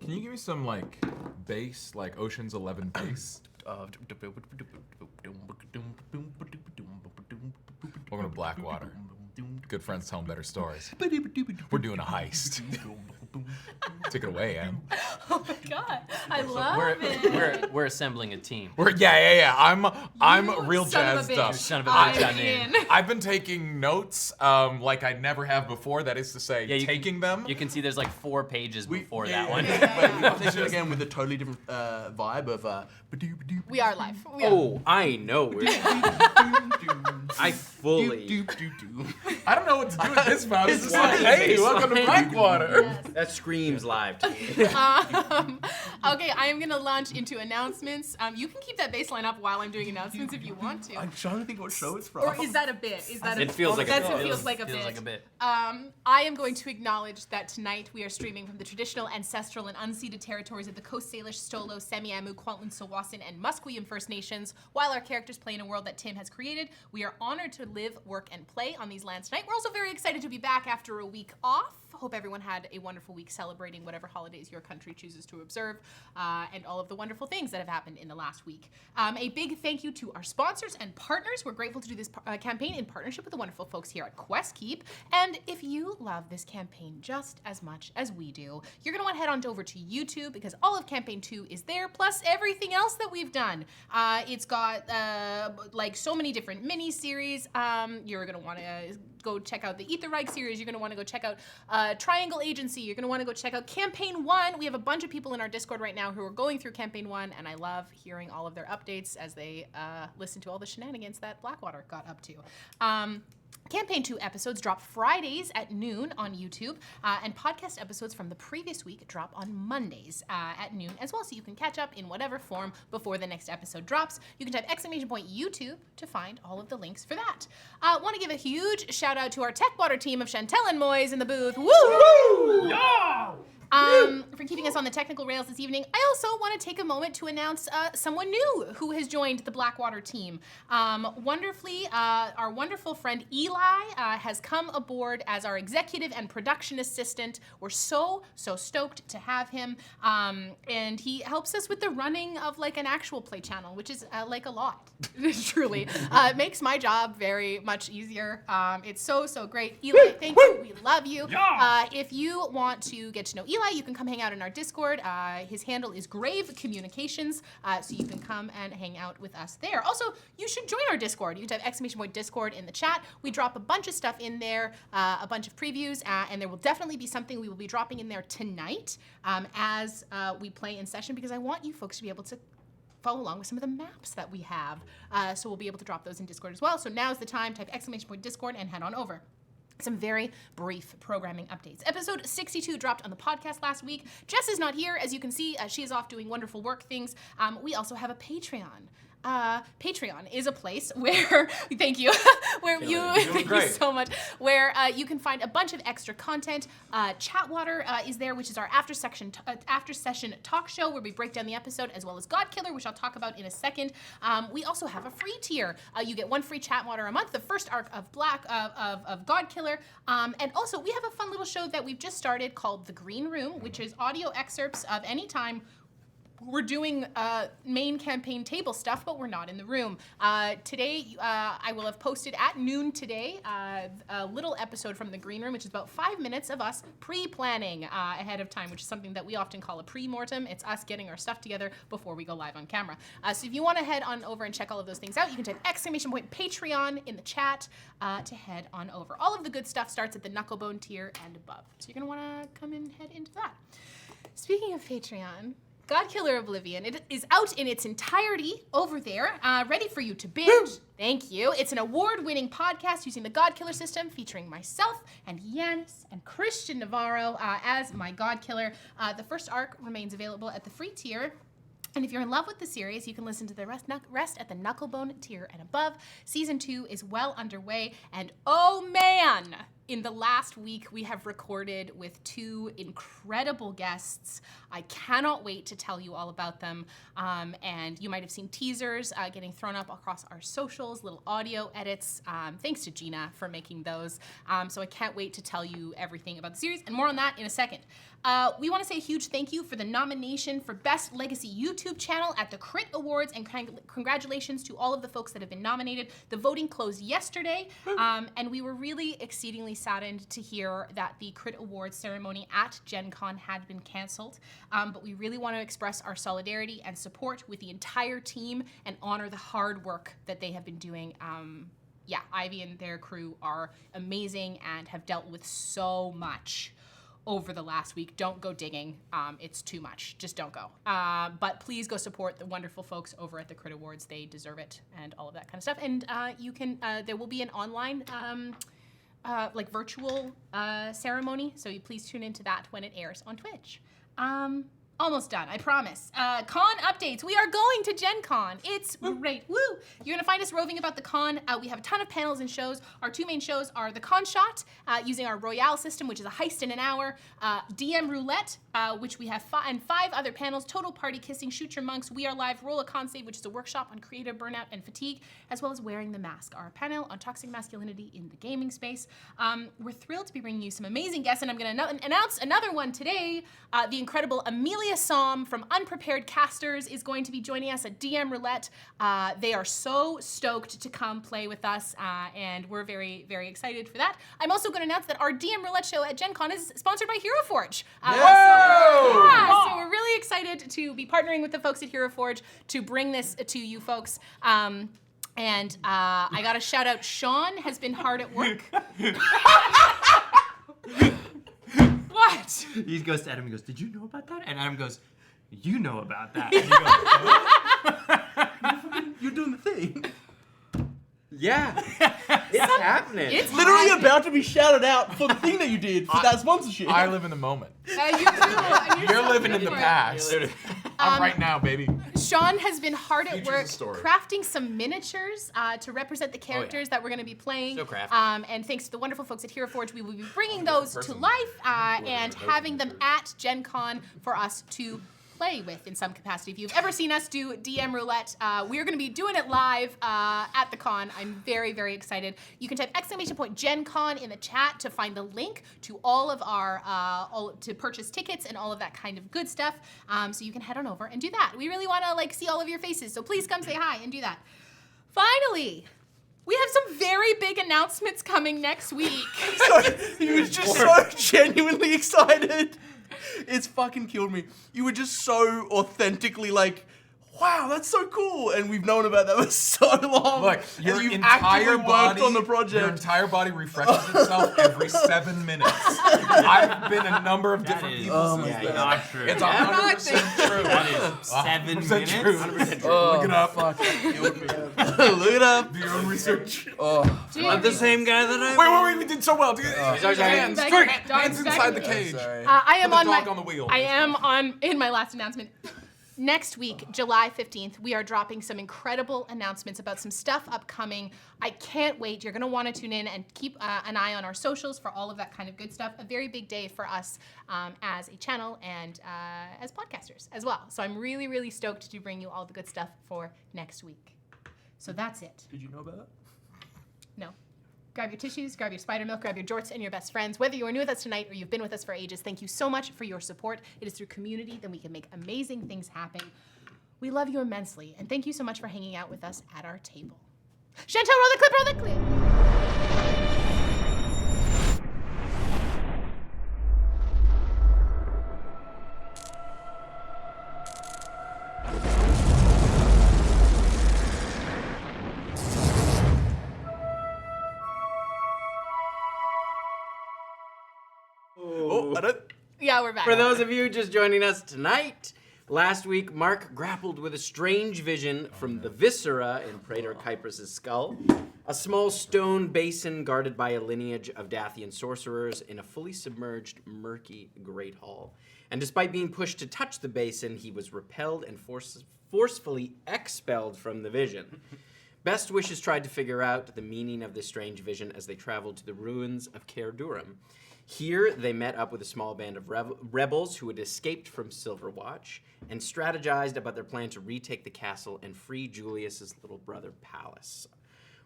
Can you give me some like bass, like Ocean's 11 bass? Welcome to Blackwater. Good friends tell them better stories. We're doing a heist. Take it away, Em. Oh my god, I love it. We're assembling a team. I'm real jazzed up. Son of a bitch, I'm in. I've been taking notes like I never have before. That is to say, taking them. You can see there's like 4 pages before that one. I'll take it again with a totally different vibe of. We are live. Oh, I know. I fully. I don't know what to do with this mouse. It's like, hey, welcome to Blackwater. Yes. That screams live to me. Okay, I am gonna launch into announcements. You can keep that baseline up while I'm doing announcements if you want to. I'm trying to think what show it's from. Or is that a bit? Is that It feels like a bit. It feels like a bit. I am going to acknowledge that tonight we are streaming from the traditional, ancestral, and unceded territories of the Coast Salish, Stolo, Semiahmoo, Kwantlen, Sawasin, and Musqueam First Nations. While our characters play in a world that Tim has created, we are honored to live, work, and play on these lands tonight. We're also very excited to be back after a week off. Hope everyone had a wonderful week celebrating whatever holidays your country chooses to observe, and all of the wonderful things that have happened in the last week. A big thank you to our sponsors and partners. We're grateful to do this campaign in partnership with the wonderful folks here at QuestKeep. And if you love this campaign just as much as we do, you're going to want to head on over to YouTube because all of Campaign 2 is there, plus everything else that we've done. It's got like so many different mini-series. You're going to want to go check out the Aetherreich series. You're going to want to go check out Triangle Agency. You're going to want to go check out Campaign 1. We have a bunch of people in our Discord right now who are going through Campaign 1, and I love hearing all of their updates as they listen to all the shenanigans that Blackwater got up to. Campaign 2 episodes drop Fridays at noon on YouTube, and podcast episodes from the previous week drop on Mondays at noon as well, so you can catch up in whatever form before the next episode drops. You can type !YouTube to find all of the links for that. Want to give a huge shout out to our Techwater team of Chantel and Moyes in the booth. Woo! Yeah! for keeping us on the technical rails this evening. I also want to take a moment to announce someone new who has joined the Blackwater team. Wonderfully, our wonderful friend Eli has come aboard as our executive and production assistant. We're so stoked to have him. And he helps us with the running of like an actual play channel, which is like a lot, truly. It makes my job very much easier. It's so great. Eli, thank you. We love you. If you want to get to know Eli, you can come hang out in our Discord. His handle is Grave Communications, so you can come and hang out with us there. Also, you should join our Discord. You can type !Discord in the chat. We drop a bunch of stuff in there, a bunch of previews, and there will definitely be something we will be dropping in there tonight as we play in session, because I want you folks to be able to follow along with some of the maps that we have. So we'll be able to drop those in Discord as well. So now's the time, type !Discord and head on over. Some very brief programming updates. Episode 62 dropped on the podcast last week. Jess is not here. As you can see, she is off doing wonderful work things. We also have a Patreon. Patreon is a place where, thank you, where thank you so much, where you can find a bunch of extra content. Chatwater is there, which is our after session talk show where we break down the episode, as well as Godkiller, which I'll talk about in a second. We also have a free tier. You get one free Chatwater a month, the first arc of of Godkiller, and also we have a fun little show that we've just started called The Green Room, which is audio excerpts of any time we're doing main campaign table stuff, but we're not in the room. Today, I will have posted at noon today a little episode from the Green Room, which is about 5 minutes of us pre-planning ahead of time, which is something that we often call a pre-mortem. It's us getting our stuff together before we go live on camera. So if you want to head on over and check all of those things out, you can type !Patreon in the chat to head on over. All of the good stuff starts at the Knucklebone tier and above. So you're going to want to come and head into that. Speaking of Patreon, Godkiller Oblivion, it is out in its entirety over there, ready for you to binge. Woo! Thank you. It's an award-winning podcast using the Godkiller system, featuring myself and Yanis and Christian Navarro as my Godkiller. The first arc remains available at the free tier. And if you're in love with the series, you can listen to the rest at the Knucklebone tier and above. Season 2 is well underway, and oh man! In the last week, we have recorded with 2 incredible guests. I cannot wait to tell you all about them. And you might have seen teasers getting thrown up across our socials, little audio edits. Thanks to Gina for making those. So I can't wait to tell you everything about the series, and more on that in a second. We want to say a huge thank you for the nomination for Best Legacy YouTube Channel at the Crit Awards, and congratulations to all of the folks that have been nominated. The voting closed yesterday, and we were really exceedingly saddened to hear that the Crit Awards ceremony at Gen Con had been canceled. But we really want to express our solidarity and support with the entire team and honor the hard work that they have been doing. Yeah, Ivy and their crew are amazing and have dealt with so much over the last week. Don't go digging. It's too much. Just don't go. But please go support the wonderful folks over at the Crit Awards. They deserve it and all of that kind of stuff. And you can, there will be an online like virtual ceremony, so you please tune into that when it airs on Twitch. Almost done, I promise. Con updates. We are going to Gen Con. It's great. Woo! You're gonna find us roving about the con. We have a ton of panels and shows. Our 2 main shows are the Con Shot, using our Royale system, which is a heist in an hour, DM Roulette, which we have 5 other panels, Total Party Kissing, Shoot Your Monks, We Are Live, Roll a Con Save, which is a workshop on creative burnout and fatigue, as well as Wearing the Mask, our panel on toxic masculinity in the gaming space. We're thrilled to be bringing you some amazing guests, and I'm gonna announce another one today. The incredible Amelia Som from Unprepared Casters is going to be joining us at DM Roulette. They are so stoked to come play with us, and we're very, very excited for that. I'm also going to announce that our DM Roulette show at Gen Con is sponsored by Hero Forge. So we're really excited to be partnering with the folks at Hero Forge to bring this to you folks. And I got to shout out, Sean has been hard at work. What? He goes to Adam and goes, "Did you know about that?" And Adam goes, "You know about that." And he goes, You're doing the thing. Yeah, it's happening. It's Literally happening. about to be shouted out for the thing that you did for that sponsorship. I live in the moment. You do. You're living in the past. I'm right now, baby. Sean has been hard at Future's work a story. crafting some miniatures to represent the characters that we're going to be playing. So crafty. And thanks to the wonderful folks at Hero Forge, we will be bringing those to life and having them at Gen Con for us to play with in some capacity. If you've ever seen us do DM roulette, we're going to be doing it live at the con. I'm very, very excited. You can type !Gen Con in the chat to find the link to all of our to purchase tickets and all of that kind of good stuff. So you can head on over and do that. We really want to see all of your faces, so please come say hi and do that. Finally, we have some very big announcements coming next week. Sorry, he was just so genuinely excited. It's fucking killed me. You were just so authentically like, wow, that's so cool. And we've known about that for so long. Look, your and you've entire actively body worked on the project. Your entire body refreshes itself every 7 minutes. I've been a number of different people since then. Not true. It's 100% true. That is 7 minutes. True. 100% true. Look it up. Fuck, it killed me. Look it up. Do your own research. I'm the same guy that I Wait, we did so well. Hands, Back- straight, dog hands back- inside the cage. I am Put the on my dog on the wheel. I am on in my last announcement. Next week, July 15th, we are dropping some incredible announcements about some stuff upcoming. I can't wait. You're going to want to tune in and keep an eye on our socials for all of that kind of good stuff. A very big day for us as a channel and as podcasters as well. So I'm really, really stoked to bring you all the good stuff for next week. So that's it. Did you know about that? No. Grab your tissues, grab your spider milk, grab your jorts and your best friends. Whether you are new with us tonight or you've been with us for ages, thank you so much for your support. It is through community that we can make amazing things happen. We love you immensely, and thank you so much for hanging out with us at our table. Chantel, roll the clip, roll the clip! Oh, I don't. Yeah, we're back. For those of you just joining us tonight, last week Mark grappled with a strange vision from the viscera in Praetor Kypros' skull, a small stone basin guarded by a lineage of Dathian sorcerers in a fully submerged, murky great hall. And despite being pushed to touch the basin, he was repelled and forcefully expelled from the vision. Best Wishes tried to figure out the meaning of this strange vision as they traveled to the ruins of Caer Durum. Here, they met up with a small band of rebels who had escaped from Silverwatch and strategized about their plan to retake the castle and free Julius's little brother, Pallas.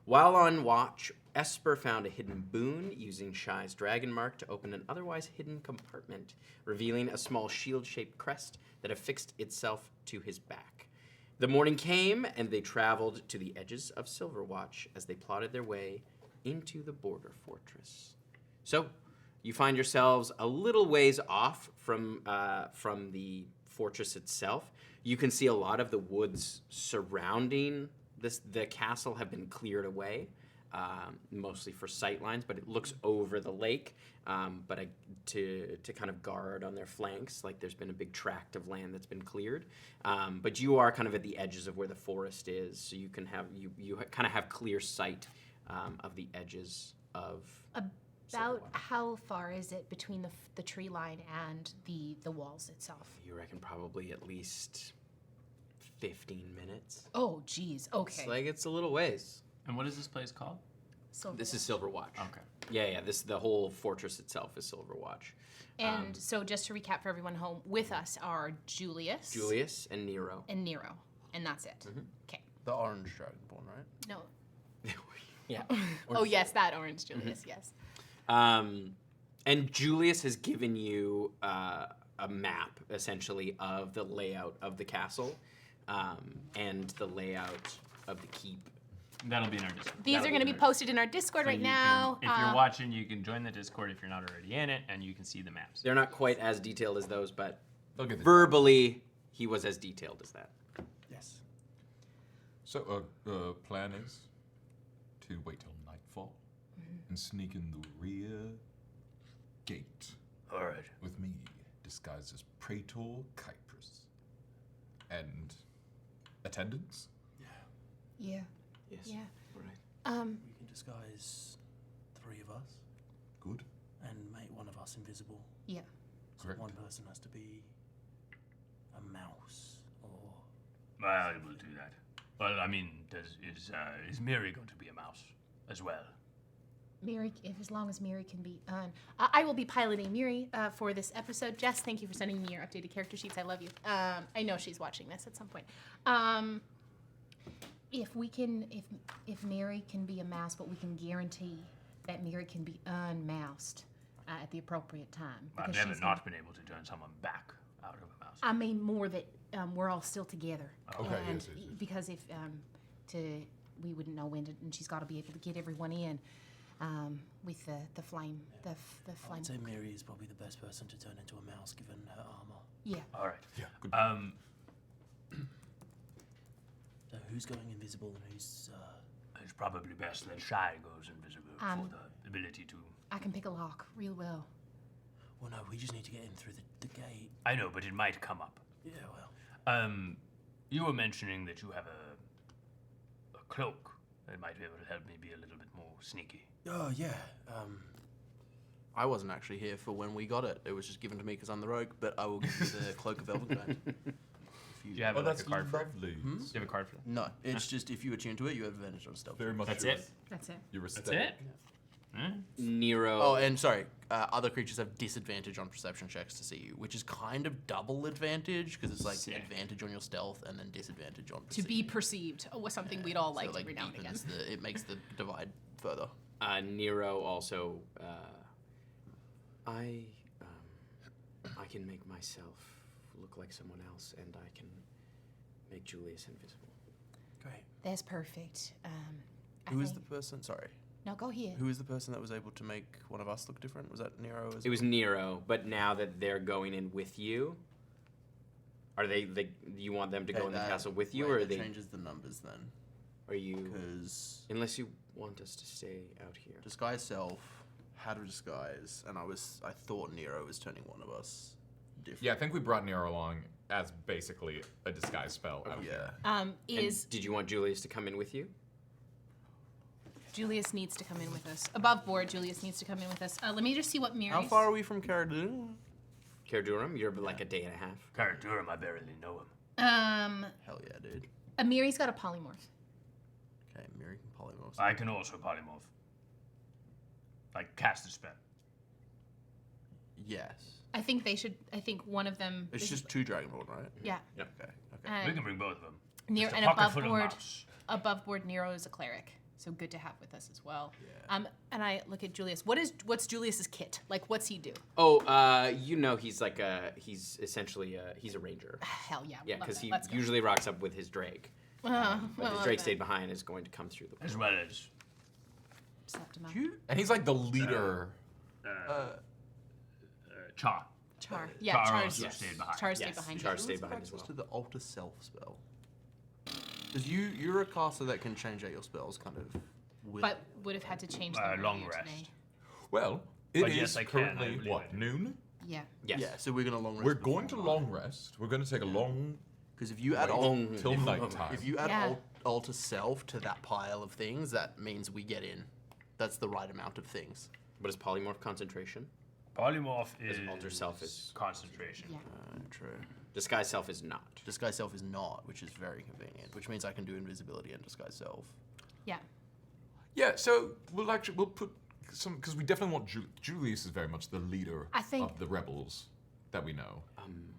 While on watch, Esper found a hidden boon using Shy's dragon mark to open an otherwise hidden compartment, revealing a small shield-shaped crest that affixed itself to his back. The morning came, and they traveled to the edges of Silverwatch as they plotted their way into the border fortress. So, you find yourselves a little ways off from the fortress itself. You can see a lot of the woods surrounding the castle have been cleared away, mostly for sightlines, but it looks over the lake, to kind of guard on their flanks, like there's been a big tract of land that's been cleared. But you are kind of at the edges of where the forest is, so you can have you kind of have clear sight of the edges of. About how far is it between the tree line and the walls itself? You reckon probably at least 15 minutes. Oh, geez. Okay. It's a little ways. And what is this place called? This is Silverwatch. Okay. Yeah. The whole fortress itself is Silverwatch. And so just to recap for everyone home, with us are Julius and Nero. and that's it. Okay. The orange dragonborn, right? No. Yeah. Oh yes, that orange Julius. Yes. And Julius has given you a map, essentially, of the layout of the castle and the layout of the keep. That'll be in our Discord. These are going to be posted in our Discord right now. If you're watching, you can join the Discord if you're not already in it, and you can see the maps. They're not quite as detailed as those, but They'll get the verbally, he was as detailed as that. Yes. So, plan is to wait till nightfall and sneak in the rear gate. All right. With me, disguised as Praetor Kypros. And attendants? Yeah. Yes. Yeah. Right. We can disguise 3 of us Good. and make one of us invisible. Yeah. So Correct. one person has to be a mouse Well, we'll do that. Well, I mean, is Mary going to be a mouse as well? Miri, as long as Miri can be on. I will be piloting Miri for this episode. Jess, thank you for sending me your updated character sheets. I love you. I know she's watching this at some point. If Miri can be a mouse, but we can guarantee that Miri can be unmoused at the appropriate time. I've never not been able to turn someone back out of a mouse. I mean more that we're all still together. Okay, And yes. because if we wouldn't know when to, and she's got to be able to get everyone in. With the flame, the flame. I'd say Miri is probably the best person to turn into a mouse given her armor. Yeah. All right. Yeah, good. So who's going invisible and who's... It's probably best that Shy goes invisible for the ability to... I can pick a lock real well. Well, no, we just need to get in through the gate. I know, but it might come up. Yeah, well... You were mentioning that you have a cloak that might be able to help me be a little bit more sneaky. Oh, yeah. I wasn't actually here for when we got it. It was just given to me because I'm the rogue, but I will give you the Cloak of Elvenkind. Do you have Oh, like that's a card for it? lovely. Do you have a card for it? No, it's just if you attune to it, you have advantage on stealth. Very much. That's your- it? That's it. Your That's aesthetic. it? Nero. Oh, and sorry, other creatures have disadvantage on perception checks to see you, which is kind of double advantage because it's like Sick. advantage on your stealth and then disadvantage on To be perceived was something we'd all like so, every now and again. deepens it makes the divide further. Nero also. I can make myself look like someone else, and I can make Julius invisible. Great. That's perfect. Who is the person? Sorry. No, go ahead. Who is the person that was able to make one of us look different? Was that Nero? It was Nero, but now that they're going in with you, are they? You want them to go in the castle with you, or are that they? changes the numbers then? Are you? Because Unless you want us to stay out here. disguise self had a disguise, and I thought Nero was turning one of us different. Yeah, I think we brought Nero along as basically a disguise spell out here. Yeah. Is Did you want Julius to come in with you? Julius needs to come in with us. Above board, Julius needs to come in with us. Let me just see what Miri's... How far are we from Caradun? Cardurum, you're like a day and a half. Cardurum, I barely know him. Hell yeah, dude. Miri's got a polymorph. Okay, Miri can polymorph. I can also polymorph. Like cast a spell. Yes. I think one of them... It's just two Dragonborn, right? Yeah. Okay. We can bring both of them. Nero, Just a and pocket above full of board, mouse. Nero is a cleric, so good to have with us as well. Yeah. And I look at Julius. What's Julius's kit? Like, what's he do? Oh, he's like he's essentially he's a ranger. Hell yeah. Yeah, love because that. he Let's go. usually rocks up with his Drake. But I his love Drake that. stayed behind is going to come through the As well as Slept him out. And he's like the leader. Char. Char. Yeah, Char Char's. also stayed behind. Char stayed Yes, behind. Char you. stayed behind as Access well. to the alter self spell. Because you're a caster that can change out your spells kind of. But would have had to change them Long earlier rest. today. Well, it But is yes, I can, I currently, believe what, I do. noon? Yeah. Yes. Yeah, so we're gonna long rest. We're going to long rest. We're going to take a long Because if you add Long- till nighttime. if you add Yeah. alter self to that pile of things, that means we get in. That's the right amount of things. But is polymorph concentration? Polymorph is alter self is- concentration. Yeah. True. Disguise self is not. Disguise self is not, which is very convenient. Which means I can do invisibility and disguise self. Yeah. Yeah, so we'll put some, because we definitely want Julius is very much the leader I think- of the rebels that we know.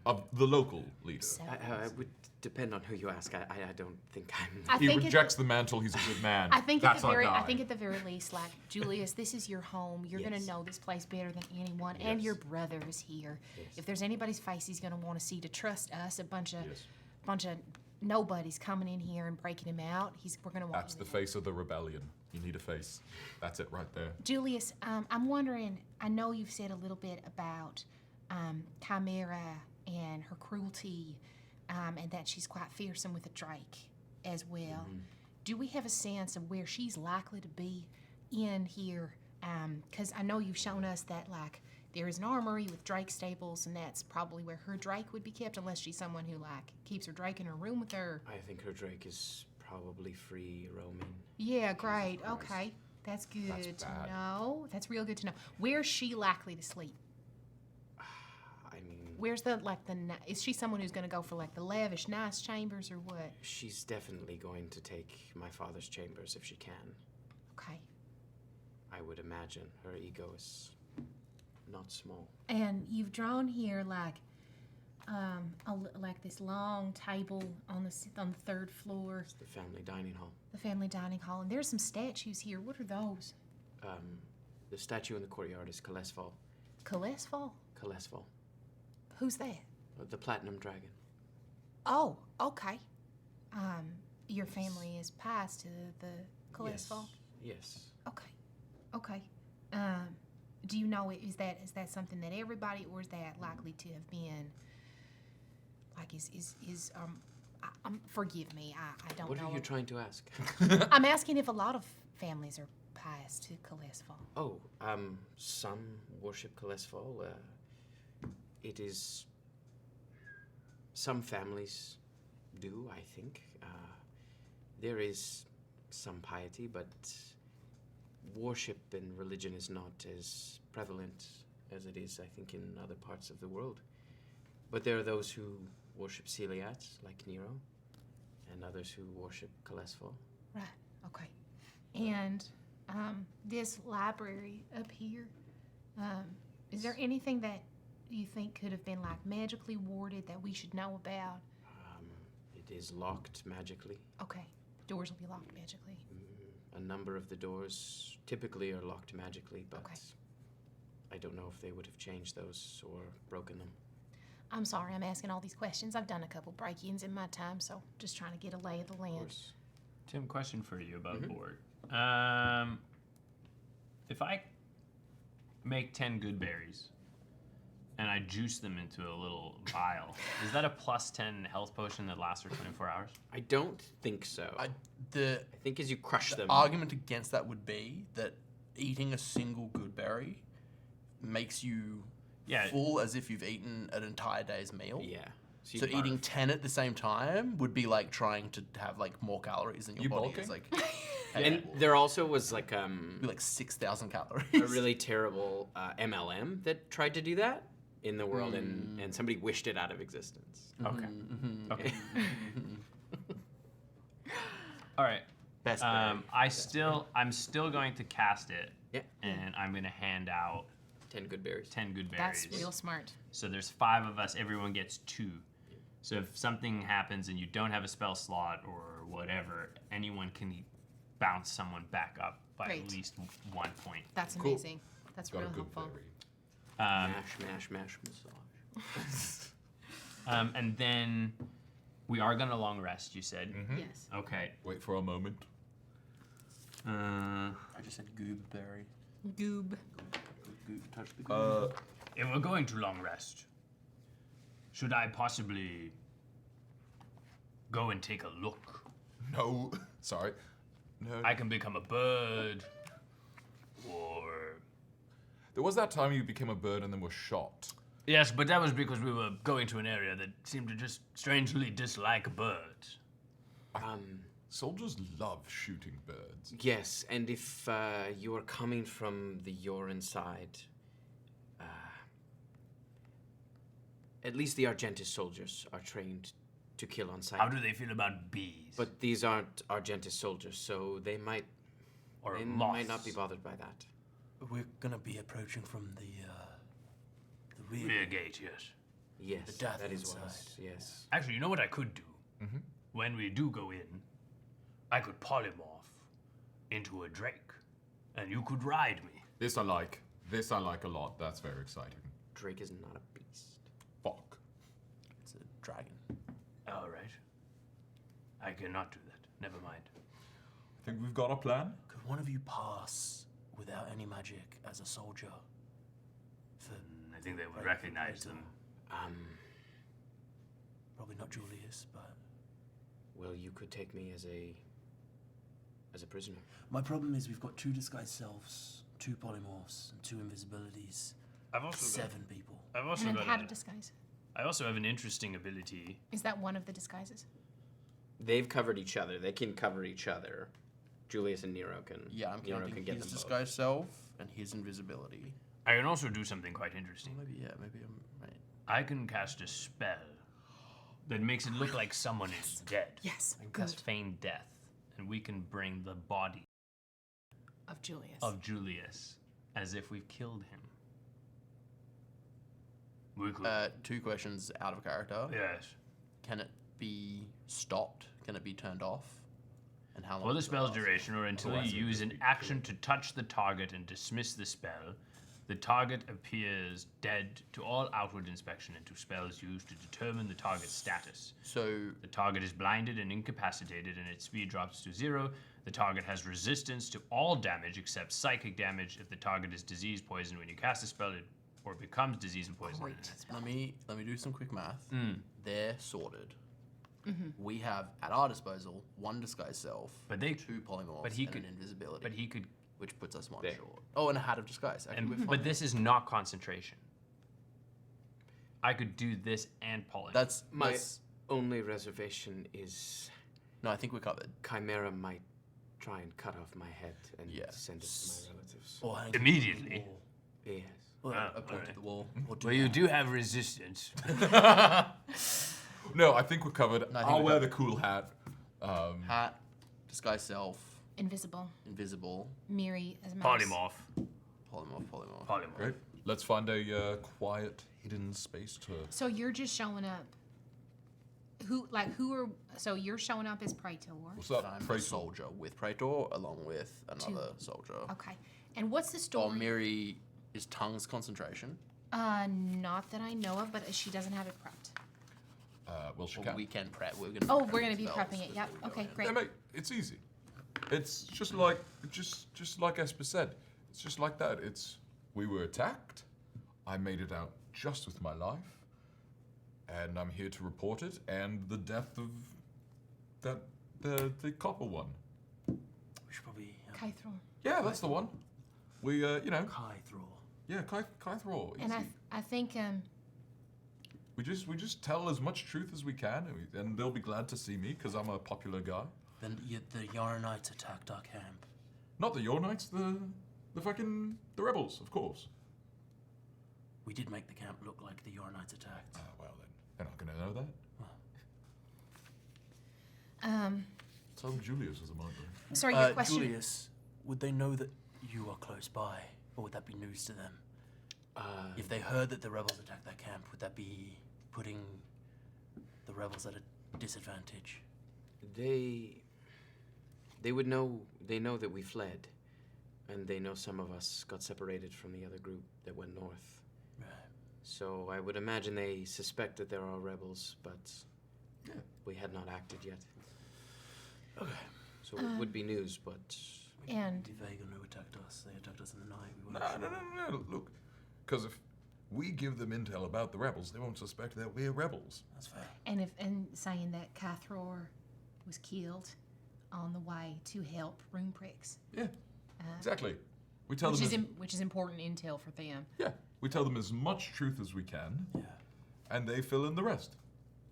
Of the local leader. It would depend on who you ask. I don't think I'm. I He think rejects the mantle, he's a good man. I think That's at our guy. the very least, like Julius, this is your home. You're gonna Yes. know this place better than anyone, and your brother is here. If there's anybody's face he's gonna want to see to trust us, a bunch of nobodies coming in here and breaking him out. We're gonna want. That's the face of the rebellion. You need a face. That's it right there. Julius, I'm wondering. I know you've said a little bit about Chimera and her cruelty, and that she's quite fearsome with a Drake as well. Do we have a sense of where she's likely to be in here? Because I know you've shown us that, like, there is an armory with Drake stables, and that's probably where her Drake would be kept, unless she's someone who, like, keeps her Drake in her room with her. I think her Drake is probably free roaming. Yeah, great. Okay. That's good to bad. know. That's real good to know. Where's she likely to sleep? I mean, Where's the is she someone who's gonna go for like the lavish, nice chambers or what? She's definitely going to take my father's chambers if she can. Okay. I would imagine her ego is not small. And you've drawn here like this long table on the third floor, It's the family dining hall. the family dining hall, and there's some statues here. What are those? The statue in the courtyard is Kaissar. Kaissar? Kaissar. Who's that? The platinum dragon. Oh, okay. Your family is passed to the Kaissar? Yes. Okay. Do you know, is that something that everybody, or is that likely to have been, like, forgive me, I don't know. What are you trying to ask? I'm asking if a lot of families are passed to Kaissar. Oh, some worship Kaissar. It is... Some families do, I think. There is some piety, but worship and religion is not as prevalent as it is, I think, in other parts of the world. But there are those who worship Celiats, like Nero, and others who worship Kaissar. Right, okay. And this library up here, is there anything that you think could have been like magically warded that we should know about? It is locked magically. Okay, doors will be locked magically. A number of the doors typically are locked magically, but Okay. I don't know if they would have changed those or broken them. I'm sorry, I'm asking all these questions. I've done a couple break-ins in my time, so just trying to get a lay of the Of land. course. Tim, question for you about Mhm. board. If I make 10 good berries and I juice them into a little vial, is that a plus 10 health potion that lasts for 24 hours? I don't think so. I The think as you crush them... argument against that would be that eating a single good berry makes you Yeah. full as if you've eaten an entire day's meal. Yeah. So you eating barf. 10 at the same time would be like trying to have like more calories in your You body. bulking? It's like And there also was like be like 6,000 calories. a really terrible MLM that tried to do that in the world, and somebody wished it out of existence. Okay. Okay. All right. Best berry. I'm still going to cast it, Yeah. and I'm going to hand out 10 good berries. 10 good berries. That's real smart. So there's 5 of us. Everyone gets 2. So if something happens and you don't have a spell slot or whatever, anyone can bounce someone back up by Great. at least 1 point. That's Cool. amazing. That's Got a real good helpful. berry. Mash, massage. And then we are gonna long rest. You said. Yes. Okay. Wait for a moment. I just said gooberry. Goob. Touch the goob. If we're going to long rest, should I possibly go and take a look? No. Sorry. No. I can become a bird, or There was that time you became a bird and then were shot. yes, but that was because we were going to an area that seemed to just strangely dislike birds. Soldiers love shooting birds. Yes, and if you are coming from the Yoran side, at least the Argentis soldiers are trained to kill on sight. How do they feel about bees? But these aren't Argentis soldiers, so they might or they moths? might not be bothered by that. We're gonna be approaching from the rear. Rear gate, yes. Yes, The death that is inside. wise. Yes. Actually, you know what I could do? When we do go in, I could polymorph into a drake, and you could ride me. This I like. This I like a lot. That's very exciting. Drake is not a beast. Fuck. It's a dragon. All right. I cannot do that. Never mind. I think we've got a plan. Could one of you pass without any magic as a soldier? For I think they would recognize them. probably not Julius, but Well, you could take me as a prisoner. my problem is we've got 2 disguised selves, 2 polymorphs, and 2 invisibilities. I've also 7 people. I've also And then how to got. disguise? I also have an interesting ability. Is that one of the disguises? They've covered each other. They can cover each other. Julius and Nero can. Yeah, I'm Nero counting can get his them both. disguised self and his invisibility. I can also do something quite interesting. Maybe I'm right. I can cast a spell that makes it look like someone is dead. Yes, I can good. cast feign death, and we can bring the body Of Julius. of Julius as if we've killed him. We could. 2 questions out of character. Yes. Can it be stopped? Can it be turned off? And how long? For the does it spell's last? duration, or until Otherwise you it use would an be action to touch the target and dismiss the spell, the target appears dead to all outward inspection and to spells used to determine the target's status. So The target is blinded and incapacitated, and its speed drops to 0. The target has resistance to all damage except psychic damage. If the target is disease poisoned when you cast a spell, it or becomes disease and poison. Great. let me do some quick math. Mm. They're sorted. We have at our disposal 1 disguise self, But they, 2 polymorphs, but he and could- an invisibility, but he could, which puts us 1 There. short. Oh, and a hat of disguise. Okay, we're and, fine. but this is not concentration. I could do this and polish. that's My that's- only reservation is no. I think we're covered. Chimera might try and cut off my head and Yeah. send it to my relatives. Or hang Immediately. Yes. Or Ah, a point alright. to the wall. Or Well, you do have resistance. No, I think we're covered. No, I think I'll we're wear the cool hat. hat, disguise self, Invisible. invisible, Miri as mouse. Polymorph. polymorph. Polymorph. Great. Let's find a quiet, hidden space to. So you're just showing up. So you're showing up as Praetor. What's And up, I'm a Praetor? soldier with Praetor, along with another soldier. Okay. And what's the Oh, story? Miri is tongue's concentration. Not that I know of, but she doesn't have it prepped. Well, she Or can. we can prep. We're gonna. Oh, be we're gonna be spells prepping it. before Yep. we go Okay, in. great. Yeah, mate, it's easy. It's just like Esper said. It's just like that. We were attacked. I made it out just with my life, and I'm here to report it and the death of the copper one. We should probably. Kaithral. Yeah, that's the one. We Kaithral. yeah, Kaithral. And I think We just tell as much truth as we can, and they'll be glad to see me because I'm a popular guy. Then the Yarnites attacked our camp. Not the Yornites, the rebels, of course. We did make the camp look like the Yarnites attacked. Well then, they're not gonna know that. Tell them Julius was a murderer. sorry, your question. Julius, would they know that you are close by, or would that be news to them? If they heard that the rebels attacked that camp, would that be putting the rebels at a disadvantage? They would know. They know that we fled, and they know some of us got separated from the other group that went north. Right. So I would imagine they suspect that there are rebels, but Yeah. we had not acted yet. Okay. So it would be news, but And The Vagan who attacked us, they attacked us in the night. We No, weren't no, sure. no, no. Look, because if we give them intel about the rebels, they won't suspect that we're rebels. That's fair. and saying that Cathror was killed on the way to help Rune Pricks, Yeah, exactly. We tell which them. is which is important intel for them. Yeah, we tell them as much truth as we can, Yeah. and they fill in the rest.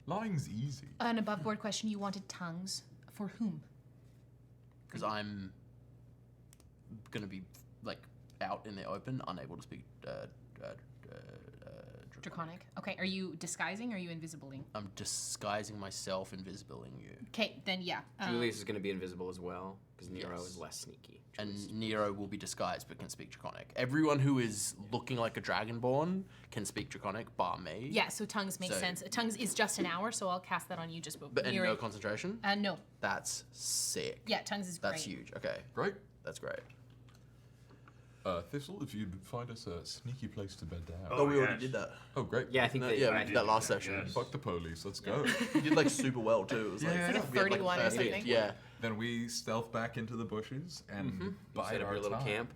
Lying's easy. An above board question: you wanted tongues for whom? Because I'm gonna be like out in the open, unable to speak Draconic. Okay, are you disguising or are you invisibling? I'm disguising myself, invisibiling you. Okay, then yeah. Julius is going to be invisible as well because Nero Yes. is less sneaky. And Nero will be disguised but can speak Draconic. Everyone who is looking like a Dragonborn can speak Draconic, bar me. Yeah, so tongues makes So- sense. Tongues is just an hour, so I'll cast that on you just But and Miri- no concentration? no. That's sick. Yeah, tongues is That's great. huge. Okay. Great. That's great. Thistle, if you'd find us a sneaky place to bed down. Oh, we already yes. did that. Oh, great. Yeah, I think No, that, yeah, I we did that last that, session. yes. Fuck the police. Let's go. You did like super well too. It was like, Yeah, It's like a we had, 31 or first something. hit. Yeah. Then we stealth back into the bushes and bide set up our your little time. camp.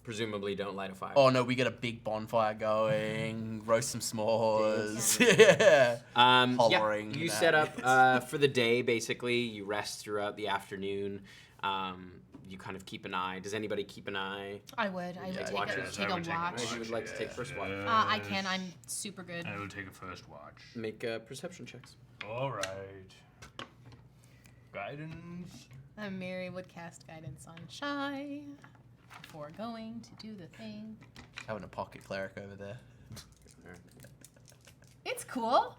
Presumably, don't light a fire. Oh no, we get a big bonfire going, roast some s'mores. Yeah. Hollering You and set that. up for the day. Basically, you rest throughout the afternoon. You kind of keep an eye. Does anybody keep an eye? I would. I would Yeah, take watch a, it. take I a would take a watch. Maybe you would like to take first watch. I can. I'm super good. I will take a first watch. Make perception checks. All right. Guidance. Miri would cast Guidance on Shy before going to do the thing. Having a pocket cleric over there. It's cool.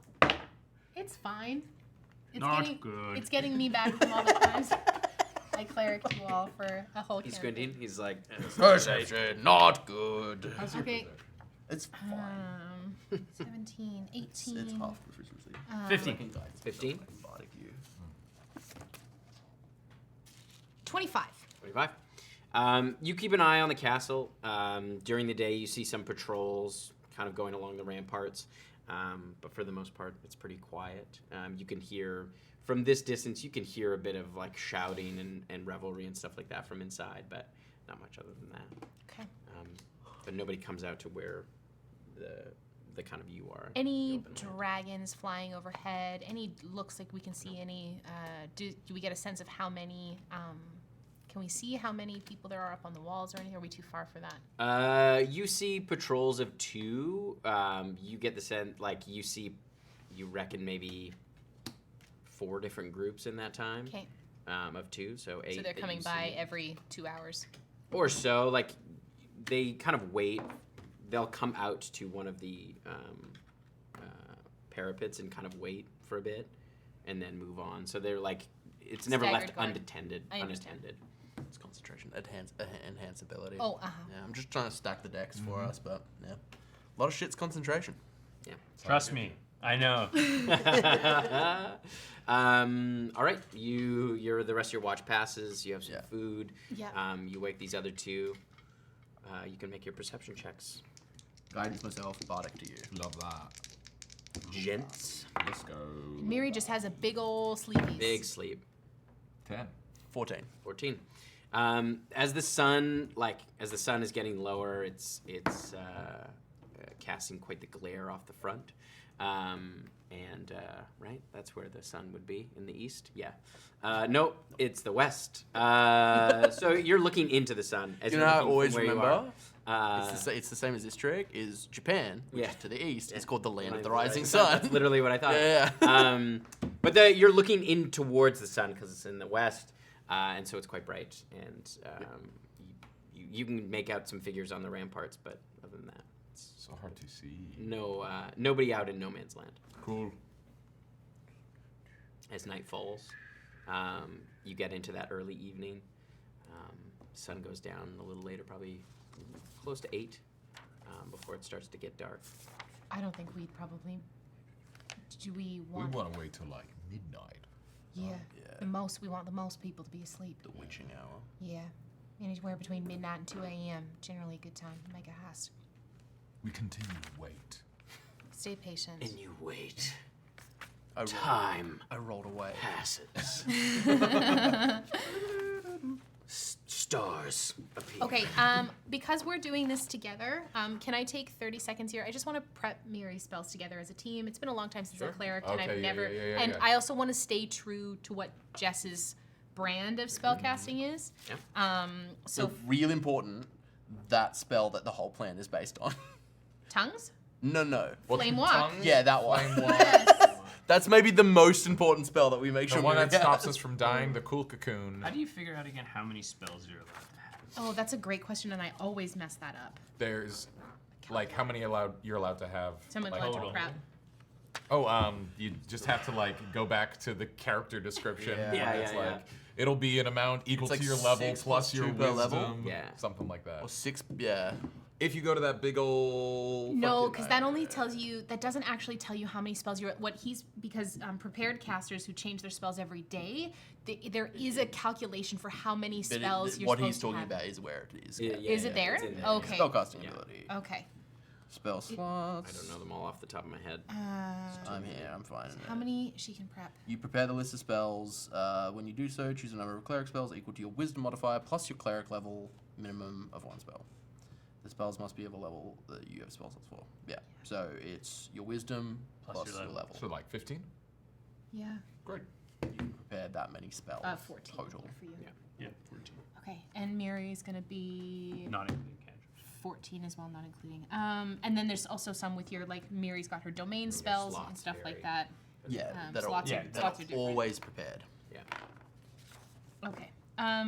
It's fine. It's Not getting, good. It's getting me back from all the times I clericked you all for a whole He's campaign. squinting. He's like, Perception, not good. Okay. It's fine. 17, 18. It's half proficiency. 15. 15. 25. 25. You keep an eye on the castle. During the day, you see some patrols kind of going along the ramparts. But for the most part, it's pretty quiet. You can hear, from this distance, you can hear a bit of like shouting and revelry and stuff like that from inside, but not much other than that. Okay. But nobody comes out to where the kind of you are. Any the open land. dragons flying overhead? Any looks like we can see any? Do we get a sense of how many? Can we see how many people there are up on the walls or anything? Are we too far for that? You see patrols of 2. You get the sense, like, you reckon maybe 4 different groups in that time. Okay. Of 2, so 8. So they're that coming you by see. every 2 hours. Or so, like, they kind of wait. They'll come out to one of the parapets and kind of wait for a bit, and then move on. So they're like, it's never Staggered left guard. unattended. I understand. It's concentration, enhance ability. Oh, Yeah, I'm just trying to stack the decks for us, but yeah. A lot of shit's concentration. Yeah. Trust me, I know. All right, you're the rest of your watch passes. You have some Yeah. food. Yeah. You wake these other 2. You can make your perception checks. Guidance myself, bardic to you. Love that. Gents, Let's go. Miri just has a big ol' sleepies. big sleep. 10. 14. 14. As the sun is getting lower, it's casting quite the glare off the front. Right, that's where the sun would be, in the east. Yeah. Nope, it's the west. So you're looking into the sun. As You you're know how I looking from always where you remember? are. It's the same as this trick, is Japan, which Yeah. is to the east. Yeah. It's called the land of the Right, rising That's sun. literally what I thought. Yeah. But you're looking in towards the sun because it's in the west, and so it's quite bright. And you can make out some figures on the ramparts, but other than that, it's So hard to see. nobody out in no man's land. Cool. As night falls, you get into that early evening. Sun goes down a little later, probably close to 8, before it starts to get dark. I don't think we'd probably. Do we We want? want to wait till like midnight. Yeah. Yeah. We want the most people to be asleep. The witching hour. Yeah. Anywhere between midnight and 2 a.m. Generally a good time to make a hast. We continue to wait. Stay patient. And you wait. I Time rolled away. passes. Stars appear. Okay, because we're doing this together, can I take 30 seconds here? I just want to prep Miri's spells together as a team. It's been a long time since Sure. I've cleric, and Okay, I've yeah, never. yeah, and yeah. I also want to stay true to what Jess's brand of spellcasting is. Yeah. So real important, that spell that the whole plan is based on. tongues, No. flame walk. Yeah, that one. Flame walk. Yes. That's maybe the most important spell that we make The sure one we that stops us from dying, the cool cocoon. How do you figure out again how many spells you're allowed to have? Oh, that's a great question, and I always mess that up. There's like how many you're allowed to have. Someone like, allowed to total. prep. Oh, you just have to like go back to the character description. Yeah. Yeah, and it's yeah, like yeah. it'll be an amount equal It's to like your level 6 plus plus your 2 per wisdom. level? Yeah. Something like that. Or 6, yeah. If you go to that big old No, fucking- because that only tells you. That doesn't actually tell you how many spells you're. Because prepared casters who change their spells every day, there is a calculation for how many But spells you're what supposed he's to talking have. about is where it is. Yeah, Is it there? it's in there. Okay. Spellcasting Yeah. ability. Okay. Spell slots. I don't know them all off the top of my head. I'm here, I'm fine. How many she can prep? You prepare the list of spells. When you do so, choose a number of cleric spells equal to your wisdom modifier plus your cleric level, minimum of 1 spell. The spells must be of a level that you have spell slots for. Yeah. So it's your wisdom plus your level. So like 15? Yeah. Great. You can prepare that many spells 14 total. for you. Yeah, 14. Okay, and Miri's gonna be Not including cantrips. 14 as well, not including. And then there's also some with your like Miri's got her domain spells and slots stuff vary. like that. Yeah, that slots are, are- that slots are are different. always prepared. Yeah. Okay.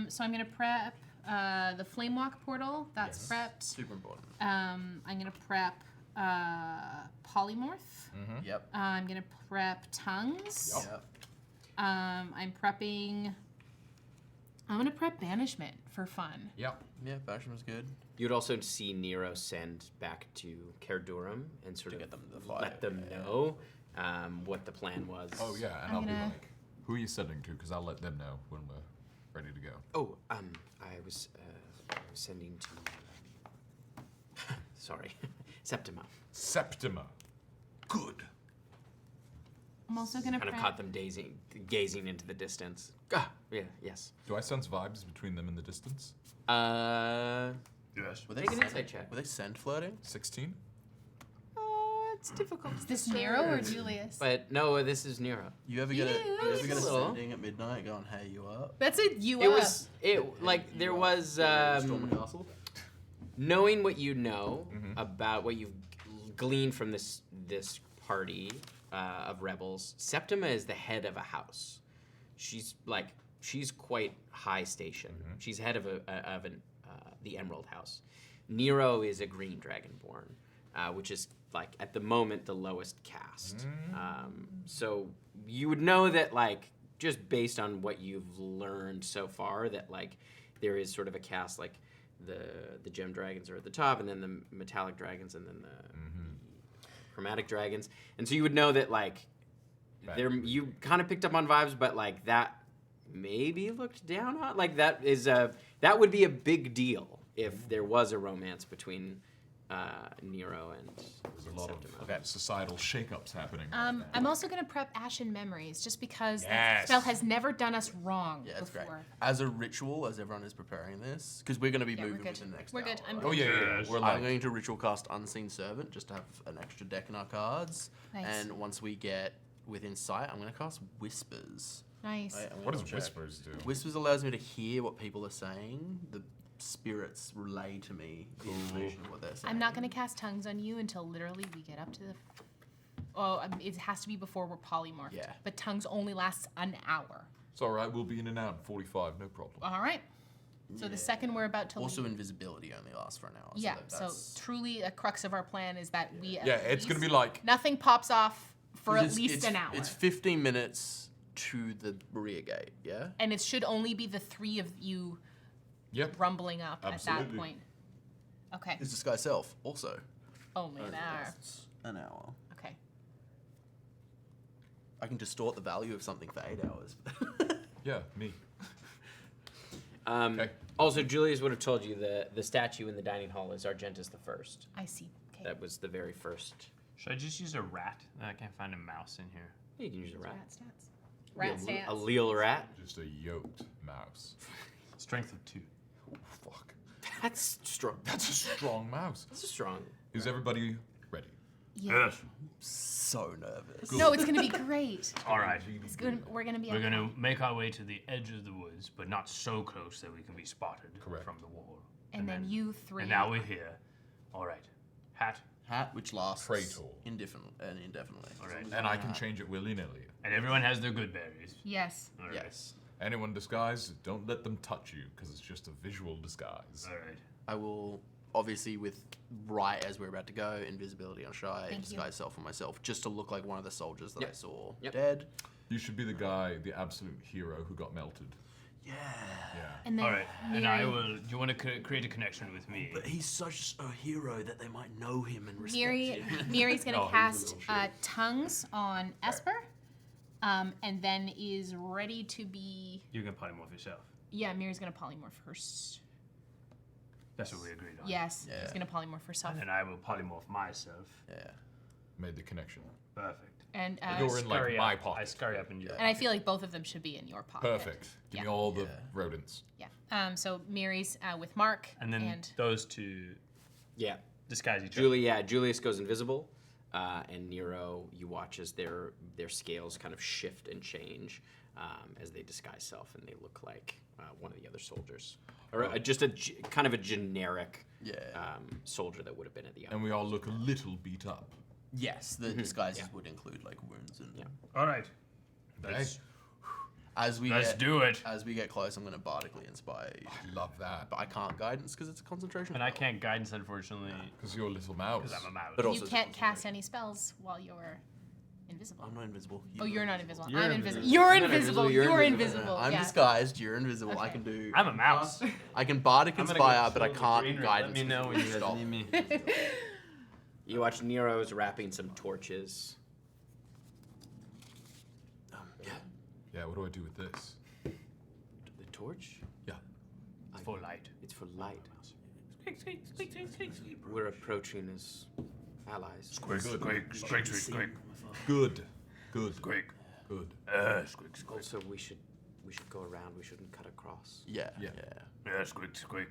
So I'm gonna prep the Flamewalk portal. That's prepped. Super important. I'm gonna prep polymorph. Yep. I'm gonna prep tongues. Yep. I'm gonna prep banishment for fun. Yep. Yeah, Basham was good. You'd also see Nero send back to Cardurum and sort To of get them to the fight. let them know what the plan was. Oh yeah, and I'm I'll be gonna- like, who are you sending to? Because I'll let them know when we're ready to go. Oh, I was sending to. Sorry, Septima. Septima. Good. I'm also gonna Kind of prep. caught them gazing into the distance. Ah, yeah, yes. Do I sense vibes between them in the distance? Yes. Were they Make an scent- insight check. Were they scent flirting? 16. It's difficult. Is this Nero or Julius? But no, this is Nero. You ever get a a little. sending at midnight going, hey, you up? That's a you It up. was like there was Storm the castle? knowing what you know about what you've gleaned from this party of rebels. Septima is the head of a house. She's quite high station. She's head of the Emerald House. Nero is a green dragonborn, which is like at the moment the lowest caste. So you would know that like just based on what you've learned so far that like there is sort of a caste like the gem dragons are at the top, and then the metallic dragons, and then the chromatic dragons. And so you would know that like there you kind of picked up on vibes, but like that maybe looked down on. Like that would be a big deal if there was a romance between Nero and There's a lot Septima. of societal shakeups happening. right now. I'm also gonna prep Ashen Memories just because that Yes. spell has never done us wrong Yeah, it's before. great. As a ritual, as everyone is preparing this, because we're going to be Yeah, we're moving good. within the next We're hour. good. I'm Oh good. yeah, yeah. Yes. We're I'm like, going to ritual cast Unseen Servant just to have an extra deck in our cards. Nice. And once we get within sight, I'm going to cast Whispers. Nice. Right, I'm gonna what does double check. whispers do? Whispers allows me to hear what people are saying. The spirits relay to me the information of what they're saying. I'm not gonna cast tongues on you until literally we get up to the. It has to be before we're polymorphed. Yeah. But tongues only lasts an hour. It's all right. We'll be in and out in 45. No problem. All right. So the second we're about to Also, leave. invisibility only lasts for an hour. Yeah. So, So that's, truly, a crux of our plan is that we. Yeah, it's gonna be like nothing pops off for at It's- least it's- an hour. It's 15 minutes to the rear gate, yeah? And it should only be the three of you yep. rumbling up at that Absolutely. point. Okay. Is Disguise Self also? Only an hour. lasts an hour. Okay. I can distort the value of something for 8 hours. Yeah, me. Um, Okay. Also, Julius would have told you the statue in the dining hall is Argentus the First. I see. Okay. That was the very first. Should I just use a rat? I can't find a mouse in here. You can use a rat. Rat stats. Rat stats. A leal rat. Just a yoked mouse. Strength of 2. Oh fuck. That's strong. That's a strong mouse. That's strong. Is everybody ready? Yeah. So nervous. No, it's gonna be great. All right. It's good. We're gonna be. We're okay. gonna make our way to the edge of the woods, but not so close that we can be spotted Correct. from the wall. And then you three. And now we're here. All right. Hat. Hat, which lasts Traitor. indefinitely. All right. And I can change it willy-nilly. And everyone has their good berries. Yes. All right. Yes. Anyone disguised, don't let them touch you, because it's just a visual disguise. All right. I will, obviously, with right as we're about to go, invisibility on Shy, Thank you. disguise self on myself, just to look like one of the soldiers that I Yep. saw Yep. dead. You should be the guy, the absolute hero who got melted. Yeah. Yeah. And then All right. And I Miri- will. Do you want to create a connection with me? But he's such a hero that they might know him and respect Miri, him. Miri's gonna No, he's a cast little shit. tongues on Esper, and then is ready to be. You can polymorph yourself. Yeah, Miri's gonna polymorph first. That's what we agreed on. Yes, Yeah. she's gonna polymorph herself. And then I will polymorph myself. Yeah. Made the connection. Perfect. And You're in like Scurry my up. I pocket. scurry up in your. and I feel like both of them should be in your pocket. Perfect. Give me Yeah. all the Yeah. rodents. Yeah. So Miri's with Mark. And then those two Yeah. disguise each other. Julius goes invisible, and Nero, you watch as their scales kind of shift and change as they disguise self, and they look like one of the other soldiers, or just kind of a generic Yeah. soldier that would have been at the. And we all look a little beat up. Yes, the disguises would include like wounds and. Yeah. All right. Okay. Let's As we Let's get, do it. As we get close, I'm going to bardically inspire you. I love that. But I can't guidance because it's a concentration. And I can't guidance, unfortunately, Because you're a little mouse. because I'm a mouse. But You also it's can't cast concentration. any spells while you're invisible. I'm not invisible. Oh, you're not invisible. You're I'm invisible. invisible. You're You're not invisible. invisible, You're you're invisible. I'm Yeah. disguised. You're invisible. I Okay. can do. I'm a mouse. I can bardic I'm gonna inspire, go but I slow the can't green room. guidance. Let me know when you guys Stop. need me. You watch Nero's wrapping some torches. Yeah, what do I do with this? The torch? Yeah. It's for light. It's for light. We're approaching as allies. Squeak, squeak, squeak, squeak, squeak. Good. Good. Squeak. Good. Squeak, squeak. Also, we should go around. We shouldn't cut across. Yeah. Yeah. Yeah, squeak, squeak.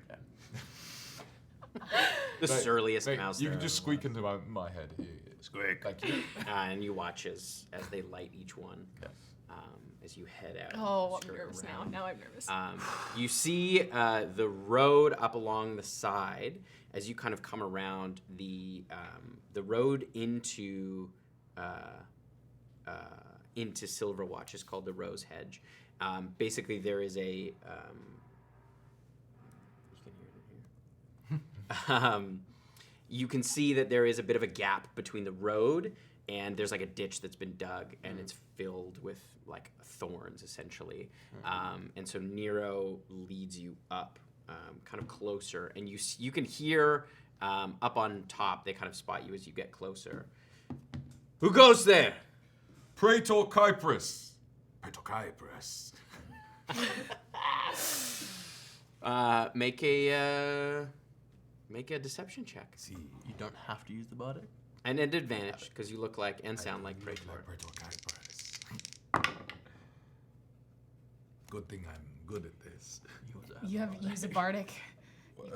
The surliest Mate, mouse you there can just ever squeak into my head. Here. Squeak. Thank you. was. And you watch as they light each one. As you head out. Oh, I'm skirt nervous now. around. Now I'm nervous. You see the road up along the side as you kind of come around the road into Silverwatch is called the Rose Hedge. Basically, there is a you can hear it in here. You can see that there is a bit of a gap between the road and there's like a ditch that's been dug and it's filled with like thorns essentially. And so Nero leads you up kind of closer and you can hear up on top, they kind of spot you as you get closer. Who goes there? Praetor Kypris. Praetor Kypris. Make a deception check. See. You don't have to use the bardic. And an advantage, because you look like and sound like Praetor. Praetor. Praetor Kypris. Good thing I'm good at this. You have used a bardic.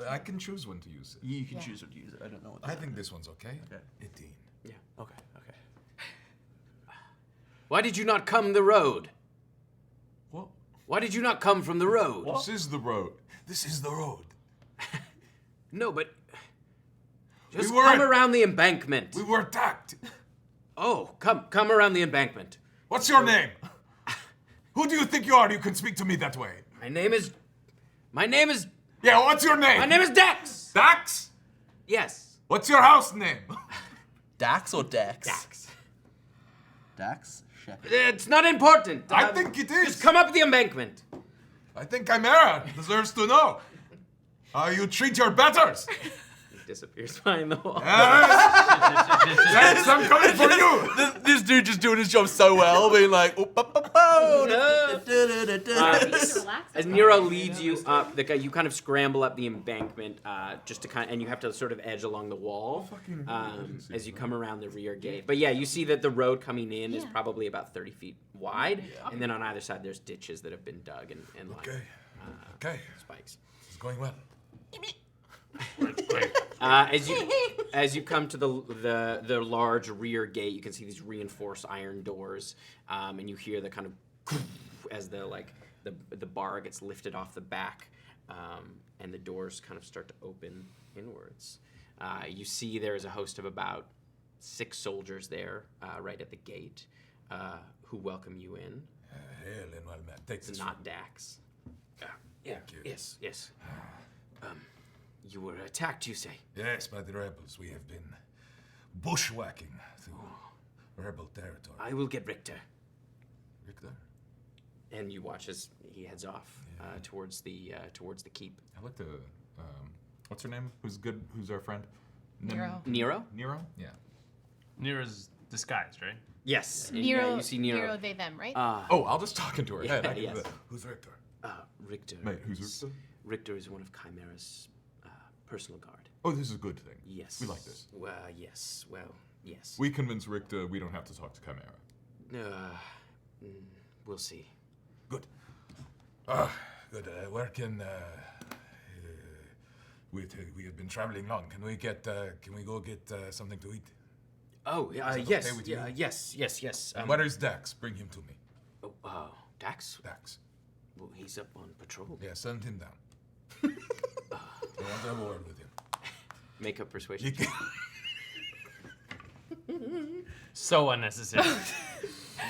I can choose when to use it. You can Yeah. choose what to use it. I don't know what. I think this one's okay. Okay. 18. Yeah. Okay. Why did you not come the road? What? Why did you not come from the road? This is the road. This is the road. No, but just We were- come around the embankment. We were attacked. Oh, come around the embankment. What's your name? Who do you think you are? You can speak to me that way. My name is Yeah, what's your name? Dax. Dax? Yes. What's your house name? Dax or Dex? Dax. Dax. Shepherd. It's not important. I think it is. Just come up the embankment. I think Chimera deserves to know how you treat your betters. He disappears behind the wall. Dax, I'm coming for you. This dude just doing his job so well, being like, As Nero leads you up, you kind of scramble up the embankment, just to and you have to sort of edge along the wall as you come around the rear gate. But yeah, you see that the road coming in is probably about 30 feet wide, and then on either side there's ditches that have been dug and lined Okay. Okay. spikes. It's going well. As you come to the large rear gate, you can see these reinforced iron doors, and you hear the kind of as the bar gets lifted off the back, and the doors kind of start to open inwards. You see there is a host of about 6 soldiers there, right at the gate, who welcome you in. Hail and well met. Take It's this. not Dax. Yeah. Thank you. Yes. You were attacked, you say? Yes, by the rebels. We have been bushwhacking through rebel territory. I will get Richter. Richter? And you watch as he heads off towards the keep. I like to. What's her name? Who's good? Who's our friend? Nero. Nero? Nero? Yeah. Nero's disguised, right? Yes. And, Nero. you see Nero. Nero, they, them, right? Oh, I'll just talk into her Yeah, head. I can yes. do that. Who's Richter? Richter. Mate, who's is- Richter? Richter is one of Chimera's personal guard. Oh, this is a good thing. Yes. We like this. Well, yes. We convince Richter we don't have to talk to Chimera. We'll see. Good. Good. Where can we have been traveling long? Can we go get something to eat? Oh, that yes. okay with you? Yes. Where is Dax? Bring him to me. Dax? Dax. Well, he's up on patrol. Yeah, send him down. I want to have a word with him. Make a persuasion. You check. can- So unnecessary.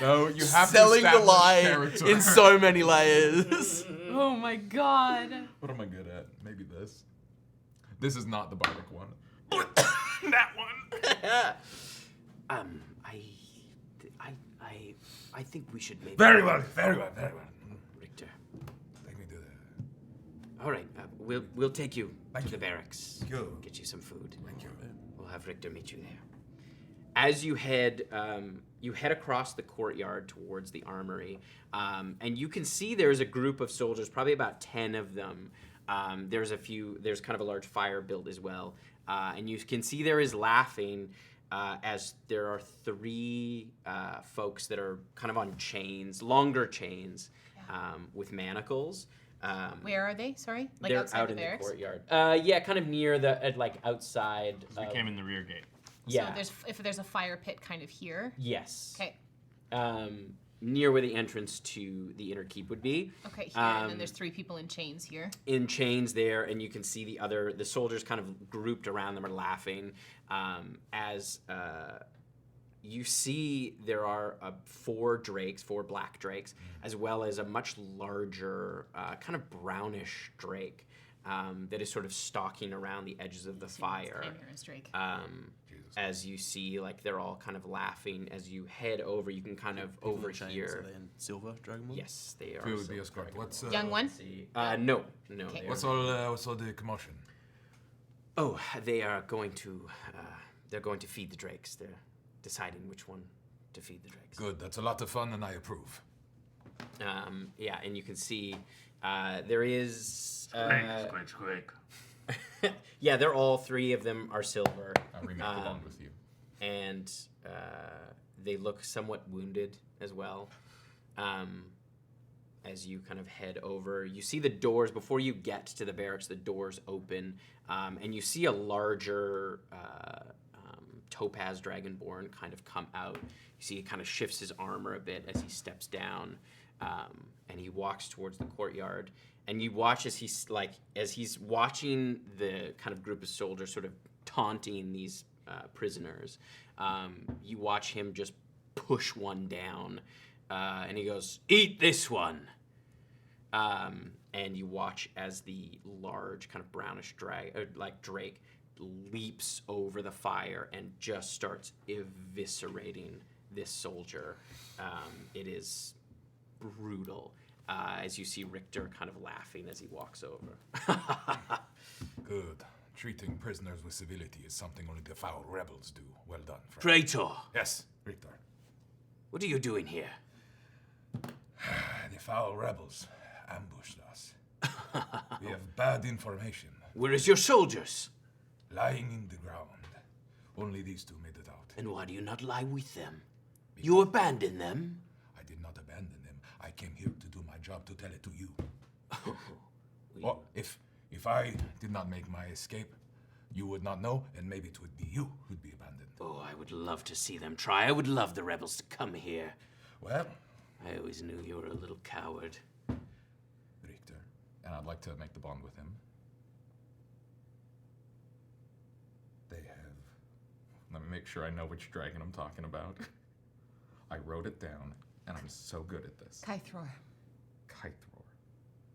No, you have selling to the establish lie character. in so many layers. Oh my god. What am I good at? Maybe this. This is not the bardic one. That one. I think we should maybe. Very well. Richter. Take me to the. All right, we'll take you to the barracks. you. Get you some food. Thank you. We'll have Richter meet you there. As you head across the courtyard towards the armory, and you can see there's a group of soldiers, probably about 10 of them. There's kind of a large fire built as well, and you can see there is laughing as there are 3 folks that are kind of on chains, longer chains, with manacles. Where are they? Sorry? Like They're outside out the in barracks? the courtyard. Yeah, kind of near the like outside. We came in the rear gate. Yeah. So if there's a fire pit kind of here. Yes. Okay. Near where the entrance to the inner keep would be. Okay, here. And then there's 3 people in chains here. In chains there, and you can see the soldiers kind of grouped around them are laughing. As you see, there are 4 black drakes, as well as a much larger, kind of brownish drake that is sort of stalking around the edges of the fire. As you see, like they're all kind of laughing. As you head over, you can kind of overhear. Are they in silver dragonborn? Yes, they are. Who would silver be escort? What's Young one? No. Okay. they What's are- all the commotion? Oh, they are going to. They're going to feed the drakes. They're deciding which one to feed the drakes. Good. That's a lot of fun, and I approve. Yeah, and you can see there is. Squeak. Yeah, they're all 3 of them are silver. I'll remake the bond with you. And they look somewhat wounded as well. As you kind of head over, you see the doors before you get to the barracks. The doors open, and you see a larger topaz dragonborn kind of come out. You see he kind of shifts his armor a bit as he steps down, and he walks towards the courtyard. And you watch as he's watching the kind of group of soldiers sort of taunting these prisoners. You watch him just push one down, and he goes, "Eat this one." And you watch as the large kind of brownish drake leaps over the fire and just starts eviscerating this soldier. It is brutal. As you see Richter kind of laughing as he walks over. Good. Treating prisoners with civility is something only the foul rebels do. Well done, friend. Praetor, Yes, Richter. what are you doing here? The foul rebels ambushed us. We have bad information. Where is your soldiers? Lying in the ground. Only these 2 made it out. And why do you not lie with them? You abandoned them? I did not abandon them. I came here to do my job to tell it to you. Well, if I did not make my escape, you would not know, and maybe it would be you who'd be abandoned. Oh, I would love to see them try. I would love the rebels to come here. Well, I always knew you were a little coward. Richter, and I'd like to make the bond with him. They have. Let me make sure I know which dragon I'm talking about. I wrote it down, and I'm so good at this. Kaithroar. Kaithroar.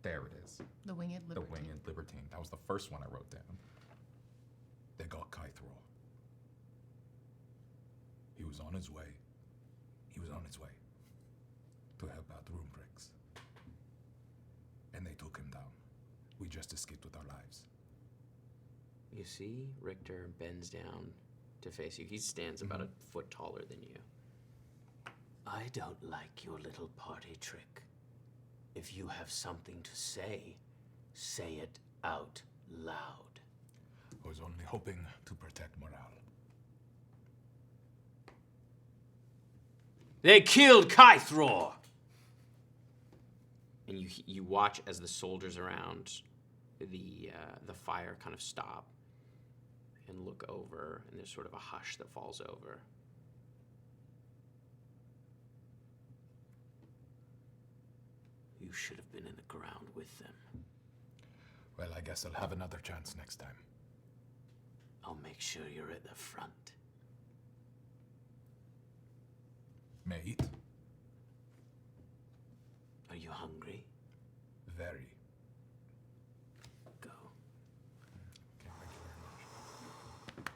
There it is. The winged libertine. The winged libertine. That was the first one I wrote down. They got Kaithroar. He was on his way. He was on his way to help out the room bricks. And they took him down. We just escaped with our lives. You see, Richter bends down to face you. He stands about a foot taller than you. I don't like your little party trick. If you have something to say it out loud. I was only hoping to protect morale. They killed Kaithroar! And you watch as the soldiers around the fire kind of stop and look over, and there's sort of a hush that falls over. You should have been in the ground with them. Well, I guess I'll have another chance next time. I'll make sure you're at the front. Mate, you hungry? Very. Go. Okay, thank you very much.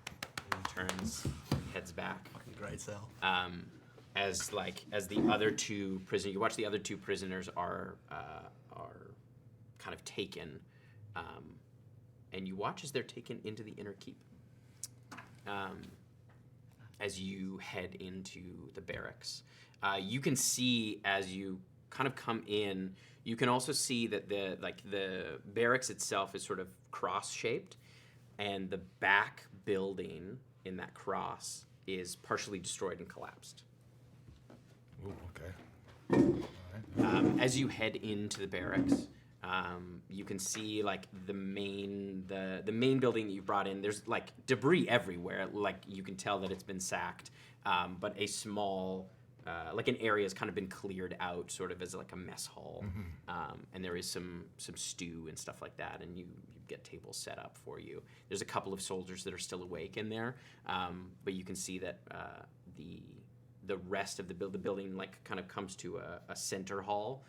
And he turns, heads back. Fucking great sell. As the other two prisoners, you watch the other two prisoners are kind of taken, and you watch as they're taken into the inner keep. As you head into the barracks, you can see as you kind of come in. You can also see that the barracks itself is sort of cross-shaped, and the back building in that cross is partially destroyed and collapsed. Ooh, okay. As you head into the barracks, you can see like the main building that you brought in. There's like debris everywhere. Like you can tell that it's been sacked, but a small like an area has kind of been cleared out, sort of as like a mess hall, and there is some stew and stuff like that, and you get tables set up for you. There's a couple of soldiers that are still awake in there, but you can see that the rest of the building like kind of comes to a center hall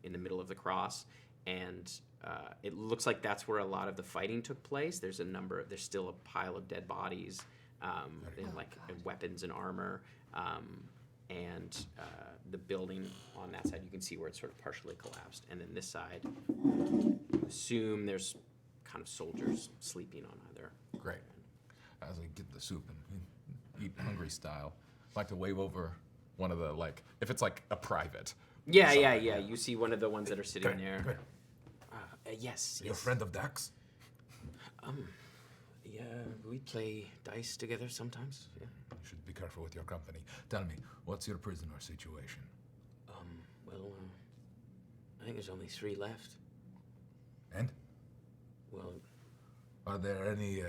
in the middle of the cross, and it looks like that's where a lot of the fighting took place. There's still a pile of dead bodies, and weapons and armor, and the building on that side you can see where it's sort of partially collapsed, and then this side, you assume there's kind of soldiers sleeping on either. Great. As I get the soup and eat hungry style, I'd like to wave over one of the, like, if it's like a private. Yeah. You see one of the ones that are sitting Come here, there. come here. Yes. You're a friend of Dax? Yeah, we play dice together sometimes. Yeah. You should be careful with your company. Tell me, what's your prisoner situation? I think there's only 3 left. And? Well, Are there any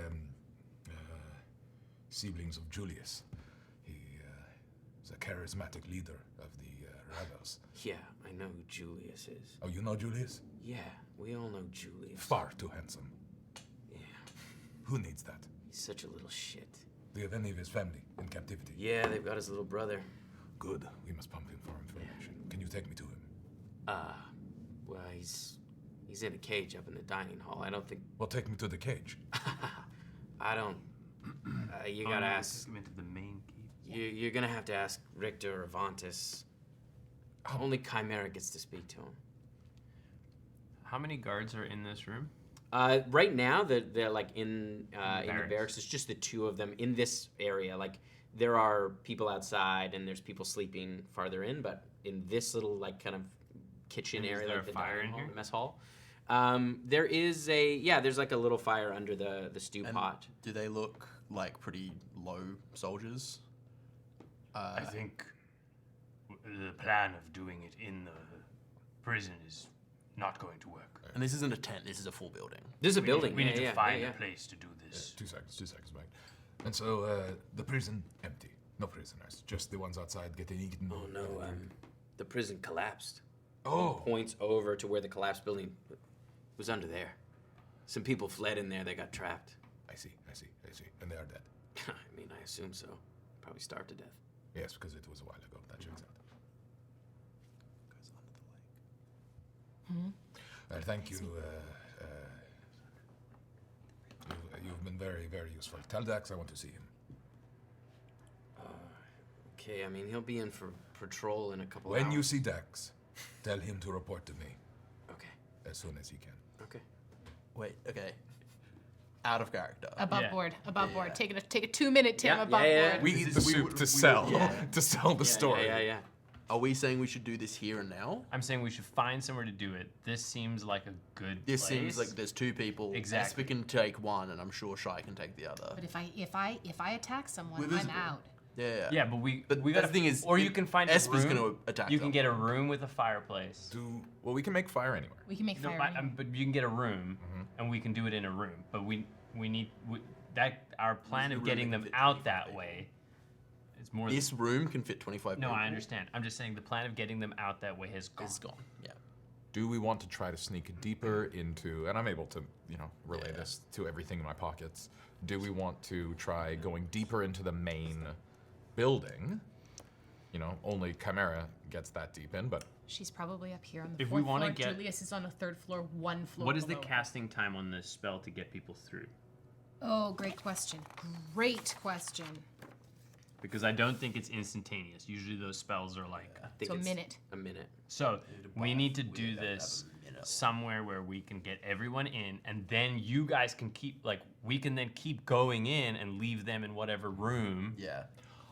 siblings of Julius? He is a charismatic leader of the rebels. yeah, I know who Julius is. Oh, you know Julius? Yeah, we all know Julius. Far too handsome. Yeah, Who needs that? he's such a little shit. Do you have any of his family in captivity? Yeah, they've got his little brother. Good. We must pump him for information. Can you take me to him? Well, he's in a cage up in the dining hall. I don't think. Well, take me to the cage. I don't. You gotta ask. Take him into the main keep. You're gonna have to ask Richter or Vontus. Oh. Only Chimera gets to speak to him. How many guards are in this room? Right now, they're like in the barracks. It's just the 2 of them in this area. Like there are people outside and there's people sleeping farther in, but in this little like kind of kitchen And is area, there like a the fire dining in hall, here? the mess hall. There is there's like a little fire under the stew And pot. do they look like pretty low soldiers? I think the plan of doing it in the prison is not going to work. And this isn't a tent, this is a full building. There's a building. We need to find yeah. a place to do this. 2 seconds, mate. And so, the prison, empty. No prisoners. Just the ones outside getting eaten. Oh no, the prison collapsed. Oh. Points over to where the collapsed building was under there. Some people fled in there. They got trapped. I see. And they are dead. I mean, I assume so. Probably starved to death. Yes, because it was a while ago. That checks out. Goes under the lake. Thank you. You've been very, very useful. Tell Dax I want to see him. Okay, I mean, he'll be in for patrol in a couple When hours. you see Dax, tell him to report to me Okay, as soon as he can. okay. Wait, okay. Out of character. Above Yeah. board. Take a 2-minute Tim Yeah, above yeah. board. We This eat is- the we soup would- to we sell, would- yeah. to sell the story. Yeah. Are we saying we should do this here and now? I'm saying we should find somewhere to do it. This seems like a good This place. seems like there's 2 people. Exactly. Esper can take one, and I'm sure Shai can take the other. But if I attack someone, We're I'm visible. out. Yeah. Yeah, but we But got the thing is, or you can find Esper's a room. gonna attack You can them. get a room with a fireplace. Well, we can make fire anywhere. We can make No, fire. but you can get a room, and we can do it in a room. But we need our plan a of room getting that them can fit out 25 that people. way. It's more. This room can fit 25 No, people. I understand. I'm just saying the plan of getting them out that way has gone. It's gone. Yeah. Do we want to try to sneak deeper into, and I'm able to, relay this to everything in my pockets. Do we want to try going deeper into the main building? Only Chimera gets that deep in, but She's probably up here on the If fourth we wanna floor. get- Julius is on the third floor, one floor What is the below. casting time on this spell to get people through? Oh, great question. Great question. Because I don't think it's instantaneous. Usually those spells are like. I think So a it's minute. A minute. So we need to do this somewhere where we can get everyone in, and then you guys can keep we can then keep going in and leave them in whatever room. Yeah.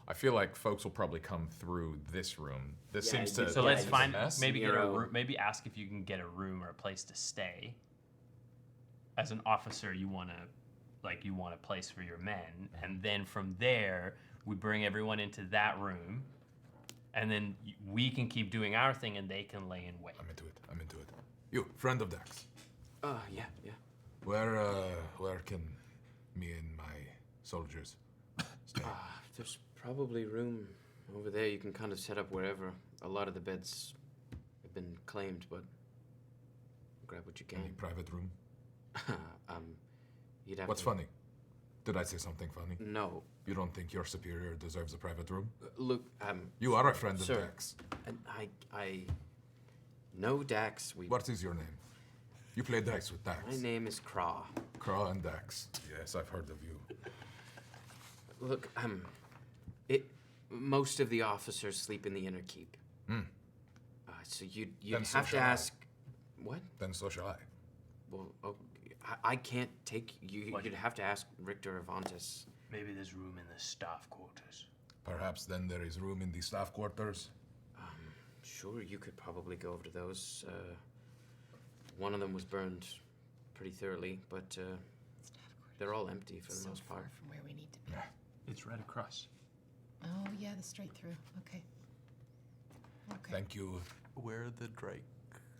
I feel like folks will probably come through this room. This Yeah, seems to. So Yeah, let's it's a find mess. maybe get a Zero. room, maybe ask if you can get a room or a place to stay. As an officer, you want a place for your men, and then from there we bring everyone into that room, and then we can keep doing our thing, and they can lay in wait. I'm into it. You, friend of Dax. Yeah. Where can me and my soldiers stay? There's probably room over there. You can kind of set up wherever. A lot of the beds have been claimed, but grab what you Any can. private room? You'd have What's to, funny? Did I say something funny? No. You don't think your superior deserves a private room? Look, You are a friend of sir. Dax. and I know Dax. What is your name? You play dice with Dax. My name is Craw. Craw and Dax. Yes, I've heard of you. Look, most of the officers sleep in the inner keep. So you'd Then so have to shall I. ask. What? Then so shall I. Well, I can't take you. You'd have to ask Richter Avantis. Maybe there's room in the staff quarters. Perhaps then there is room in the staff quarters. Sure, you could probably go over to those. One of them was burned pretty thoroughly, but they're all empty for the So most far part. from where we need to be. It's right across. Oh yeah, the straight through. Okay. Okay. Thank you. Where are the Drake?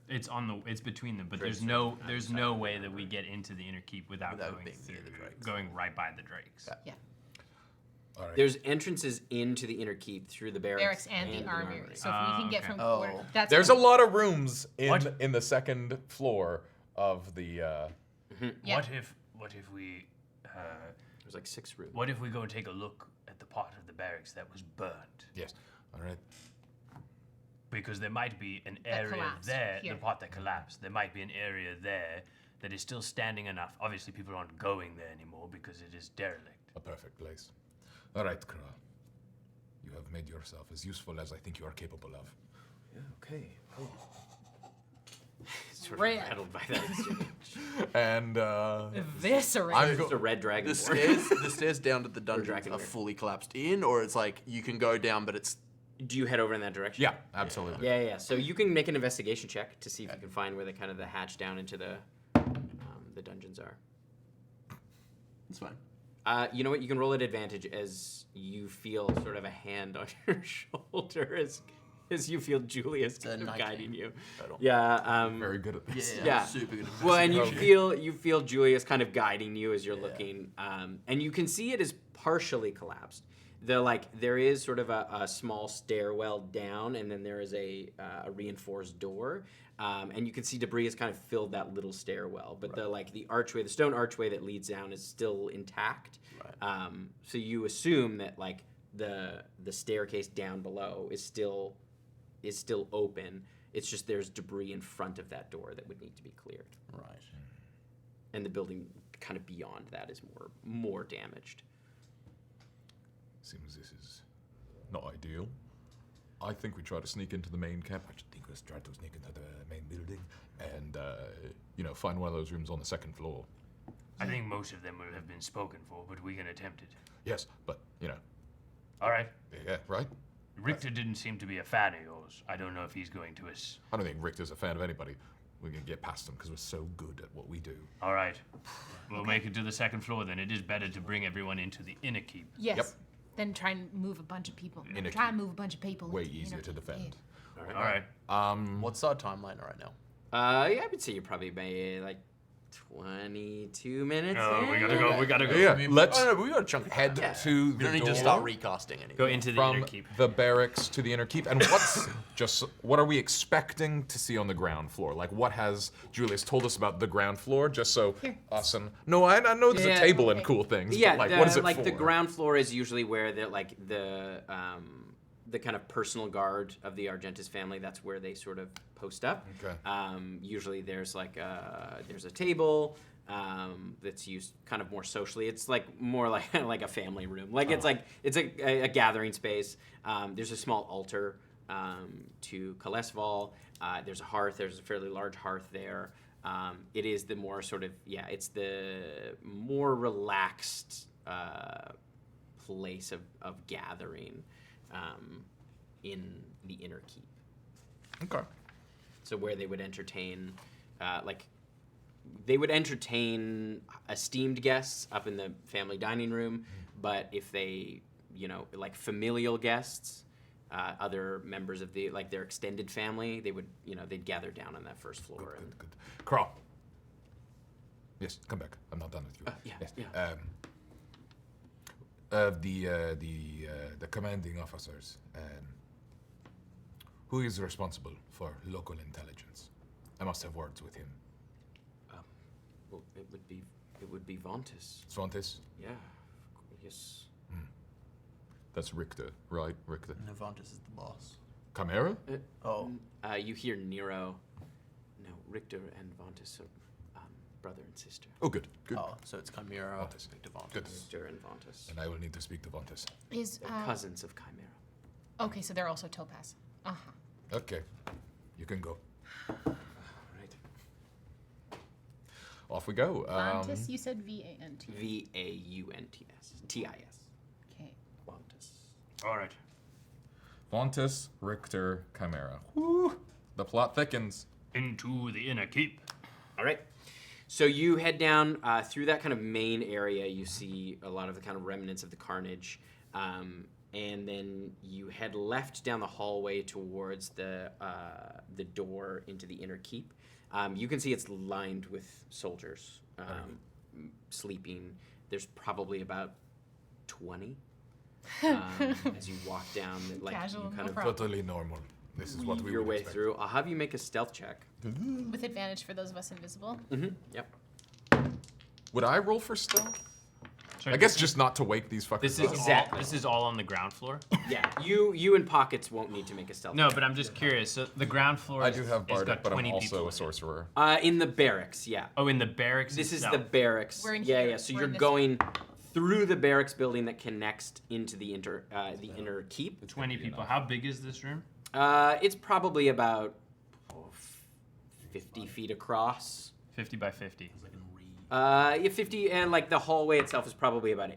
It's between them, but Drakes there's no way that we get into the inner keep without Without going being near through, the drakes. going right by the drakes. Yeah. All right. There's entrances into the inner keep through the barracks, Barracks and the armory. So if we can get okay. from Oh. quarter, that's There's a what- lot of rooms What? in the second floor of the. Yeah. What if we There's like 6 rooms. what if we go and take a look at the part of the barracks that was burnt? Yes. All right. Because there might be an That area collapsed there, here. the part that collapsed. There might be an area there that is still standing enough. Obviously, people aren't going there anymore because it is derelict. A perfect place. All right, Kra. You have made yourself as useful as I think you are capable of. Yeah, okay. Sort of Red. rattled by that exchange. And Eviscerate. I'm Just a red dragon. The stairs down to the dungeons dragon are lord. fully collapsed in, or it's like you can go down, but it's Do you head over in that direction? yeah, absolutely. Yeah. So you can make an investigation check to see if you can find where the kind of the hatch down into the dungeons are. it's fine. You know what? You can roll at advantage as you feel sort of a hand on your shoulder as you feel Julius kind of 19. guiding you. Total. Yeah. Very good at this. Yeah. Super good. At Well, and investigation. you feel Julius kind of guiding you as you're looking, and you can see it is partially collapsed. There is sort of a small stairwell down, and then there is a reinforced door, and you can see debris has kind of filled that little stairwell. But the archway, the stone archway that leads down, is still intact. Right. So you assume that the staircase down below is still open. It's just there's debris in front of that door that would need to be cleared, Right. and the building kind of beyond that is more damaged. Seems this is not ideal. I think we try to sneak into the main camp. I think let's try to sneak into the main building and, find one of those rooms on the second floor. I think most of them will have been spoken for, but we can attempt it. Yes, but, All right. yeah, right? Richter didn't seem to be a fan of yours. I don't know if he's going to us. I don't think Richter's a fan of anybody. We're going to get past him because we're so good at what we do. All right. We'll make it to the second floor then. It is better to bring everyone into the inner keep. Yes. Yep. Then try and move a bunch of people. Inner Try keep. and move a bunch of people. Way into the easier inner to keep. defend. All right. What's our timeline right now? Yeah, I would say you're probably by like 22 minutes. No, in. we gotta go. We gotta go. Yeah, let's Oh, no, but we got a chunk. head Yeah. to the We don't need door to start recasting anything. Go into the from inner keep. the barracks to the inner keep. And what are we expecting to see on the ground floor? Like, what has Julius told us about the ground floor? Just so Here. us and I know there's Yeah, a table and okay. cool things. Yeah, but what is it like for? the ground floor is usually where the kind of personal guard of the Argentis family. That's where they sort of post up. Okay. Usually there's like there's a table that's used kind of more socially. It's like more like like a family room. Like it's a gathering space. There's a small altar to Kalesval. There's a hearth. There's a fairly large hearth there. It is the more sort of it's the more relaxed place of gathering in the inner keep. Okay. So where they would entertain, they would entertain esteemed guests up in the family dining room, but if they, like familial guests, other members of their extended family, they would, they'd gather down on that first floor. Good. Crawl. Yes, come back. I'm not done with you. The commanding officers. Who is responsible for local intelligence? I must have words with him. Well, it would be Vontis. Svantis? Yeah. Yes. That's Richter, right? Richter. Novantis is the boss. Chimera? You hear Nero. No, Richter and Vontis are brother and sister. Oh, good. Oh, so it's Chimera, Vontis. Novantis. Good. Richter and Vontis. And I will need to speak to Vantis. Is They're cousins of Chimera. okay, so they're also Topaz. Okay. You can go. Right. Off we go. Vantis, you said V-A-N-T. Vaunts. Tis. Okay. Vontis. All right. Vantis, Richter, Chimera. Woo! The plot thickens. Into the inner keep. All right. So you head down through that kind of main area. You see a lot of the kind of remnants of the carnage. And then you head left down the hallway towards the door into the inner keep. You can see it's lined with soldiers sleeping. There's probably about 20 as you walk down. Like Casual, you no kind of problem. Totally normal. This is what we your would way expect. through. I'll have you make a stealth check. With advantage for those of us invisible. Mm-hmm. Yep. Would I roll for stealth? Sorry, I guess just not to wake these fuckers this up. is Exactly. this is all on the ground floor. Yeah. You and Pockets won't need to make a stealth. No, but I'm just curious. So the ground floor. I do have has Bardic, got but I'm 20 people also in a it. sorcerer. In the barracks, yeah. Oh, in the barracks. This is itself. the barracks. We're in yeah, here. yeah. So We're you're in this going through the barracks building that connects into the inner keep. 20 people. How big is this room? It's probably about 50 feet across. 50 by 50. 50, and like the hallway itself is probably about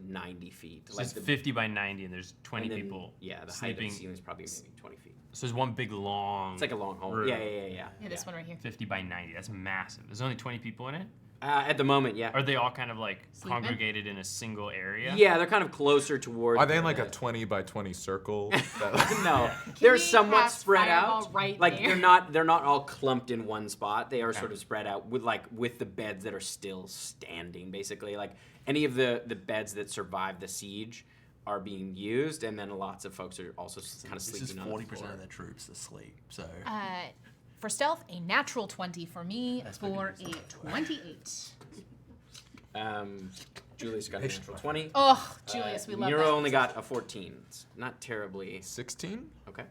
90 feet. So Like it's the, 50 by 90, and there's 20 and then, people. Yeah, the height of sleeping. the ceiling is probably maybe 20 feet. So there's one big long. It's like a long hall. room. Yeah. Yeah, this one right here. 50 by 90. That's massive. There's only 20 people in it. At the moment, yeah. Are they all kind of like Sleeping? congregated in a single area? Yeah, they're kind of closer towards. Are they in like the- a 20 by 20 circle? No, they're we somewhat cast spread Fireball out. right like there? they're not all clumped in one spot. They are sort of spread out with the beds that are still standing. Basically, like any of the beds that survived the siege are being used, and then lots of folks are also kind of This is sleeping on the 40% floor. of their troops asleep, so... For stealth, a natural 20 for me Esper for can a do stealth. 28. Julie's got a natural 20. Oh, Julius, we love Nero that. only got a 14. It's not terribly 16? okay.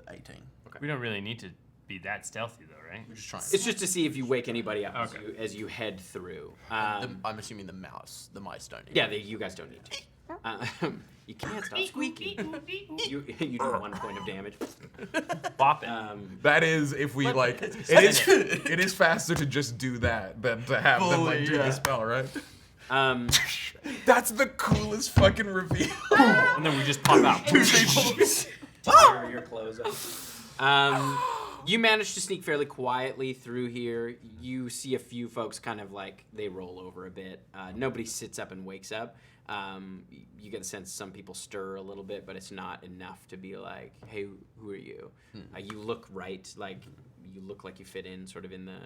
18. We don't really need to be that stealthy, though, right? We're just trying. It's just to see if you wake anybody up Okay. as you head through. I'm assuming the mice don't need Yeah, you guys don't need to. You can't stop squeaking. You do 1 point of damage. Bop it. That is, if we like, it is faster to just do that than to have them like do the spell, right? That's the coolest fucking reveal. And then we just pop out. Tear your clothes off. You manage to sneak fairly quietly through here. You see a few folks kind of like they roll over a bit. Nobody sits up and wakes up. You get the sense some people stir a little bit, but it's not enough to be like, hey, who are you? You look right, like you look like you fit in sort of in the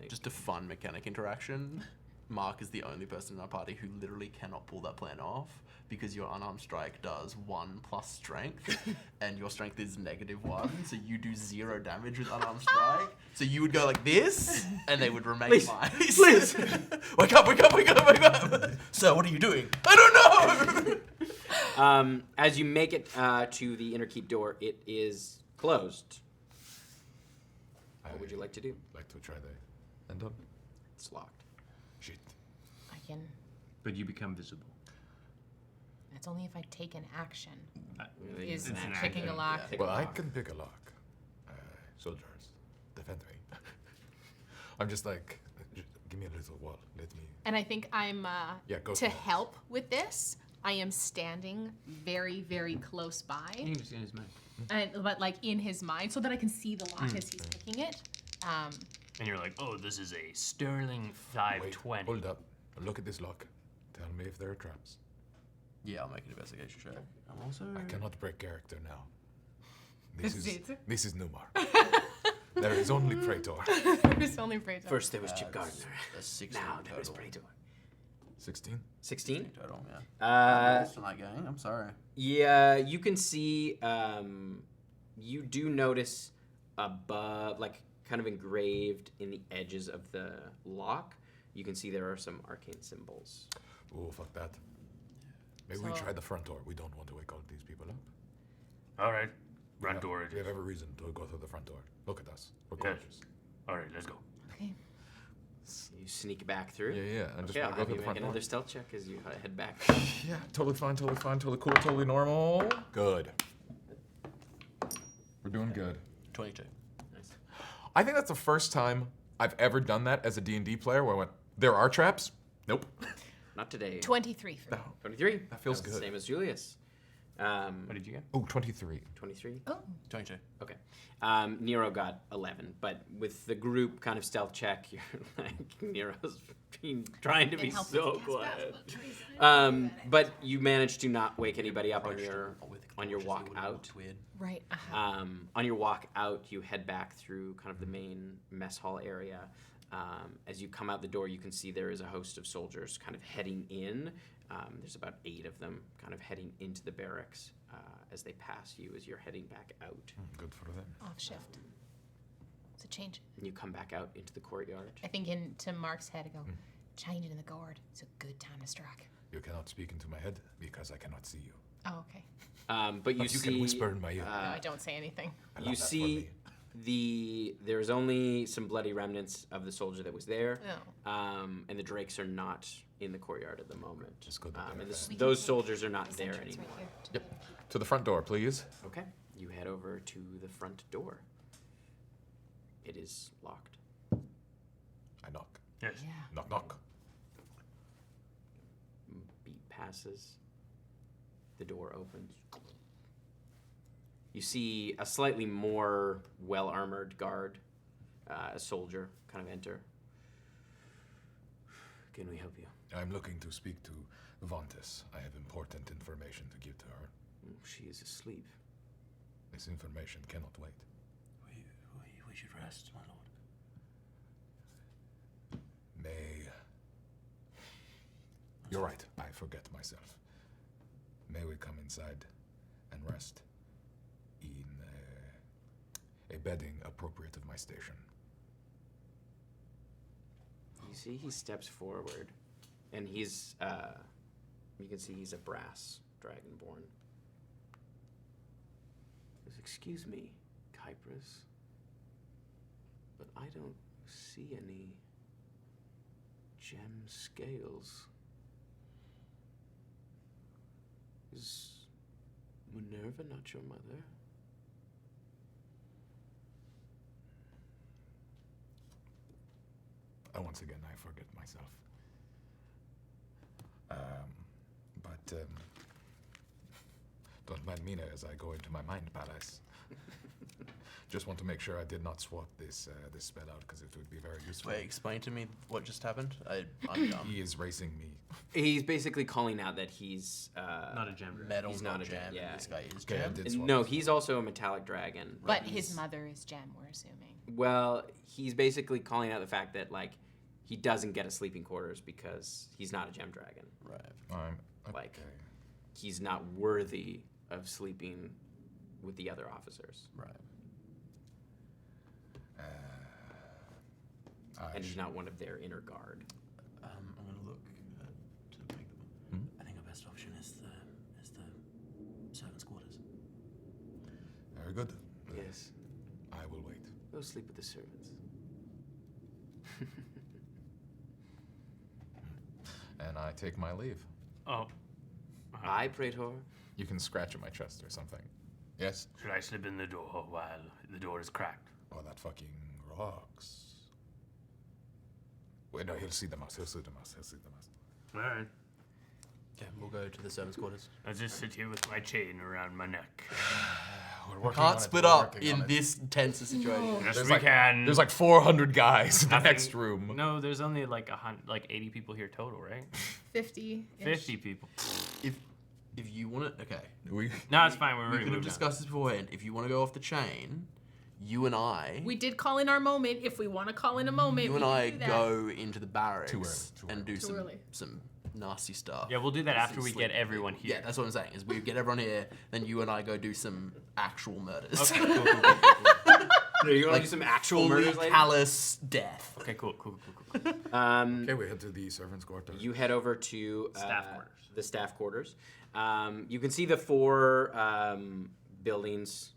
Just a fun mechanic interaction. Mark is the only person in our party who literally cannot pull that plan off because your unarmed strike does 1+ strength and your strength is -1, so you do 0 damage with unarmed strike. So you would go like this and they would remain mice. Please. Wake up, wake up, wake up, wake up! Sir, what are you doing? I don't know! As you make it to the inner keep door, it is closed. What would you like to do? Like to try the end up? It's locked. Shit. I can. But you become visible. That's only if I take an action. It's Is an picking action. a lock. Pick Well, a I lock. can pick a lock. Soldiers, defend me. I'm just like, just give me a little wall. Let me. And I think I'm Go to for it. help with this. I am standing very, very close by, You can just in his mind. but like in his mind, so that I can see the lock as he's picking it. And you're like, oh, this is a sterling Wait, 520. hold up. Look at this lock. Tell me if there are traps. Yeah, I'll make an investigation check. I'm also. I cannot break character now. This Is is it? this is Numar. There is only Praetor. It's only Praetor. First there was Chip Gardner. That's 16 Now there is total. Praetor. 16. 16? Total, yeah. That's not gang. I'm sorry. Yeah, you can see, you do notice above, like kind of engraved in the edges of the lock, you can see there are some arcane symbols. Oh, fuck that. Maybe we So- try the front door. We don't want to wake all these people up. All right. Front door it We have is. every reason to go through the front door. Look at us. We're Yes. gorgeous. All right, let's go. Okay. You sneak back through. Yeah. And just Okay, I'll wanna go have through you the make front door. another stealth check as you head back. Yeah, totally fine, totally cool, totally normal. Good. We're doing good. 22. Nice. I think that's the first time I've ever done that as a D&D player where I went, there are traps? Nope. Not today. 23 for me. No. 23. That feels That's good. the same as Julius. What did you get? Oh, 23. 23. Oh, 22. Okay. Nero got 11, but with the group kind of stealth check, you're like, Nero's been trying to be it helps so us cast quiet. fast, but But you managed to not wake anybody up on your With walk cautiously, out. looked Weird. right. On your walk out, you head back through kind of the main mess hall area. As you come out the door, you can see there is a host of soldiers kind of heading in. There's about 8 of them kind of heading into the barracks as they pass you as you're heading back out. Good for them. Off shift. It's a change. And you come back out into the courtyard. I think into Mark's head, I go, changing in the guard. It's a good time to strike. You cannot speak into my head because I cannot see you. Oh, okay. But you But you see, can whisper in my ear. No, I don't say anything. I love you that for see me. there's only some bloody remnants of the soldier that was there. Oh. And the drakes are not in the courtyard at the moment. Just go to the And back. those soldiers are not This there entrance anymore. right here. Yep. To the front door, please. Okay, you head over to the front door. It is locked. I knock. Yes. Yeah. Knock, knock. Beat passes. The door opens. You see a slightly more well-armored guard, a soldier, kind of enter. Can we help you? I'm looking to speak to Vontis. I have important information to give to her. She is asleep. This information cannot wait. We should rest, my lord. You're right. I forget myself. May we come inside and rest in a bedding appropriate of my station? You see, he steps forward, and he's, you can see he's a brass dragonborn. He goes, excuse me, Kypris, but I don't see any gem scales. Is Minerva not your mother? Once again, I forget myself. Don't mind me as I go into my mind palace. Just want to make sure I did not swap this spell out because it would be very useful. Wait, explain to me what just happened. I'm dumb. He is racing me. He's basically calling out that he's Not a gem dragon. Metal, He's not not a jam. jam, yeah. This guy is Okay, I jam. did swap no, this he's also a metallic dragon. But he's- his mother is Gem, we're assuming. Well, he's basically calling out the fact that like he doesn't get a sleeping quarters because he's not a gem dragon. Right. I'm Like- okay. He's not worthy of sleeping with the other officers, Right. and he's not one of their inner guard. I'm gonna look to make them. I think our best option is the Very good. Yes. I will wait. Go sleep with the servants. And I take my leave. Oh. Bye, Praetor. You can scratch at my chest or something. Yes? Should I slip in the door while the door is cracked? Oh, that fucking rocks. Wait, no, he'll see the mouse. He'll see the mouse. He'll see the mouse. All right. Okay, we'll go to the servants' quarters. I'll just sit here with my chain around my neck. We're working on Can't it, split we're up working on in it. this tense situation. Yes, There's we like, can. There's like 400 guys in the Nothing- next room. No, there's only like 80 people here total, right? 50. 50 people. If you want to, okay. We, No, it's fine. We're We already could have moved on. discussed this beforehand. If you want to go off the chain, you and I, We did call in our moment. If we want to call in a moment, you we and can I do that. go into the barracks Too early, and do Too some early. some nasty stuff. Yeah, we'll do that after we Sleep. get everyone here. Yeah, that's what I'm saying. Is we get everyone here, then you and I go do some actual murders. Okay, cool. No, you're gonna Like do some actual fully murders later? callous death. Okay, cool. okay, we head to the servants' quarters. You head over to Staff quarters. the staff quarters. You can see the 4 buildings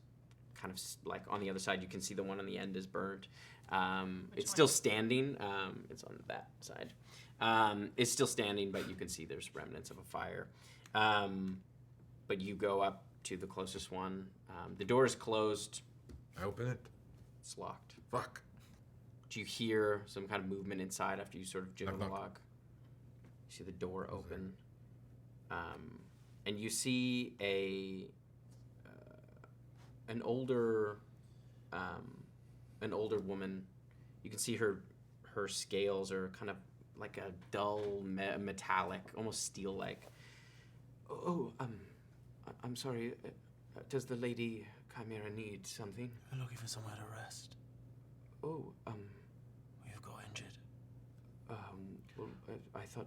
kind of like on the other side. You can see the one on the end is burnt. It's still standing. It's on that side. It's still standing, but you can see there's remnants of a fire. But you go up to the closest one. The door is closed. I open it. It's locked. Fuck. Do you hear some kind of movement inside after you sort of jiggle the Knock, knock. lock? You see the door open, and you see an older woman. You can see her scales are kind of like a dull metallic, almost steel-like. Oh, I'm sorry. Does the lady Chimera need something? We're looking for somewhere to rest. Oh, We've got injured. well, I thought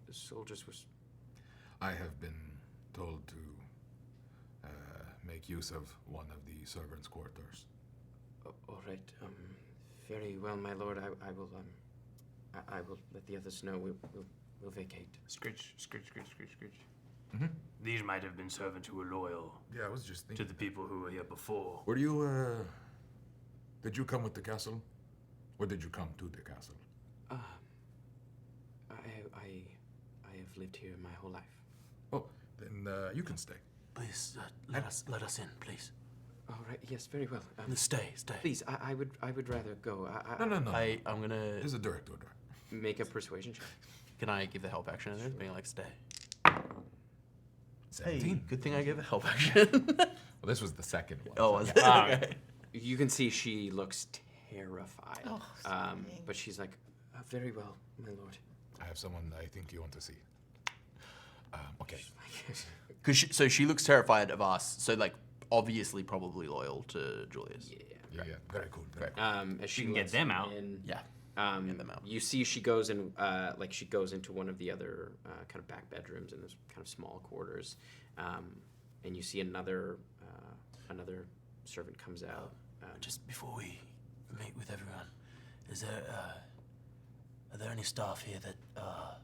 the soldiers was. I have been told to make use of one of the servants' quarters. All right. Very well, my lord. I will let the others know. We'll vacate. Scritch. Mhm. These might have been servants who were loyal Yeah, I was just to thinking. the people who were here before. Were you, did you come with the castle? Or did you come to the castle? I have lived here my whole life. Oh, then you can stay. Please, let us in, please. All right. Yes. Very well. Stay. Please, I would rather go. No. I'm gonna There's a direct order. Make a persuasion check. Can I give the help action in this? Being like stay. 17. Hey, good thing I gave the help action. Well, this was the second one. Oh, so was yeah. it? Okay. You can see she looks terrified. Oh, stunning. But she's like, very well, my lord. I have someone I think you want to see. Okay. So she looks terrified of us. So like, obviously, probably loyal to Julius. Yeah. Yeah. Very cool. Very cool. As she You can get lets them out. in, Yeah. Get them out. You see, she goes in, she goes into one of the other kind of back bedrooms in those kind of small quarters, and you see another servant comes out. Just before we meet with everyone, is there, are there any staff here that are,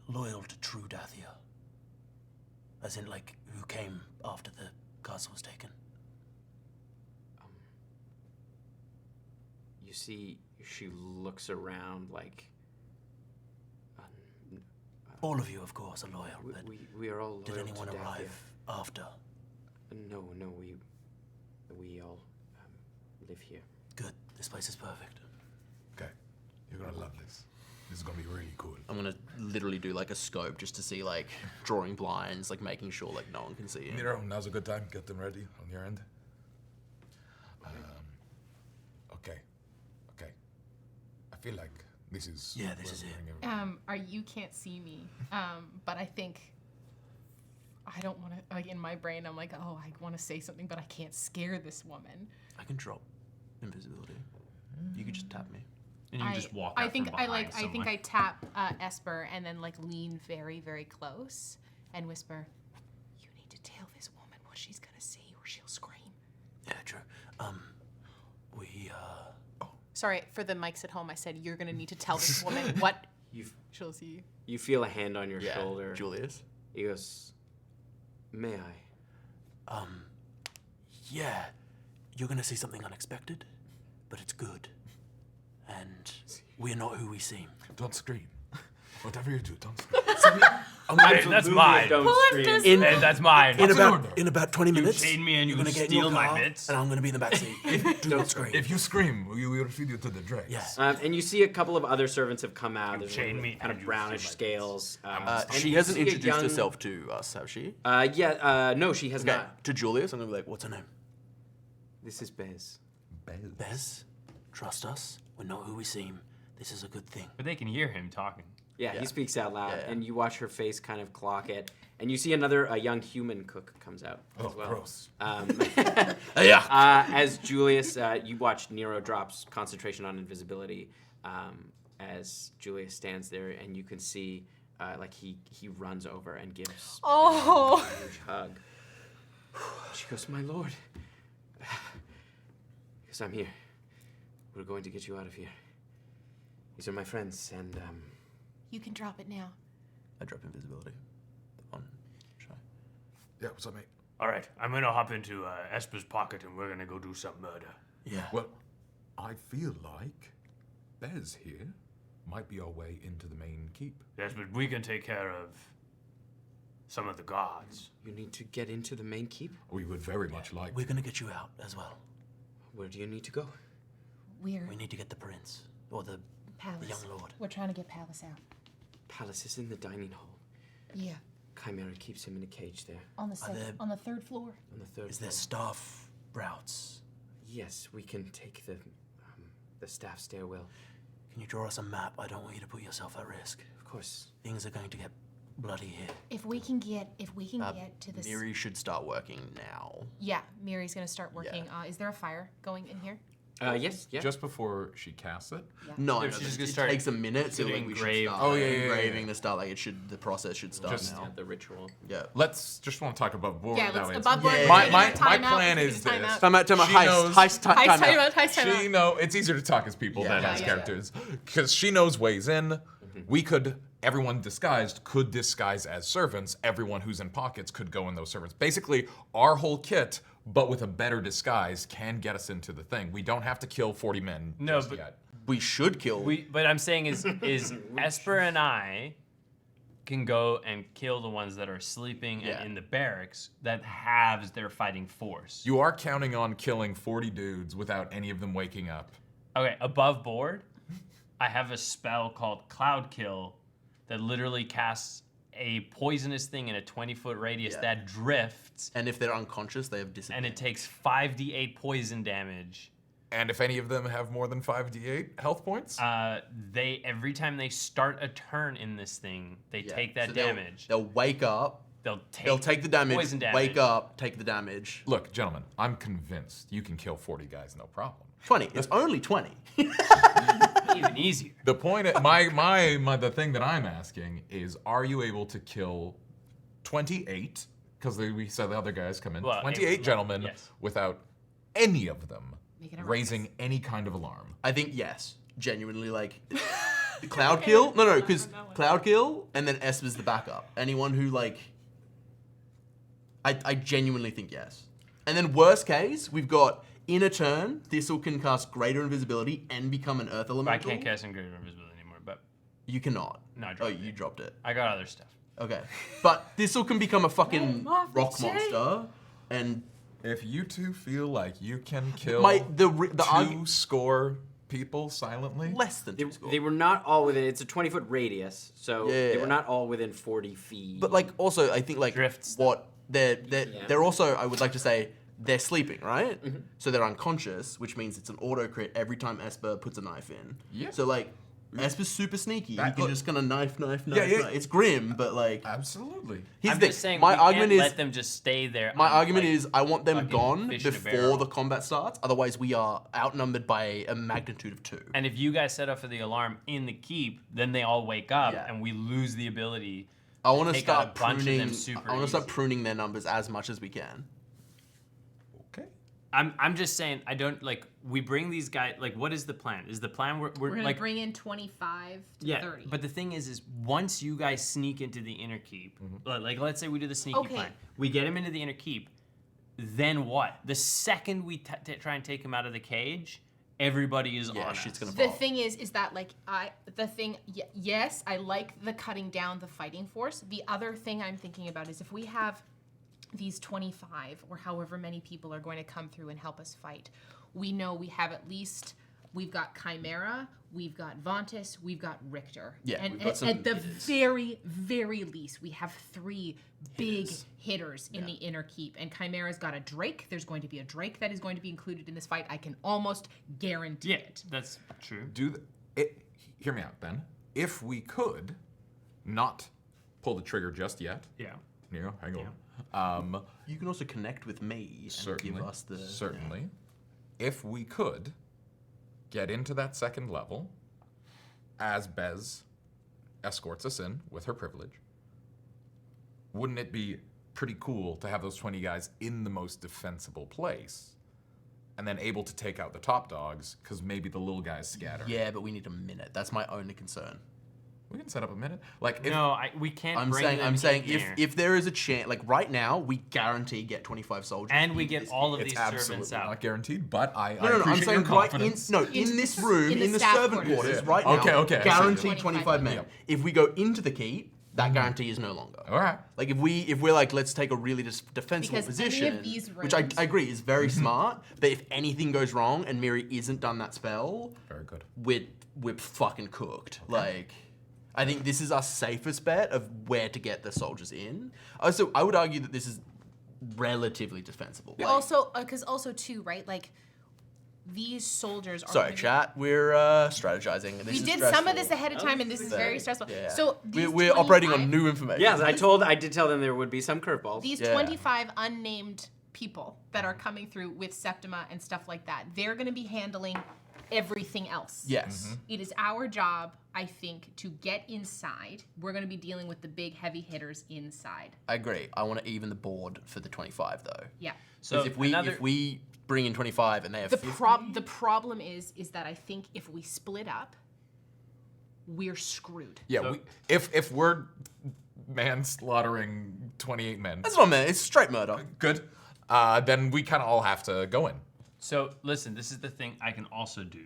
loyal to True Dathia? As in, like, who came after the castle was taken? You see, she looks around like. All of you, of course, are loyal, but We are all loyal did anyone to Dathia. arrive after? No, we all live here. Good. This place is perfect. Okay. You're gonna love this. This is gonna be really cool. I'm gonna literally do like a scope just to see like drawing blinds, like making sure like no one can see it. Miro, now's a good time. Get them ready on your end. Okay. I feel like this is. Yeah, this is it. You can't see me, but I think I don't want to. Like in my brain, I'm like, oh, I want to say something, but I can't scare this woman. I can drop invisibility. You could just tap me. And you just walk I out think from I behind I think someone. I tap Esper and then like lean very, very close and whisper, "You need to tell this woman what she's gonna see, or she'll scream." Yeah, true. We, Sorry for the mics at home. I said you're gonna need to tell this woman what she'll see. You feel a hand on your Yeah, shoulder. Julius. He goes, "May I?" Yeah, you're gonna see something unexpected, but it's good. And we're not who we seem. Don't scream. Whatever you do, don't scream. That's mine. Don't Pull up scream. this- And that's mine. In about 20 minutes, chain me and you're you gonna get in steal your my car, bits? and I'm gonna be in the backseat. Do not scream. If you scream, we will feed you to the dregs. Yes. And you see a couple of other servants have come out. There's chain one me with kind and of you brownish steal my scales. and She you hasn't see a introduced young- herself to us, has she? No, she has Okay, not. to Julius, I'm gonna be like, what's her name? This is Bez. Bez, trust us. We're not who we seem. This is a good thing. But they can hear him talking. Yeah, Yeah. he speaks out loud, Yeah. and you watch her face kind of clock it. And you see a young human cook comes out as well. Gross. Yeah. As Julius, you watch Nero drops concentration on invisibility as Julius stands there, and you can see like he runs over and gives Oh. a huge hug. She goes, "My lord," because I'm here. We're going to get you out of here. These are my friends, and You can drop it now. I drop invisibility on Shy. Yeah, what's up, mate? All right, I'm gonna hop into Esper's pocket and we're gonna go do some murder. Yeah. Well, I feel like Bez here might be our way into the main keep. Yes, but we can take care of some of the guards. you need to get into the main keep. We would very much like. We're gonna get you out as well. Where do you need to go? We're We need to get the prince or the Palace. young lord. We're trying to get Palace out. Palace is in the dining hall. Yeah. Chimera keeps him in a cage there On the there- on the third floor. on the third Is there floor. staff routes? Yes, we can take the staff stairwell. Can you draw us a map? I don't want you to put yourself at risk. Of course. Things are going to get bloody here. If we can get to this. Miri should start working now. Yeah, Miri's gonna start working. Is there a fire going in here? Yes, yeah. Just before she casts it. No, Yeah, no, she's just it gonna start takes a minute, so gonna like we should engrave- start. Oh, yeah, engraving yeah. the start. Like it should, the process should start Just- now. the ritual. Yeah. Let's just want to talk above board. Yeah, now, let's it's- above board. Yeah. My Time out, plan we is can time this. out. Time out. She knows- Heist time out. Heist time She out. know it's easier to talk as people Yeah. than Yeah, as yeah, characters because she knows ways in. We could, everyone disguised could disguise as servants. Everyone who's in pockets could go in those servants. Basically, our whole kit, but with a better disguise, can get us into the thing. We don't have to kill 40 men No, just but- yet. We should kill. But I'm saying is Esper and I can go and kill the ones that are sleeping Yeah. and in the barracks that halves their fighting force. You are counting on killing 40 dudes without any of them waking up. Okay, above board, I have a spell called Cloud Kill that literally casts a poisonous thing in a 20-foot radius Yeah. that drifts, and if they're unconscious, they have disadvantage. and it takes 5d8 poison damage. And if any of them have more than 5d8 health points, They every time they start a turn in this thing, they Yeah. take that So damage. They'll wake up. They'll Take the damage. poison damage. Wake up. Take the damage. look, gentlemen, I'm convinced you can kill 40 guys, no problem. 20. It's only 20. Even easier. The point, the thing that I'm asking is, are you able to kill 28? Because we said the other guys come in. Well, 28 gentlemen yes. without any of them Make it a raising any kind of alarm. I think yes. Genuinely, like Cloud Kill. No, because Cloud Kill and then Esper's the backup. Anyone who like, I genuinely think yes. And then worst case, we've got in a turn, Thistle can cast Greater Invisibility and become an Earth I Elemental. can't cast Greater Invisibility anymore, but You cannot. No, I Oh, dropped you it. dropped it. I got other stuff. Okay, but Thistle can become a fucking off the rock chain. monster, and If you two feel like you can kill the score people silently, less than two score. They were not all within. It's a 20-foot radius, so they Yeah. were not all within 40 feet. But like also, I think like Drifts. what they're Yeah. they're also, I would like to say, they're sleeping, right? So they're unconscious, which means it's an auto crit every time Esper puts a knife in. Yeah. So like Esper's super sneaky. That- He can look- just gonna knife. Yeah. It's grim, but like absolutely. here's I'm the just saying my we argument can't is let them just stay there. my on, argument like, is I want them fucking gone fish in a before barrel. the combat starts. Otherwise, we are outnumbered by a magnitude of 2. And if you guys set up for the alarm in the keep, then they all wake up Yeah. and we lose the ability. I want to Take out start a bunch of them pruning. super I want to start easy. pruning their numbers as much as we can. Okay. I'm just saying I don't like we bring these guys like what is the plan? Is the plan we're We're gonna like bring in 25 to yeah, 30. but the thing is once you guys sneak into the inner keep, like let's say we do the sneaky Okay. plan, we get him into the inner keep. then what? The second we try and take him out of the cage, everybody is on us. shit's gonna The fall. thing is that like yes, I like the cutting down the fighting force. The other thing I'm thinking about is if we have these 25 or however many people are going to come through and help us fight, we know we have at least, we've got Chimera, we've got Vontus, we've got Richter. Yeah, and we've got some at the hitters. very least, we have 3 big hitters in the inner keep. And Chimera's got a Drake. There's going to be a Drake that is going to be included in this fight. I can almost guarantee it. That's true. Hear me out, Ben. If we could not pull the trigger just yet, Yeah. hang on. You can also connect with me and Certainly. give us the... Certainly. If we could get into that second level as Bez escorts us in with her privilege, wouldn't it be pretty cool to have those 20 guys in the most defensible place and then able to take out the top dogs because maybe the little guys scatter? Yeah, but we need a minute. That's my only concern. We can set up a minute. Like, if, No, we can't I'm bring saying, them I'm saying, in there. if there is a chance, like right now, we guarantee get 25 soldiers. And we into get this all of game. these it's absolutely servants out. not guaranteed, but I No, I'm appreciate saying your right in confidence. in this room, in in the the staff servant quarters. quarters, Yeah. right now, Okay, I see. guaranteed 25 25 men. Yep. If we go into the keep, that guarantee is no longer. All right. Like if we're like, let's take a really defensible Because any position, of these which I rooms- agree is very smart. But if anything goes wrong and Miri isn't done that spell, Very good. we're fucking cooked. Like, I think this is our safest bet of where to get the soldiers in. Also, I would argue that this is relatively defensible. Like, Also, because also too, right? Like these soldiers are. sorry, gonna be- chat. We're strategizing. This We is did stressful. some of this ahead of time, and this is very stressful. Yeah. So these we're operating on 25 new information. Yes, I did tell them there would be some curveballs. These Yeah. 25 unnamed people that are coming through with Septima and stuff like that, they're going to be handling everything else. Yes. It is our job, I think, to get inside. We're going to be dealing with the big heavy hitters inside. I agree. I want to even the board for the 25 though. Yeah. So Because if we bring in 25 and they have The 50, the problem is that I think if we split up, we're screwed. Yeah, So- if we're manslaughtering 28 men, that's what I meant. It's straight murder. good. Then we kind of all have to go in. So listen, this is the thing I can also do.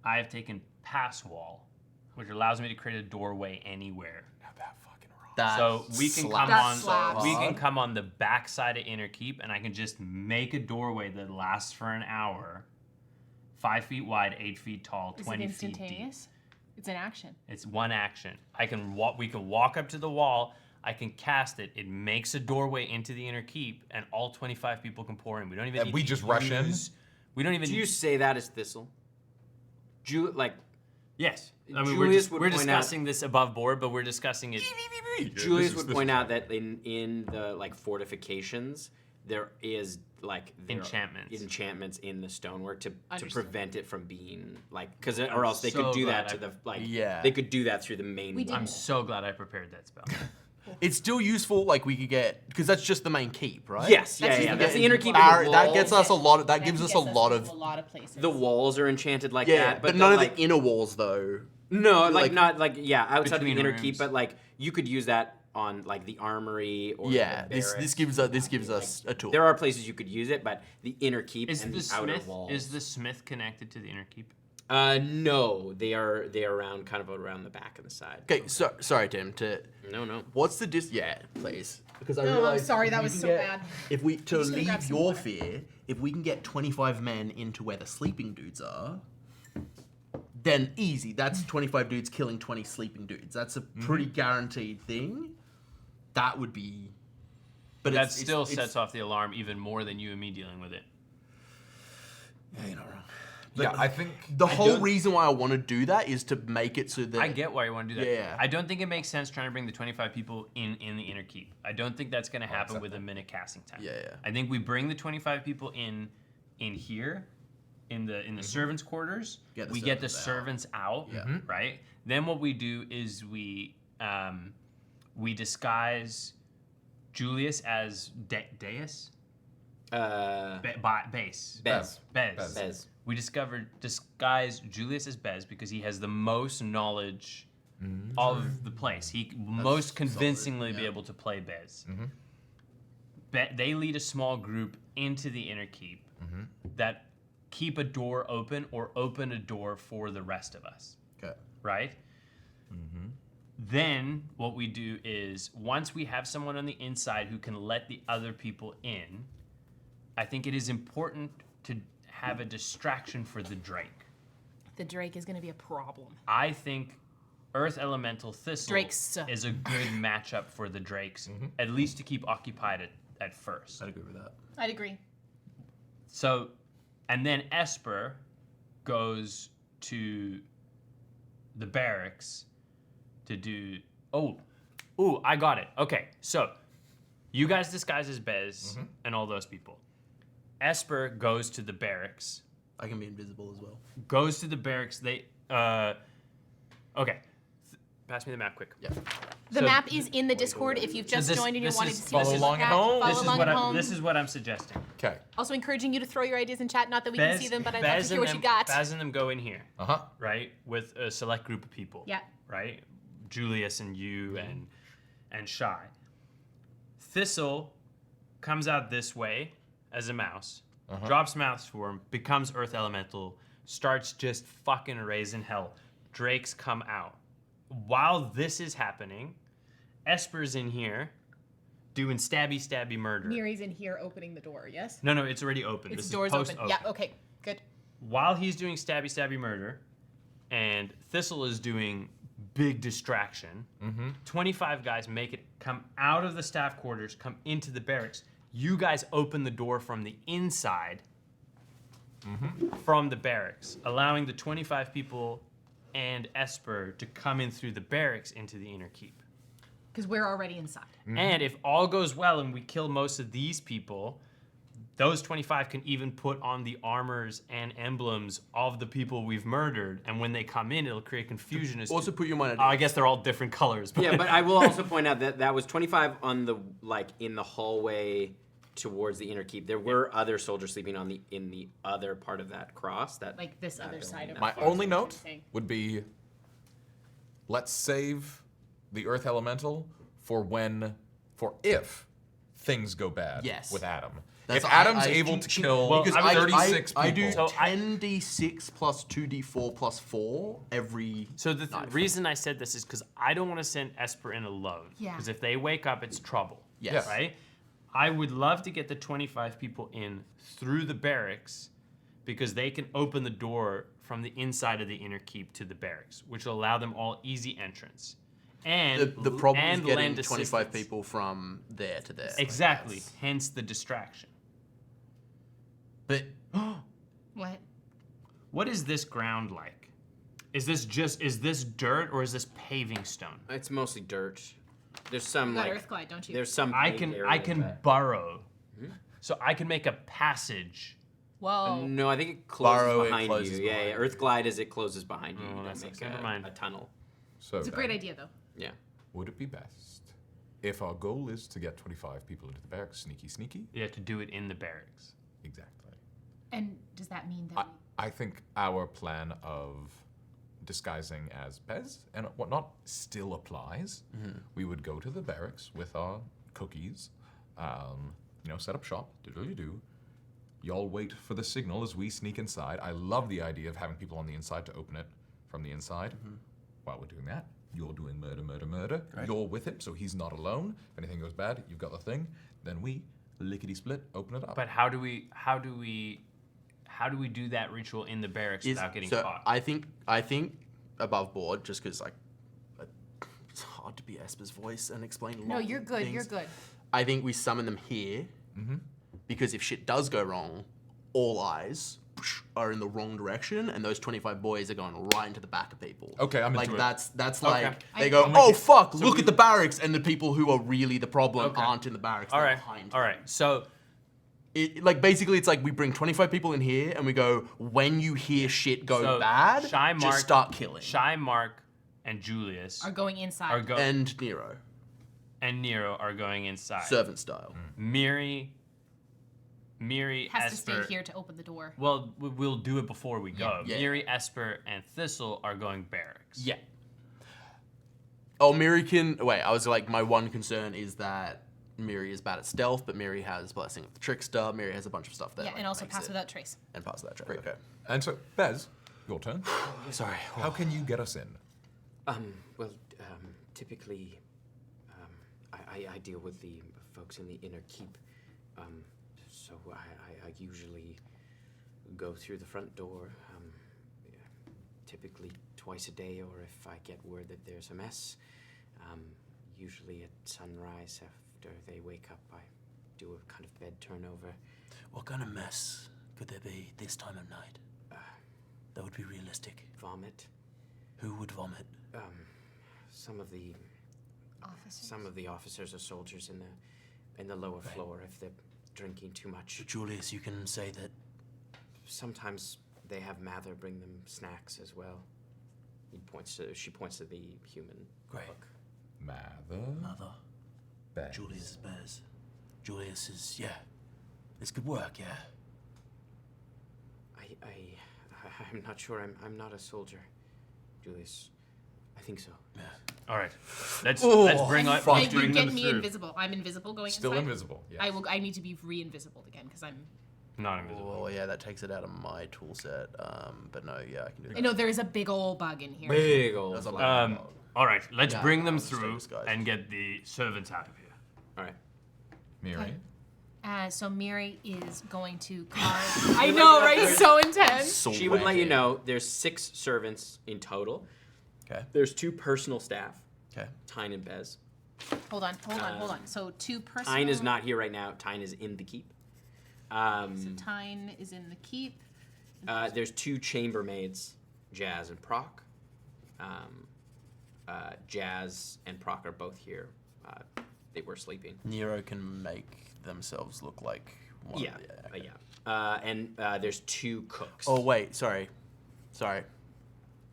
I have taken pass wall, which allows me to create a doorway anywhere. Now that fucking wrong. That So we can come That on. slaps. We can come on the backside of Inner Keep, and I can just make a doorway that lasts for an hour, 5 feet wide, 8 feet tall, Is it 20 feet deep. instantaneous? It's an action. It's one action. I can walk. We can walk up to the wall. I can cast it. It makes a doorway into the Inner Keep, and all 25 people can pour in. We don't even. And need we to just rush in? use- We don't even. Do you say that as Thistle? Yes. I mean, Julius we're would point out- discussing this above board, but we're discussing it. Julius would point out that in the like fortifications there is like enchantments in the stonework to Understood. prevent it from being like because or else they so could do glad that to I- the like Yeah. they could do that through the main We wall. did- I'm so glad I prepared that spell. It's still useful. Like we could get because that's just the main keep, right? Yes, That's yeah, just that's the the inner keep. That gets us a lot. That gives us a lot a of lot of places. the walls are enchanted like yeah, that, but the, none of like, the inner walls though. No, like like, not like outside of the between inner rooms. keep, but like you could use that on like the armory or Yeah, the this barracks. gives us a tool. There are places you could use it, but the inner keep Is and the the outer smith walls. is the smith connected to the Inner Keep? No, they are around kind of around the back and the side. Okay, so sorry, Tim. No. What's the Yeah, please. Because I No, I'm realized sorry, if that we was can so get- bad. If we to just gonna grab leave some your water. fear, if we can get 25 men into where the sleeping dudes are, then easy. That's 25 dudes killing 20 sleeping dudes. That's a pretty guaranteed thing. That would be. But That still sets off the alarm even more than you and me dealing with it. Yeah, you're not wrong. Yeah, I think The whole reason why I want to do that is to make it so that I get why you want to do that. Yeah. I don't think it makes sense trying to bring the 25 people in the Inner Keep. I don't think that's going to happen with a minute casting time. Yeah. I think we bring the 25 people in here, in the servants' quarters. Get the We get the servants servants out, Yeah. right? Then what we do is we disguise Julius as Deus. Base. Bez. Bez. We disguise Julius as Bez because he has the most knowledge of the place. He most convincingly be able to play Bez. they lead a small group into the inner keep that keep a door open or open a door for the rest of us. Okay. Right? Then what we do is once we have someone on the inside who can let the other people in, I think it is important to have a distraction for the Drake. The Drake is going to be a problem. I think Earth Elemental Thistle Drakes. is a good matchup for the Drakes, at least to keep occupied at first. I'd agree with that. I'd agree. So, and then Esper goes to the barracks to do. Oh, I got it. Okay, so you guys disguise as Bez and all those people. Esper goes to the barracks. I can be invisible as well. Goes to the barracks. Okay. Pass me the map quick. Yeah. The map is in the Discord if you've just joined and you're wanting to see follow what's in along the at chat. home. Follow along at home. This is what I'm suggesting. Okay. Also encouraging you to throw your ideas in chat. Not that we can see them, but I'd love to hear what you got. Baz and them go in here, Uh-huh. right? With a select group of people. Yeah. Right? Julius and you and Shy. Thistle comes out this way as a mouse, drops mouse form, becomes Earth Elemental, starts just fucking raising hell. Drakes come out. While this is happening, Esper's in here doing stabby murder. Miri's in here opening the door, yes? No, it's already open. Its This door's is open. Yeah, okay, good. While he's doing stabby murder, and Thistle is doing big distraction, 25 guys make it come out of the staff quarters, come into the barracks. You guys open the door from the inside from the barracks, allowing the 25 people and Esper to come in through the barracks into the inner keep. Because we're already inside. And if all goes well and we kill most of these people, those 25 can even put on the armors and emblems of the people we've murdered, and when they come in, it'll create confusion. Also put your mind at I guess they're all different colors. But Yeah, but I will also point out that that was 25 on the in the hallway towards the inner keep. There were other soldiers sleeping in the other part of that cross. That Like this other side of My it. only note Saying. would be, let's save the Earth Elemental for if things go bad Yes. with Adam. That's- if Adam's I- able to kill Well, because 36 people. I do So 10d6 plus 2d4 plus 4 every. So the reason I said this is because I don't want to send Esper in alone. Yeah. Because if they wake up, it's trouble. Yes. Right? I would love to get the 25 people in through the barracks because they can open the door from the inside of the inner keep to the barracks, which will allow them all easy entrance. And The problem is and getting lend 25 assistance. people from there to there. Exactly. Hence the distraction. But What? What is this ground like? Is this dirt or is this paving stone? it's mostly dirt. There's some You got like Earthglide, don't you? there's some. I paved can area, but- burrow. So I can make a passage. Whoa. No, I think it closes Burrow, it behind closes you. Yeah, behind you. Earth glide as it closes behind you. Oh, that that makes sucks. Never mind. a tunnel. So It's a then, great idea, though. Yeah. would it be best if our goal is to get 25 people into the barracks, sneaky? You have to do it in the barracks. Exactly. And does that mean that I think our plan of disguising as Bez and whatnot still applies. We would go to the barracks with our cookies, set up shop, do. Y'all wait for the signal as we sneak inside. I love the idea of having people on the inside to open it from the inside. While we're doing that, you're doing murder. Right. You're with him, so he's not alone. If anything goes bad, you've got the thing. Then we lickety-split, open it up. But how do we do that ritual in the barracks without getting caught? I think above board, just because it's hard to be Esper's voice and explain. No, long you're good. things. You're good. I think we summon them here, because if shit does go wrong, all eyes are in the wrong direction, and those 25 boys are going right into the back of people. Okay, I'm like into it. that's Okay. like they I- go, I'm oh fuck, look at the barracks, and the people who are really the problem Okay. aren't in the barracks. all they're right. behind All them. right. So Basically, it's like we bring 25 people in here, and we go, when you hear shit go bad, Shy Mark, just start killing. Shy Mark and Julius Are going inside. are And Nero, and Nero are going inside. servant style. Miri, Has to Esper. stay here to open the door. Well, we'll do it before we go. Yeah. Miri, Esper, and Thistle are going barracks. Yeah. Oh, Miri can wait. I was like, my one concern is that Miri is bad at stealth, but Miri has Blessing of the Trickster. Miri has a bunch of stuff there. Yeah, like, and also makes pass it- without trace. And pass without trace. Great. Okay. And so, Bez, your turn. Sorry. How can you get us in? Well, typically, I deal with the folks in the inner keep, so I usually go through the front door, typically twice a day, or if I get word that there's a mess, usually at sunrise after they wake up, I do a kind of bed turnover. What kind of mess could there be this time of night? That would be realistic. Vomit. Who would vomit? Some of the officers or soldiers in the lower Right. floor, if they're drinking too much. Julius, you can say that. Sometimes they have Mather bring them snacks as well. She points to the human. Great. Book. Mother. Bez. Julius is Bez. Julius is, yeah. This could work, yeah. I'm not sure. I'm not a soldier, Julius. I think so. Yeah. All right, let's bring And let's you bring get them me through. invisible. I'm invisible going Still inside. invisible. Yes. I need to be re-invisible again because I'm. Not invisible. Well, yeah, that takes it out of my tool set. But no, yeah, I can do that. I know there is a big old bug in here. Big old. There's a lot. All right, let's Yeah, bring them I'll just stay through disguised. and get the servants out of here. All right. Miri. So Miri is going to carve. I know, right? So intense. So She would let you wacky. know there's 6 servants in total. Okay. There's 2 personal staff, Okay. Tyne and Bez. Hold on. So 2 personal. Tyne is not here right now. Tyne is in the keep. So Tyne is in the keep. There's 2 chambermaids, Jazz and Proc. Jazz and Proc are both here. They were sleeping. Nero can make themselves look like one. Yeah, Okay. and there's 2 cooks. Oh wait, sorry.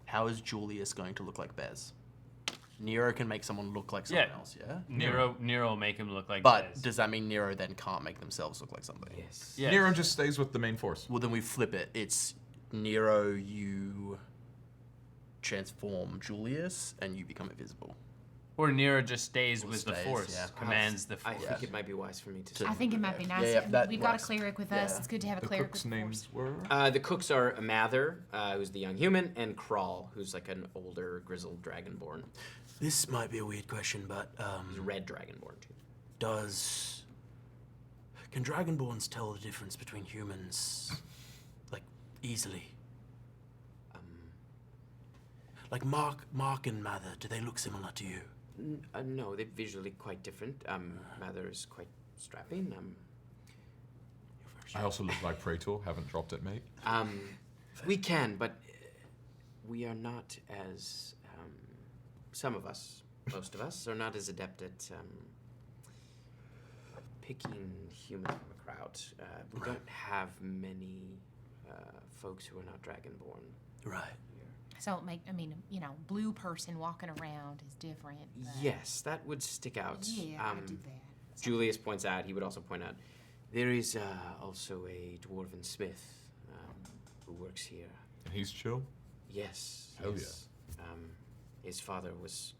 How is Julius going to look like Bez? Nero can make someone look like someone Yeah. else, yeah? Nero will make him look like But Bez. does that mean Nero then can't make themselves look like somebody? Yes. Yes. Nero just stays with the main force. Well, then we flip it. It's Nero, you transform Julius, and you become invisible. Or Nero just stays Or with the stays, force, yeah. commands the I force. think it might be wise for me to. I think it might be nice. Yeah, that We've got a works. cleric with us. Yeah. It's good to have a The cleric cooks' with names were. The cooks are Mather, who's the young human, and Crawl, who's like an older, grizzled dragonborn. This might be a weird question, but He's a red dragonborn too. can Dragonborns tell the difference between humans, like, easily? Like Mark and Mather, do they look similar to you? No, they're visually quite different. Mather is quite strapping. I also look like Praetor. Haven't dropped it, mate. We can, but we are not as. Some of us, most of us, are not as adept at picking humans from a crowd. We don't have many folks who are not dragonborn. Right. So, blue person walking around is different. But Yes, that would stick out. Yeah, I do that. Julius points out, he would also point out, there is also a dwarven smith who works here. And he's chill. Yes. Hell yes. His father was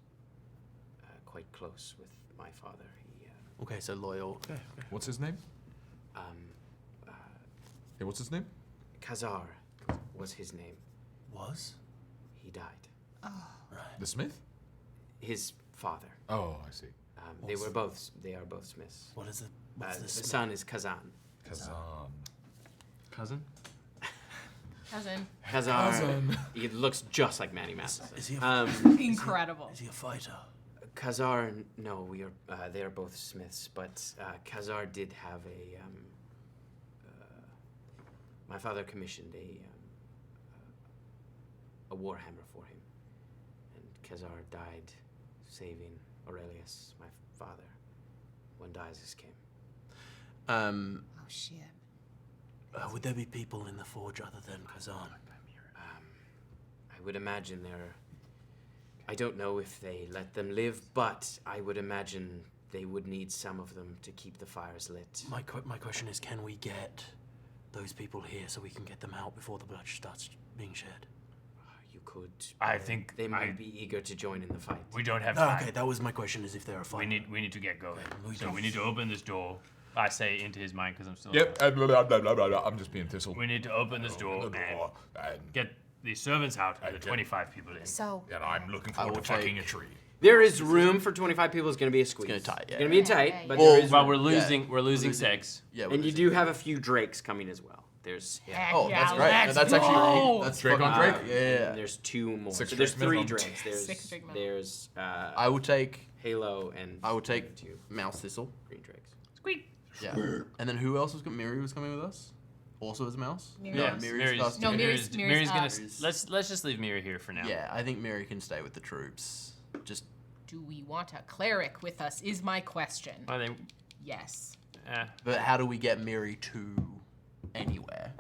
quite close with my father. He, Okay, so loyal. Okay. What's his name? Yeah, what's his name? Kaissar was his name. Was? He died. The Smith? His father. Oh, I see. They are both smiths. What is it? What's The this? son is Kazan. Kazan. Cousin? Cousin. Kaissar. He looks just like Manny Matheson. Is he Incredible. Is he a fighter? Kaissar, no, we are. They are both smiths, but Kaissar did have a. My father commissioned a warhammer for him, and Kaissar died saving Aurelius, my father, when Dionysus came. Oh, shit. Would there be people in the forge other than Kazan? I would imagine there. I don't know if they let them live, but I would imagine they would need some of them to keep the fires lit. My question is, can we get those people here so we can get them out before the blood starts being shed? You could. I think They might be eager to join in the fight. we don't have Oh, time. okay, that was my question: is if they're a fighter. We need to get going. we So don't- we need to open this door. I say into his mind because I'm still. Yep. Blah, blah, blah, blah, blah. I'm just being Thistle. We need to open this door and get the servants out and the 25 people in. So, And I'm looking forward to will fucking a take- tree. There is room for 25 people. It's going to be a squeeze. gonna tight, yeah. It's going to be tight, Yeah, but Well, there is Well, room. we're losing 6. Yeah, And you do have a few drakes coming as well. There's Oh, yeah, that's great. let's That's go. actually that's Drake on fucking- Drake? Yeah. and there's 2 more. Six So there's drake 3 minimum. drakes. There's 6 drake minimum. there's I will take Halo and I will take 2 Mouse Thistle. green drakes. Squeak. Yeah. And then who else was coming? Miri was coming with us. Also as a mouse. Miri. Yeah, No, Miri's No, Miri's gonna. us. Let's just leave Miri here for now. Yeah, I think Miri can stay with the troops. Just do we want a cleric with us? Is my question. I think. Yes. But how do we get Miri to anywhere?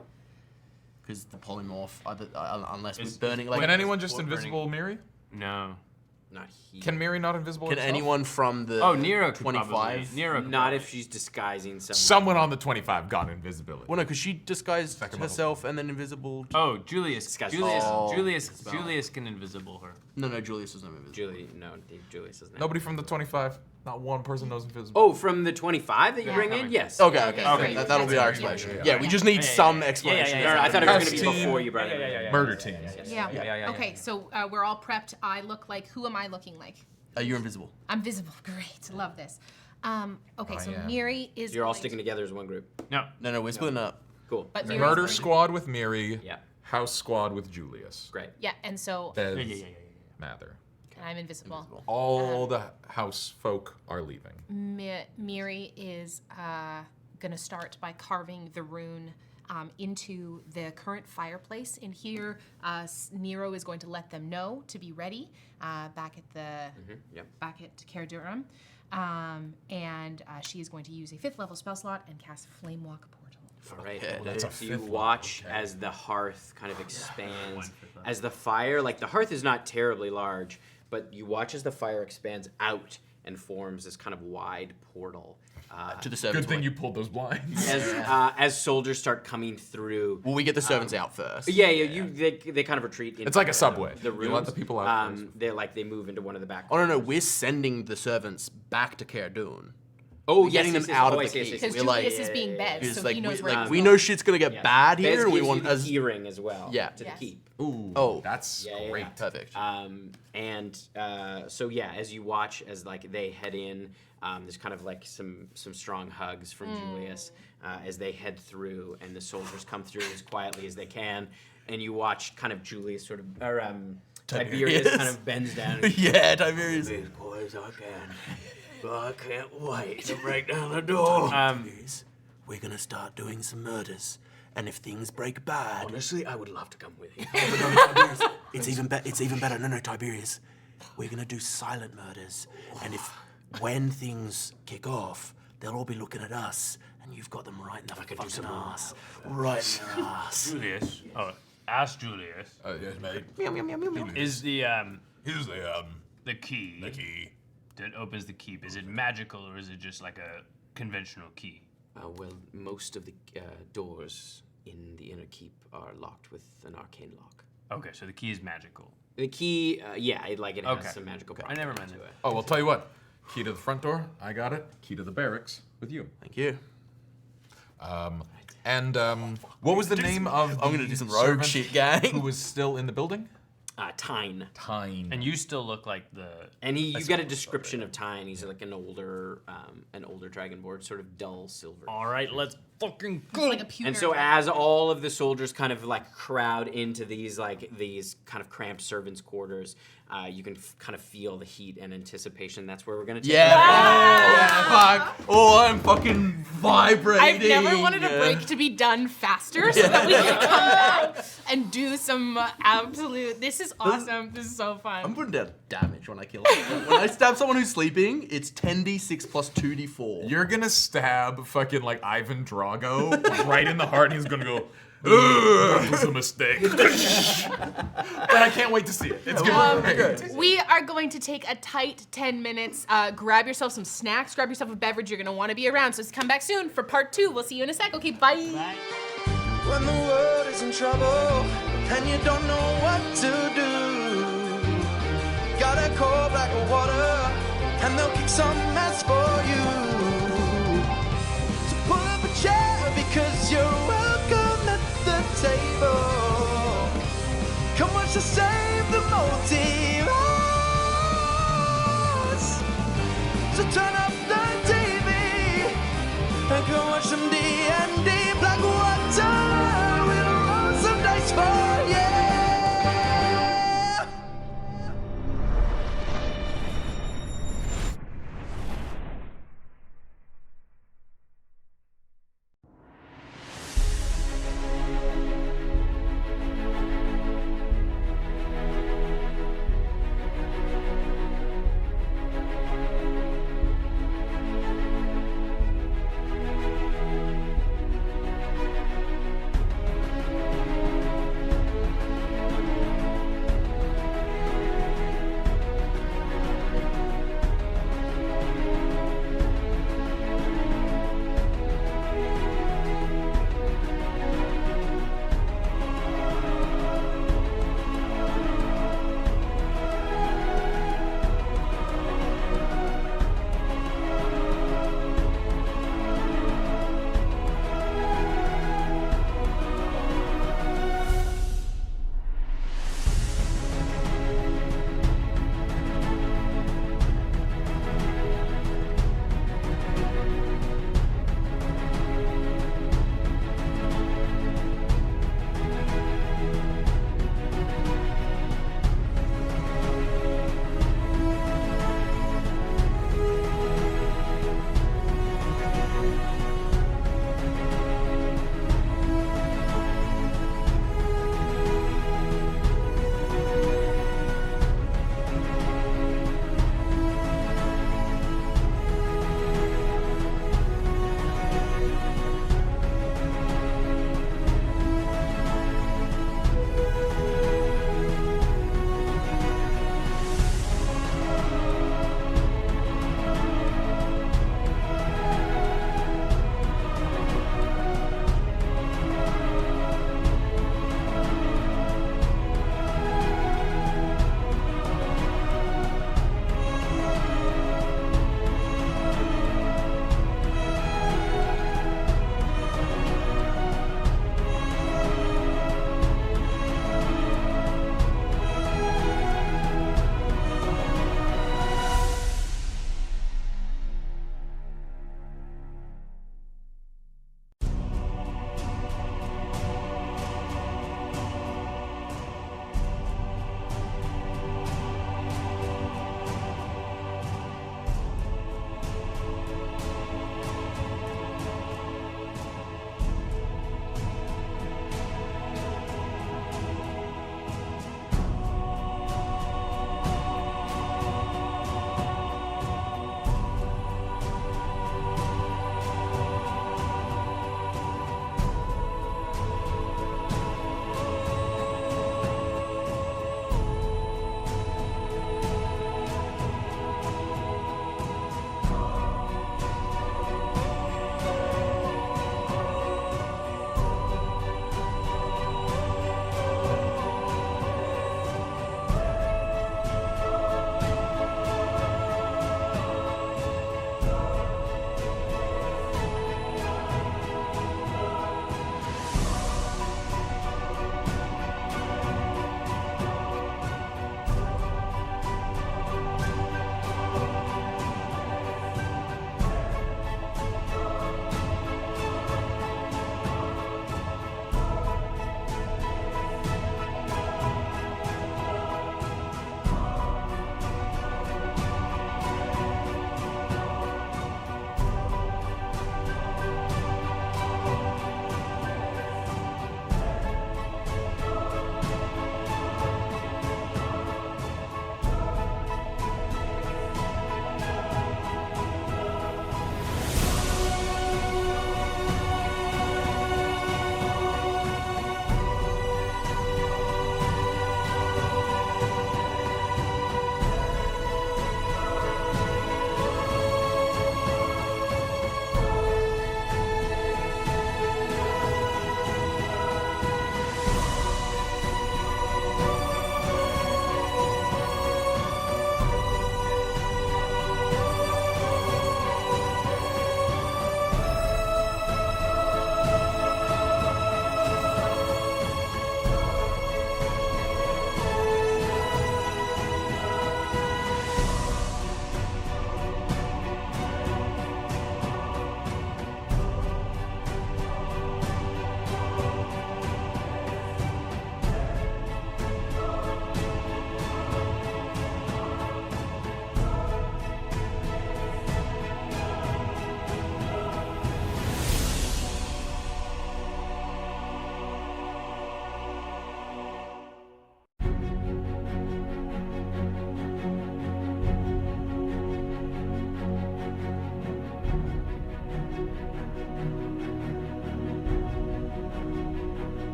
Because the polymorph, unless we're burning like. Can anyone just Or burning- invisible Miri? No. Not here. Can Miri not invisible Can herself? anyone from the Oh, Nero could 25? probably. Nero could Not probably. if she's disguising someone. Someone on the 25 got invisibility. Well, no, because she disguised Second herself and then invisible. Oh, Julius. Disguise. Julius. Oh, Julius. spell. Julius can invisible her. No, Julius was never invisible. Julius is not. Nobody from the 25. Not one person knows invisible. Oh, from the 25 that you Yeah. bring in? Yes. Okay, Yeah, okay. yeah, okay. yeah. That'll be our Yeah, explanation. yeah, Yeah, yeah. we just need Yeah, some yeah, explanation. yeah, yeah, I thought it was going to be House team. before you brought it in. Murder team. Yeah. Okay, so we're all prepped. I look like. Who am I looking like? You're invisible. I'm visible. Great. Love this. Okay, so am. Miri is. You're all going sticking together as one group. No. No, we're splitting up. Cool. But Miri's Murder going- squad with Miri. Yeah. House squad with Julius. Great. Yeah, and so Bez, Yeah. Mather. I'm invisible. All the house folk are leaving. Miri is gonna start by carving the rune into the current fireplace in here. Nero is going to let them know to be ready back at the Yep. back at Cairdurum, and she is going to use a 5th level spell slot and cast Flamewalk Portal. All right. Yeah, that's a So you 5th watch level, okay. as the hearth kind of expands, as the fire, like the hearth is not terribly large, but you watch as the fire expands out and forms this kind of wide portal. To the servants. Good thing you pulled those blinds. As soldiers start coming through. Well, we get the servants out first. They kind of retreat. Into It's like a subway. The You rooms. let the people out first. They move into one of the back. Oh no, we're sending the servants back to Cairdurum. Oh, We're getting them out of the yes, keep. Because We're like, Julius is being bed, it's so like he knows we, where like he's we going. know shit's gonna get bad Bez here, and we gives want you the as key ring as well. Yeah. To the keep. Ooh, Oh. that's Yeah, yeah, great. yeah. perfect. So yeah, as you watch as like they head in, there's kind of like some strong hugs from Julius as they head through, and the soldiers come through as quietly as they can, and you watch kind of Julius sort of Tiberius kind of bends down. And Yeah, Tiberius. as quiet as I can. But I can't wait to break down the door. We're gonna start doing some murders, and if things break bad, Honestly, I would love to come with you. Tiberius, it's even better. No, Tiberius. We're gonna do silent murders, and when things kick off, they'll all be looking at us, and you've got them right in the fucking ass. Right in their ass. Julius. Oh, ask Julius. Yes, mate. Is Here's the key the key. that opens the keep? Is it magical or is it just like a conventional key? Well, most of the doors in the inner keep are locked with an arcane lock. Okay, so the key is magical. The key, it has Okay. some magical I never mind properties to that. it. Oh, well, tell you what. Key to the front door, I got it. Key to the barracks with you. Thank you. What was the name of I'm gonna the do some rogue servant shit, gang. who was still in the building? Tyne. Tyne. And you still look like the. And you get a description of Tyne. He's like an older dragonborn, sort of dull silver. All right, let's fucking It's like a pewter And so dragon. as all of the soldiers kind of like crowd into these kind of cramped servants' quarters, you can kind of feel the heat and anticipation. That's where we're gonna take Yeah, fuck. Oh, I'm fucking vibrating. I've never wanted a break to be done faster so that we can come back and do some absolute. This is awesome. This is so fun. I'm putting down damage when I kill someone. When I stab someone who's sleeping, it's 10d6 plus 2d4. You're gonna stab fucking like Ivan Drago right in the heart, and he's gonna go, "Ugh, that was a mistake." But I can't wait to see it. It's gonna be great. We are going to take a tight 10 minutes. Grab yourself some snacks, grab yourself a beverage. You're going to want to be around. So let's come back soon for part 2. We'll see you in a sec. Okay, bye. When the world is in trouble and you don't know what to do, and they'll kick some ass for you. So pull up a chair because you're welcome at the table. Come watch us save the multiverse. So turn up the TV and come watch some D&D. Blackwater, we'll roll some dice for you.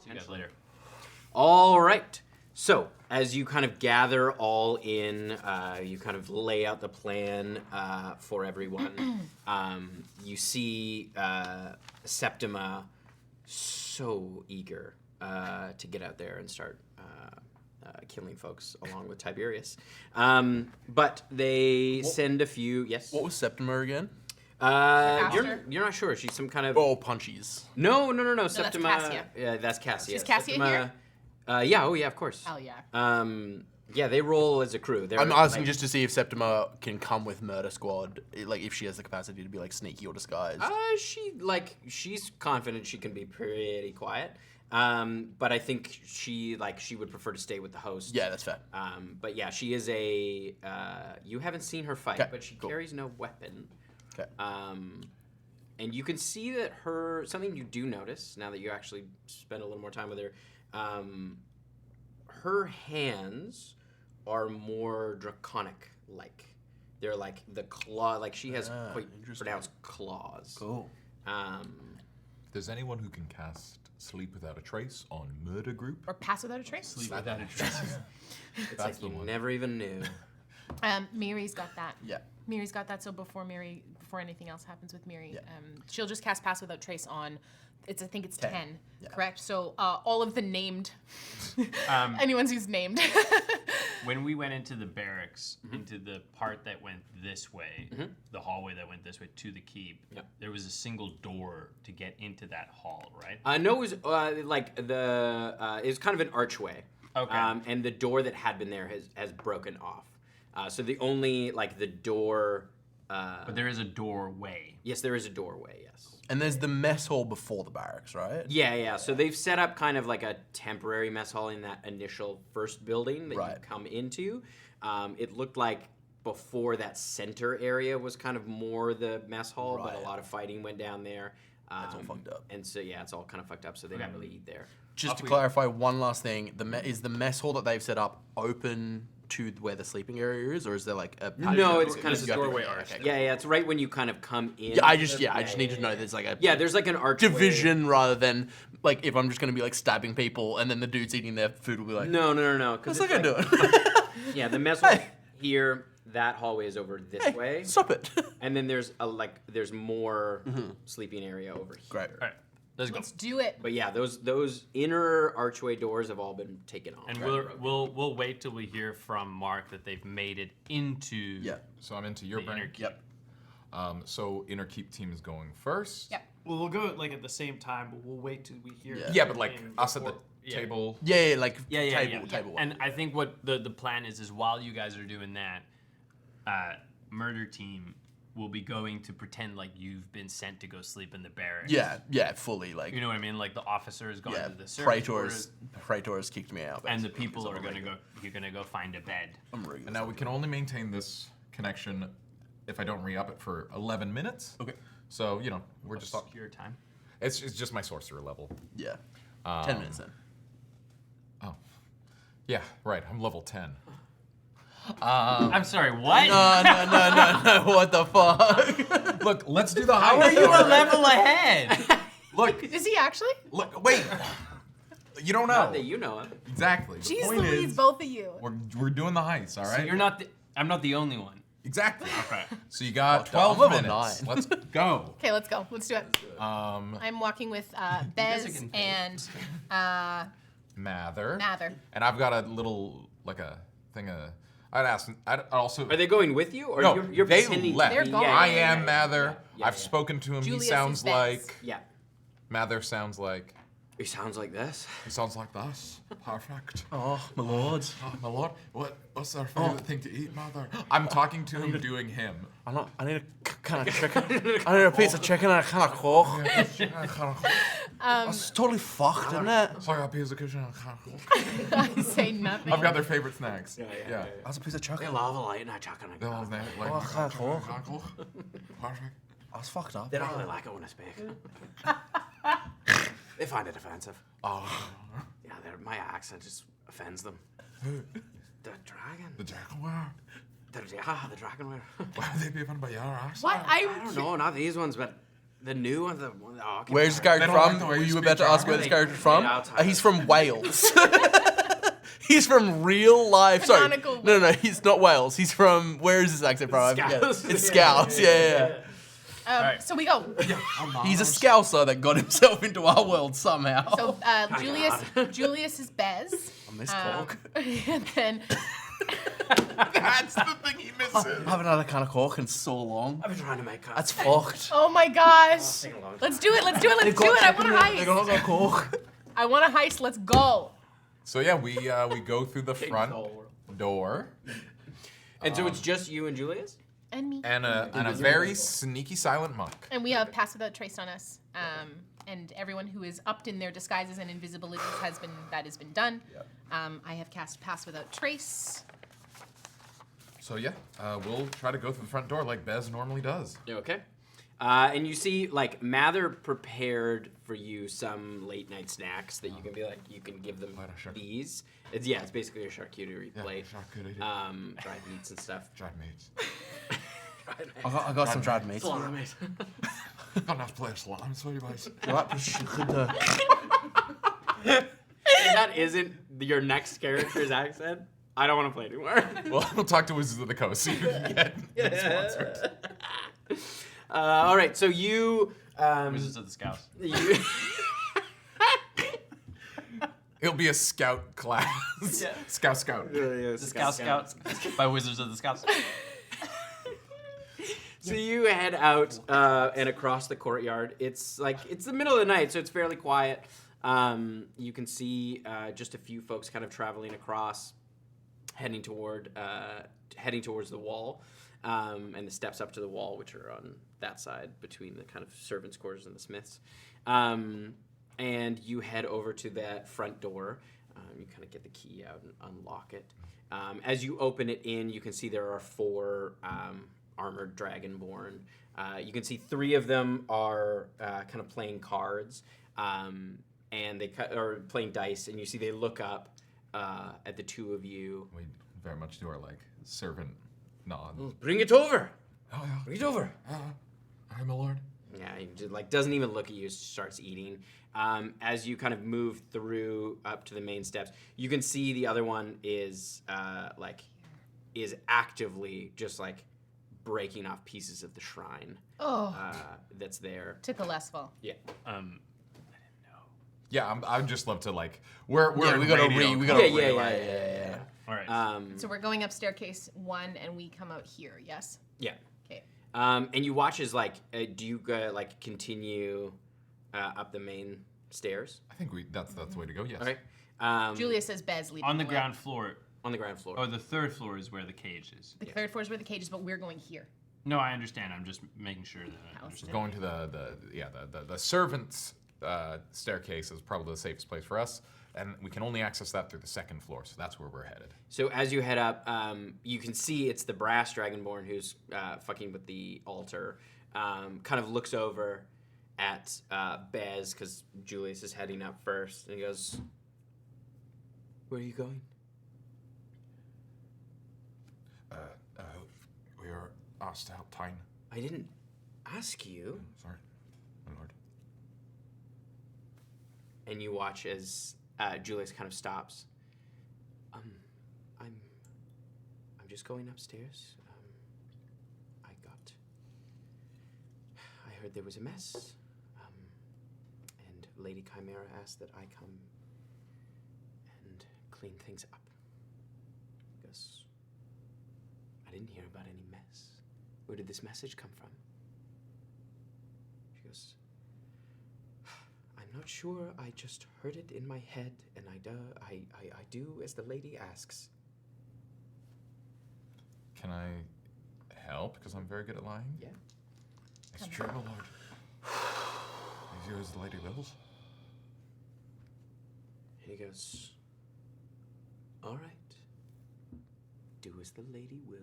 See you guys later. All right. So, as you kind of gather all in, you kind of lay out the plan for everyone. You see Septima so eager to get out there and start killing folks along with Tiberius. But they send a few. Yes. What was Septima again? You're not sure. She's some kind of. Oh, punchies. No. that's Septima. Cassia. Yeah, that's Cassia. Is Cassia Septima, yeah. Oh, yeah. Of course. Hell yeah. Yeah, they roll as a crew. They're, I'm asking like, just to see if Septima can come with Murder Squad, like if she has the capacity to be like sneaky or disguised. She's confident she can be pretty quiet. But I think she would prefer to stay with the host. Yeah, that's fair. But yeah, she is a. You haven't seen her fight, 'Kay, but she cool. carries no weapon. Okay. And you can see that something you do notice now that you actually spend a little more time with her. Her hands are more draconic like. They're like the claw, like she has quite pronounced claws. Cool. There's anyone who can cast Sleep Without a Trace on Murder Group? Or pass without a trace. Sleep without a trace. It's That's like the you one. never even knew. Miri's got that. Yeah. Miri's got that. So before anything else happens with Miri, Yeah. she'll just cast pass without trace on. I think it's 10. Yeah. Correct. So all of the named, anyone who's named. When we went into the barracks, into the part that went this way, the hallway that went this way to the keep, there was a single door to get into that hall, right? No, it was like it was kind of an archway. Okay. And the door that had been there has broken off. So the only the door. But there is a doorway. Yes, there is a doorway. Yes. And there's the mess hall before the barracks, right? Yeah. So they've set up kind of like a temporary mess hall in that initial first building that you come into. It looked like before that center area was kind of more the mess hall, but a lot of fighting went down there. That's all fucked up. And so it's all kind of fucked up. So they don't really eat there. Just to clarify one last thing, is the mess hall that they've set up open to where the sleeping area is, or is there like a patio? No, it's kind of a doorway arch. Yeah, it's right when you kind of come in. Yeah, I just need to know there's like a there's like an archway. division rather than like if I'm just gonna be like stabbing people and then the dudes eating their food will be like, No. what's that guy doing? Yeah, the mess hall here. That hallway is over this way. Stop it. And then there's there's more sleeping area over here. Great. All right, let's go. Let's do it. But yeah, those inner archway doors have all been taken off. And we'll wait till we hear from Mark that they've made it into Yeah. So I'm into your the brain. inner keep. Yep. So Inner Keep team is going first. Yep. Well, we'll go like at the same time, but we'll wait till we hear. Yeah. Yeah, but like in us at the before- table. Yeah, like Yeah. table one. And I think what the plan is while you guys are doing that, murder team will be going to pretend like you've been sent to go sleep in the barracks. Yeah, fully like You know what I mean? Like the officer is going yeah. to the service Praetor has kicked me out. and the basically, people 'cause are I'm gonna regular. go. You're gonna go find a bed. I'm regular. And now we can only maintain this connection if I don't re-up it for 11 minutes. Okay. So, we're just... Your time. It's just my sorcerer level. Yeah. 10 minutes then. Oh. Yeah, right. I'm level 10. I'm sorry. What? No. What the fuck? Look, let's do the high. How are you a level ahead? Look, Is he actually? wait. You don't know. Not that you know it. Exactly. The Jeez point Louise, is, both of you. we're doing the heights, all right? So you're not. I'm not the only one. Exactly. Okay. So you got I'm 12 level minutes. 9. Let's go. Okay, let's go. Let's do it. I'm walking with Bez and Mather. Mather. And I've got a little, like a thing of... I'd also... Are they going with you, or No, you're they pretending left. They're to be? going. I am Mather. Yeah, I've spoken to him. Julius he sounds is Bez. like... Yeah. Mather sounds like... He sounds like this. He sounds like this. Perfect. Oh, my lord. Oh, my lord. What's our favorite thing to eat, Mather? I'm talking to him, doing him. I need a kind of chicken. I need a piece of chicken and a can of coke. That's totally fucked, isn't it? So I got a piece of chicken and a can of I say nothing. I've got their favorite snacks. Yeah. That's a piece of They chicken. love a light night chicken. They love that. Like, Oh, I can't cook. Perfect. That's fucked up. They don't really like it when I speak. They find it offensive. Oh. Yeah, my accent just offends them. The dragon. The Declan. The dragon. Why would they be offended by your accent? What? I don't know, not these ones, but The new one? Oh, okay, Where's this fine. character They don't like from? the way Were you you speak about to ask German? where this character's from? I'll tell He's you. from Wales. He's from real life. Sorry. Canonical No, he's not Wales. He's from, where is his accent from? I forget. Scouse. It's Scouse, yeah. Alright. So we go. He's a Scouser that got himself into our world somehow. So Julius is Bez. I miss Cork. And then That's the thing he misses. I haven't had a can of Cork in so long. I've been trying to make coffee. That's fucked. oh my gosh. Take a long time. Let's do it. Let's do it. Let's do it. I want a They heist. got no Cork. I want a heist. Let's go. So yeah, we go through the front door And so it's just you and Julius? And me. and a very sneaky silent monk. And we have pass without trace on us. And everyone who is upped in their disguises and invisibilities has been done. Yep. I have cast pass without trace. So yeah, we'll try to go through the front door like Bez normally does. Okay. And you see, like, Mather prepared for you some late night snacks that you can be like, you can give them What a shark- these. It's basically a charcuterie plate. charcuterie. Dried meats and stuff. Dried meats. I got some dried meat. Got enough to play a slime, sorry boys. If that isn't your next character's accent, I don't want to play anymore. Well, we'll talk to Wizards of the Coast so you can get sponsored. All right, so you... Wizards of the Scouts. you It'll be a scout class. Scout. The Scouts by Wizards of the Scouts. So you head out and across the courtyard. It's the middle of the night, so it's fairly quiet. You can see just a few folks kind of traveling across, heading towards the wall, and the steps up to the wall, which are on that side between the kind of servants' quarters and the smiths. And you head over to that front door. You kind of get the key out and unlock it. As you open it in, you can see there are 4 armored dragonborn. You can see 3 of them are kind of playing cards, and they are playing dice. And you see they look up at the 2 of you. We very much do our like servant nod. Bring it over. Oh yeah. Bring it over. I'm a lord. Yeah, he just, doesn't even look at you. Starts eating. As you kind of move through up to the main steps, you can see the other one is actively just like breaking off pieces of the shrine. That's there. To Calesval. Yeah. Yeah, I'd just love to like we're Yeah, in we gotta radio we call. gotta Yeah. All right. So we're going up staircase 1 and we come out here, yes? Yeah. Okay. And you watch as do you continue up the main stairs? I think that's the way to go. Yes. All right. Julia says Bez leading On the way. ground floor. On the ground floor. Oh, the 3rd floor is where the cage is. The 3rd floor is where the cage is, but we're going here. No, I understand. I'm just making sure that I Palace. understand. Going to the servants' staircase is probably the safest place for us, and we can only access that through the 2nd floor. So that's where we're headed. So as you head up, you can see it's the brass dragonborn who's fucking with the altar. Kind of looks over at Bez because Julius is heading up first, and he goes, "Where are you going?" We are asked to help Tyne. I didn't ask you. Sorry, my lord. And you watch as Julius kind of stops. I'm just going upstairs. I heard there was a mess. And Lady Chimera asked that I come and clean things up. Because I didn't hear about any mess. Where did this message come from? She goes, I'm not sure. I just heard it in my head, and I do as the lady asks. Can I help? Because I'm very good at lying. Yeah. It's true, my lord. As you as the lady wills. And he goes, all right. Do as the lady wills.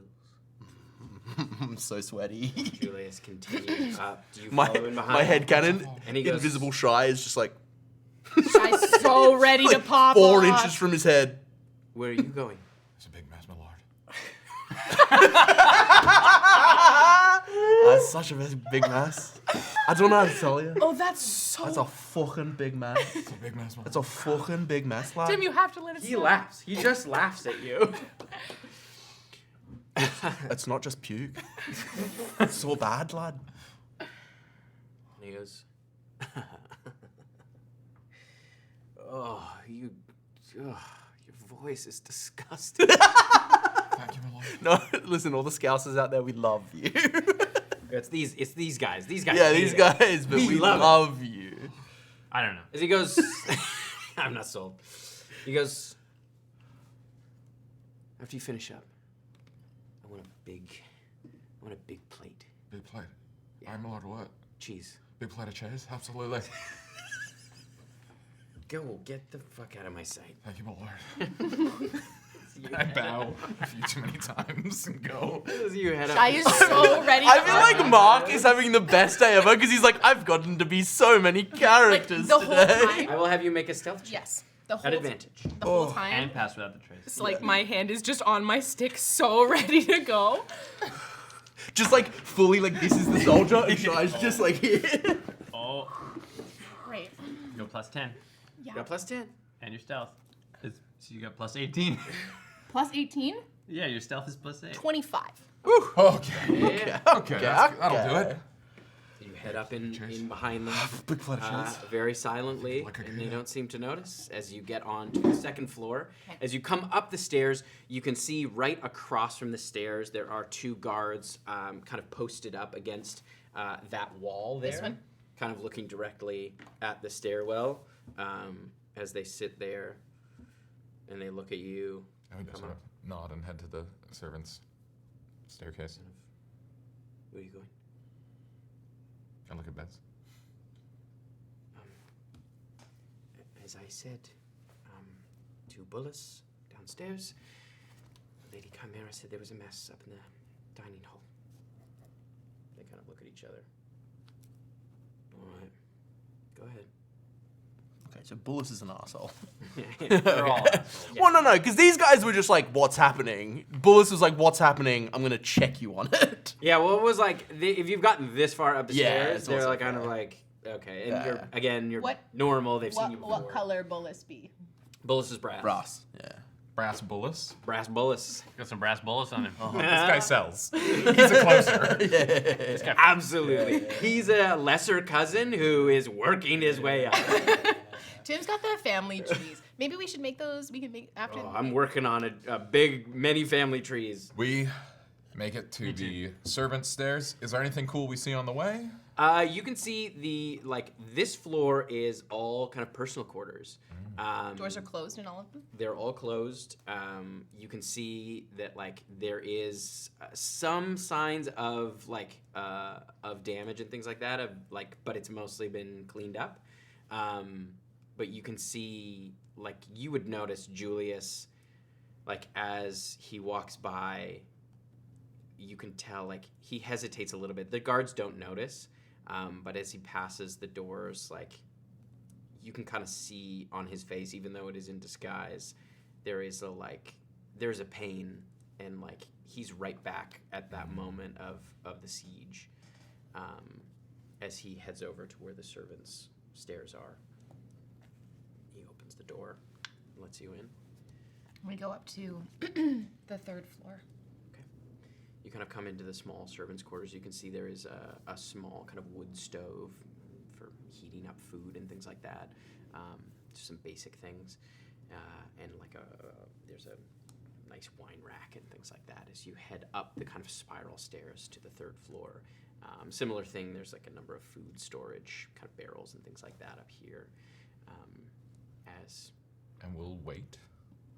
I'm so sweaty. Julius continues up. Do you my follow in behind? my headcanon, And he goes, invisible Shy is just like Shy's so ready to pop 4 off. inches from his head. where are you going? It's a big mess, my lord. That's such a big mess. I don't know how to tell you. Oh, that's so. That's a fucking big mess. It's a big mess, man. That's a fucking big mess, lad. Tim, you have to let us He know. laughs. He just laughs at you. It's not just puke. It's so bad, lad. And he goes, oh, your voice is disgusting. Thank you, my lord. No, listen, all the Scousers out there, we love you. It's these guys. These guys. Yeah, hate these it. guys, but We we love it. love you. I don't know. As he goes, I'm not sold. He goes, after you finish up, I want a big plate. Big plate. I'm my lord, what? Cheese. Big plate of cheese? Absolutely. Go, get the fuck out of my sight. Thank you, my lord. I bow a few too many times and go. As you head up. I is so ready. I to feel argue. like Mark is having the best day ever because he's like, I've gotten to be so many characters the whole today. time. I will have you make a stealth check. Yes. The whole At advantage. The whole time. And pass without the trace. It's like my hand is just on my stick, so ready to go. Just like fully like this is the soldier, and Shai's just like here. Oh, Great. you go plus 10. Yeah. Got plus 10. And your stealth. So you got plus 18. Plus 18, Yeah, your stealth is plus 8. 25. Okay. Yeah. Okay, that'll do it. You head up in behind them, Big plate of cheese. very silently, Like a and they good- don't seem to notice as you get on to the second floor. As you come up the stairs, you can see right across from the stairs there are two guards kind of posted up against that wall there. This one? Kind of looking directly at the stairwell as they sit there and they look at you. I would just sort of nod and head to the servants' staircase. Where are you going? I look at beds. As I said, two bullets downstairs. Lady Chimera said there was a mess up in the dining hall. They kind of look at each other. All right, go ahead. Okay, so Bullis is an asshole. They're all assholes. Well, no, because these guys were just like, "What's happening?" Bullis was like, "What's happening? I'm gonna check you on it." Yeah, well, it was like if you've gotten this far up the Yeah, stairs, it's they're also like kind of fair. like okay, and Yeah. you're What- normal. They've seen you before. What color bullets be? Bullets is brass. Brass. Yeah. Brass bullets. Brass bullets. Got some brass bullets on him. This guy sells. He's a closer. Absolutely. He's a lesser cousin who is working his way up. Tim's got the family trees. Maybe we should make those. We can make after. Oh, I'm working on a big, many family trees. We make it to the servants' stairs. Is there anything cool we see on the way? You can see this floor is all kind of personal quarters. Doors are closed in all of them. They're all closed. You can see that there is some signs of of damage and things like that. But it's mostly been cleaned up. But you can see you would notice Julius, as he walks by. You can tell he hesitates a little bit. The guards don't notice, but as he passes the doors, you can kind of see on his face, even though it is in disguise, there is there's a pain, and he's right back at that moment of the siege, as he heads over to where the servants' stairs are. He opens the door, and lets you in. We go up to the third floor. You kind of come into the small servants' quarters. You can see there is a small kind of wood stove for heating up food and things like that. Just some basic things, and there's a nice wine rack and things like that. As you head up the kind of spiral stairs to the third floor, similar thing. There's a number of food storage kind of barrels and things like that up here. And we'll wait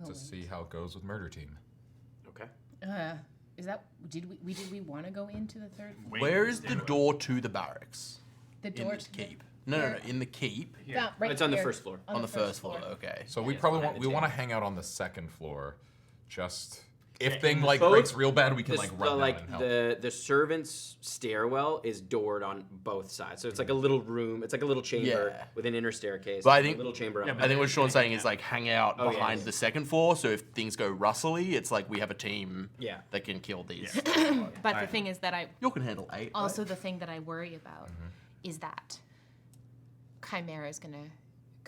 to see how it goes with Murder Team. Okay. Is that did we want to go into the third floor? Where is the door to the barracks? The In door the to keep. No, in the keep. right It's on the here. first floor. On the first floor. Okay. So we Yeah, probably behind want the we want to hang out on the second floor, just if thing like both- breaks real bad, we can like run down and help. the servants' stairwell is doored on both sides, so it's like a little room. It's like a little chamber Yeah. with an inner staircase. But I and a think- little chamber. Yeah, up but I think what Sean's saying is like hang out Oh, yeah, behind yeah. the second floor, so if things go rustly, it's like we have a team Yeah. that can kill these. But the thing is that I You can handle 8. also the thing that I worry about is that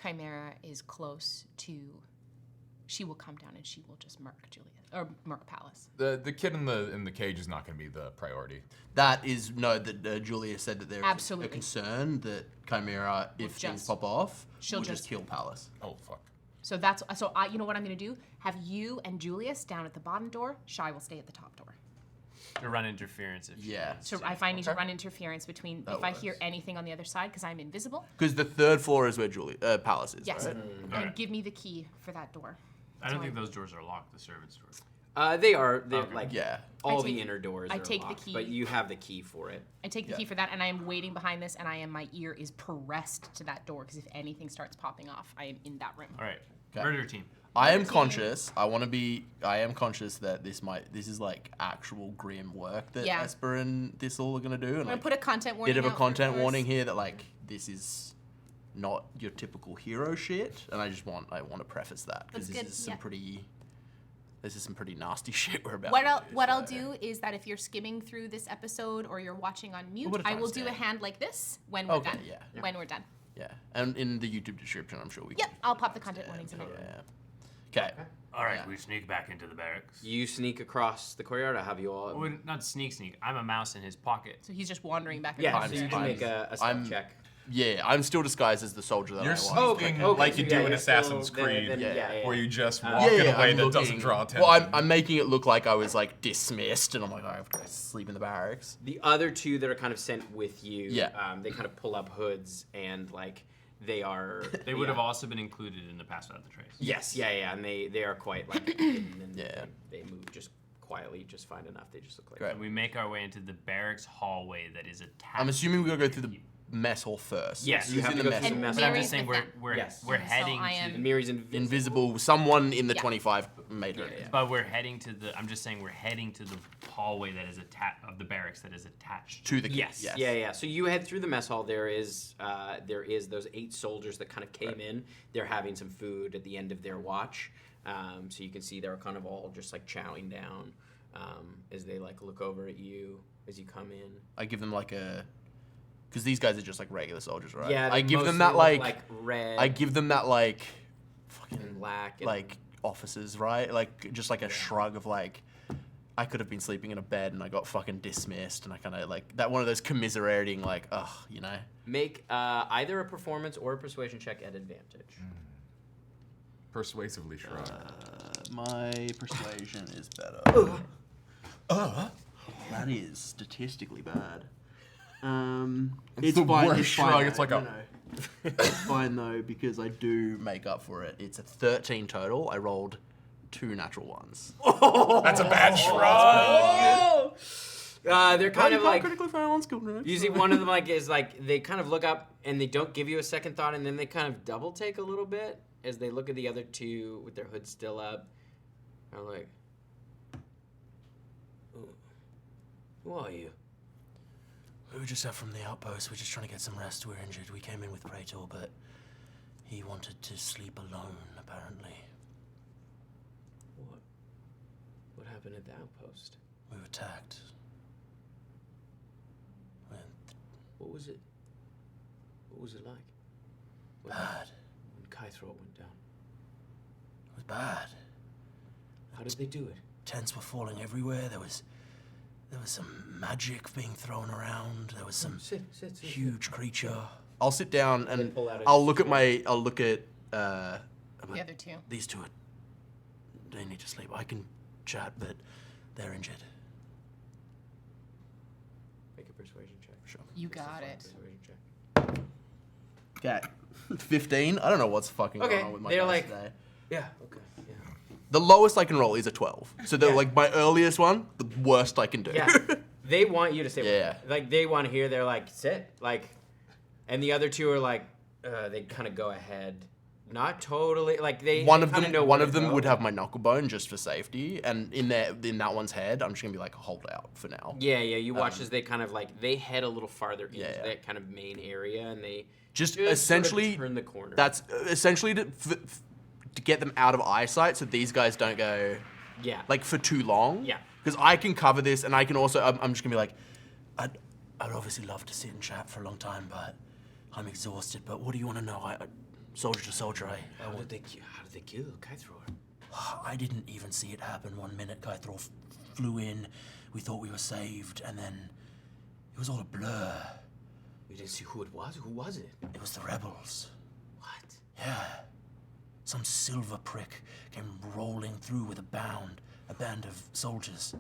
Chimera is close to. She will come down and she will just murk Julius or murk Palace. The kid in the cage is not going to be the priority. That is that Julia said that there is Absolutely. a concern that Chimera, if things just- pop off, she'll will just just- kill Palace. Oh fuck. So you know what I'm gonna do? Have you and Julius down at the bottom door. Shy will stay at the top door. To run interference if she Yeah. needs So to. if I need to run interference between, That if I hear works. anything on the other side, because I'm invisible. Because the third floor is where Palace is. Yes. Right? And Alright. give me the key for that door. I don't So think those doors are locked. The servants' doors. They are. They're Okay. like Yeah. all I take- the inner doors. I are take the locked, key. but you have the key for it. I take the key for that, and I am waiting behind this, and my ear is pressed to that door, because if anything starts popping off, I am in that room. All right. Okay. Murder team. I am conscious. I am conscious that this is like actual grim work that Yeah. Esper and Thistle are gonna do, and I'm gonna like put a content warning. bit of a out for content us. warning here that like this is not your typical hero shit, and I want to preface that because That's good, this is some pretty nasty shit we're about. What to I'll do, what I'll so- do is that if you're skimming through this episode or you're watching on mute, What a I will do a timestamp. hand like this when we're Okay, done. yeah. When we're done. Yeah, and in the YouTube description, I'm sure we. Yep, can I'll pop the content warnings in Yeah. there. Okay. All right. Yeah. We sneak back into the barracks. You sneak across the courtyard. I have you all. Well, not sneak. I'm a mouse in his pocket. So he's just wandering back and Yeah, forth. so you can fine. make a stealth I'm- check. Yeah, I'm still disguised as the soldier that You're I was. sneaking okay, like you so do yeah, in you're Assassin's still- Creed, then- yeah. where you just Yeah, walk in a way I'm that looking- doesn't draw attention. Well, I'm making it look like I was like dismissed, and I'm like, I have to sleep in the barracks. The other two that are kind of sent with you, Yeah. they kind of pull up hoods and like they are. They would have also been included in the Pass Without the Trace. Yes, yeah, and they are quite like hidden and Yeah. they move just quietly, just fine enough. They just look like. Great. And we make our way into the barracks hallway that is attached. I'm assuming we gotta go through the mess hall first. Yes, Who's you have in to the go mess through the hall? mess But I'm Mary's just saying with we're Yes. we're So heading I to am- And Mary's Invisible. Someone in the Yeah. 25 made her. Yeah. But we're heading to the. I'm just saying we're heading to the hallway that is attached of the barracks that is attached. To the Yes. Yeah. So you head through the mess hall. There is those 8 soldiers that kind of came in. They're having some food at the end of their watch. So you can see they're kind of all just like chowing down as they like look over at you as you come in. I give them like a, because these guys are just like regular soldiers, right? Yeah. I they give them mostly that look like, red. I give them that like, and fucking black. And, like officers, right? Like just like a shrug of like, I could have been sleeping in a bed and I got fucking dismissed, and I kind of like that one of those commiserating like, ugh, you know. make either a performance or a persuasion check at advantage. Persuasively shrug. My persuasion is better. That is statistically bad. It's the fine. worst It's fine. shrug, Though. it's like no, a- no. It's fine though because I do make up for it. It's a 13 total. I rolled 2 natural ones. That's a bad shrug. They're kind of like critically fail on skill checks. usually one of them like is like they kind of look up and they don't give you a second thought, and then they kind of double take a little bit as they look at the other two with their hoods still up. I'm like, who are you? We were just out from the outpost. We're just trying to get some rest. We're injured. We came in with Praetor, but he wanted to sleep alone, apparently. What happened at the outpost? We were attacked. And What was it? What was it like? What bad. happened when Kaissar went down? It was bad. How did they do it? Tents were falling everywhere. There was some magic being thrown around. There was some Sit. huge creature. I'll sit down Then and pull out a I'll look at sword. The other two. These two they need to sleep. I can chat, but they're injured. Make a persuasion check. Sure. You got it. Persuasion check. Okay. 15. I don't know what's fucking Okay, going on with my they're dice like- today. Yeah. Okay. Yeah. The lowest I can roll is a 12. So they're Yeah. like my earliest one, the worst I can do. Yeah. They want you to say. Yeah. Like they want to hear. They're like sit. Like, and the other two are like, they kind of go ahead. Not totally. Like they. One they of kinda them, know one where of to them go. would have my knuckle bone just for safety, and in that one's head, I'm just gonna be like, hold out for now. Yeah, yeah. You watch as they kind of like they head a little farther into Yeah. that kind of main area, and they Just sort of essentially turn the corner. That's essentially to get them out of eyesight, so these guys don't go yeah. like for too long. Yeah. Because I can cover this, and I can also. I'm just gonna be like, I'd obviously love to sit and chat for a long time, but I'm exhausted. But what do you want to know? Soldier to soldier, How did they kill Kaithor? I didn't even see it happen. 1 minute, Kaithor flew in. We thought we were saved, and then it was all a blur. We didn't see who it was. Who was it? It was the rebels. What? Yeah. Some silver prick came rolling through with a band of soldiers.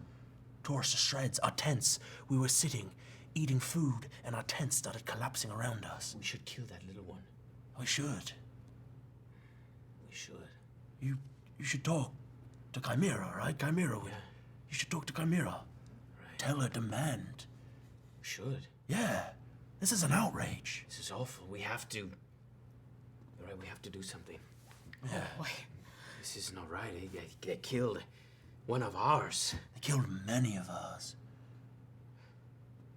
Tore us to shreds. Our tents. We were sitting, eating food, and our tents started collapsing around us. We should kill that little one. We should. We should. You should talk to Chimera, right? Chimera would. Yeah. You should talk to Chimera. Right. Tell her demand. We should. Yeah. This is an outrage. This is awful. We have to. All right, we have to do something. Yeah. This is not right. They killed one of ours. They killed many of us.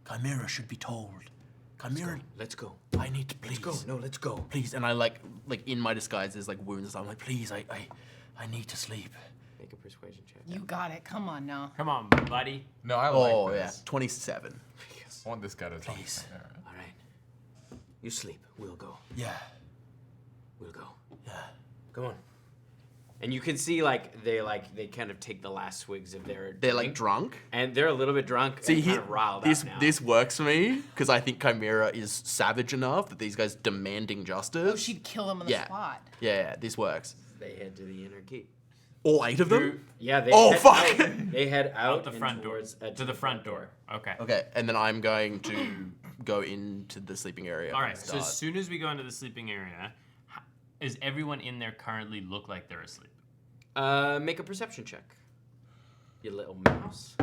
Chimera should be told. Chimera, Let's go. I need to please. Let's go. No, let's go. please, and I like in my disguise there's like wounds. I'm like, Please, I need to sleep. Make a persuasion check. You got it. Come on now. Come on, buddy. No, I like oh yeah, this. 27. I want this guy to talk. Please. All right. You sleep. We'll go. Yeah. We'll go. Yeah. Come on. And you can see they kind of take the last swigs of their. They're like drink, drunk. and they're a little bit drunk. See, and kind of riled this up now. this works for me because I think Chimera is savage enough that these guys demanding justice. Oh, she'd kill him on the Yeah. spot. Yeah, this works. They head to the inner gate. All 8 of them. Yeah, they. Oh, head fuck. Out, they head out Out the and front door. towards, To the front door. Okay. Okay, and then I'm going to go into the sleeping area. All right. and So start. as soon as we go into the sleeping area, is everyone in there currently look like they're asleep? Make a perception check. You little mouse.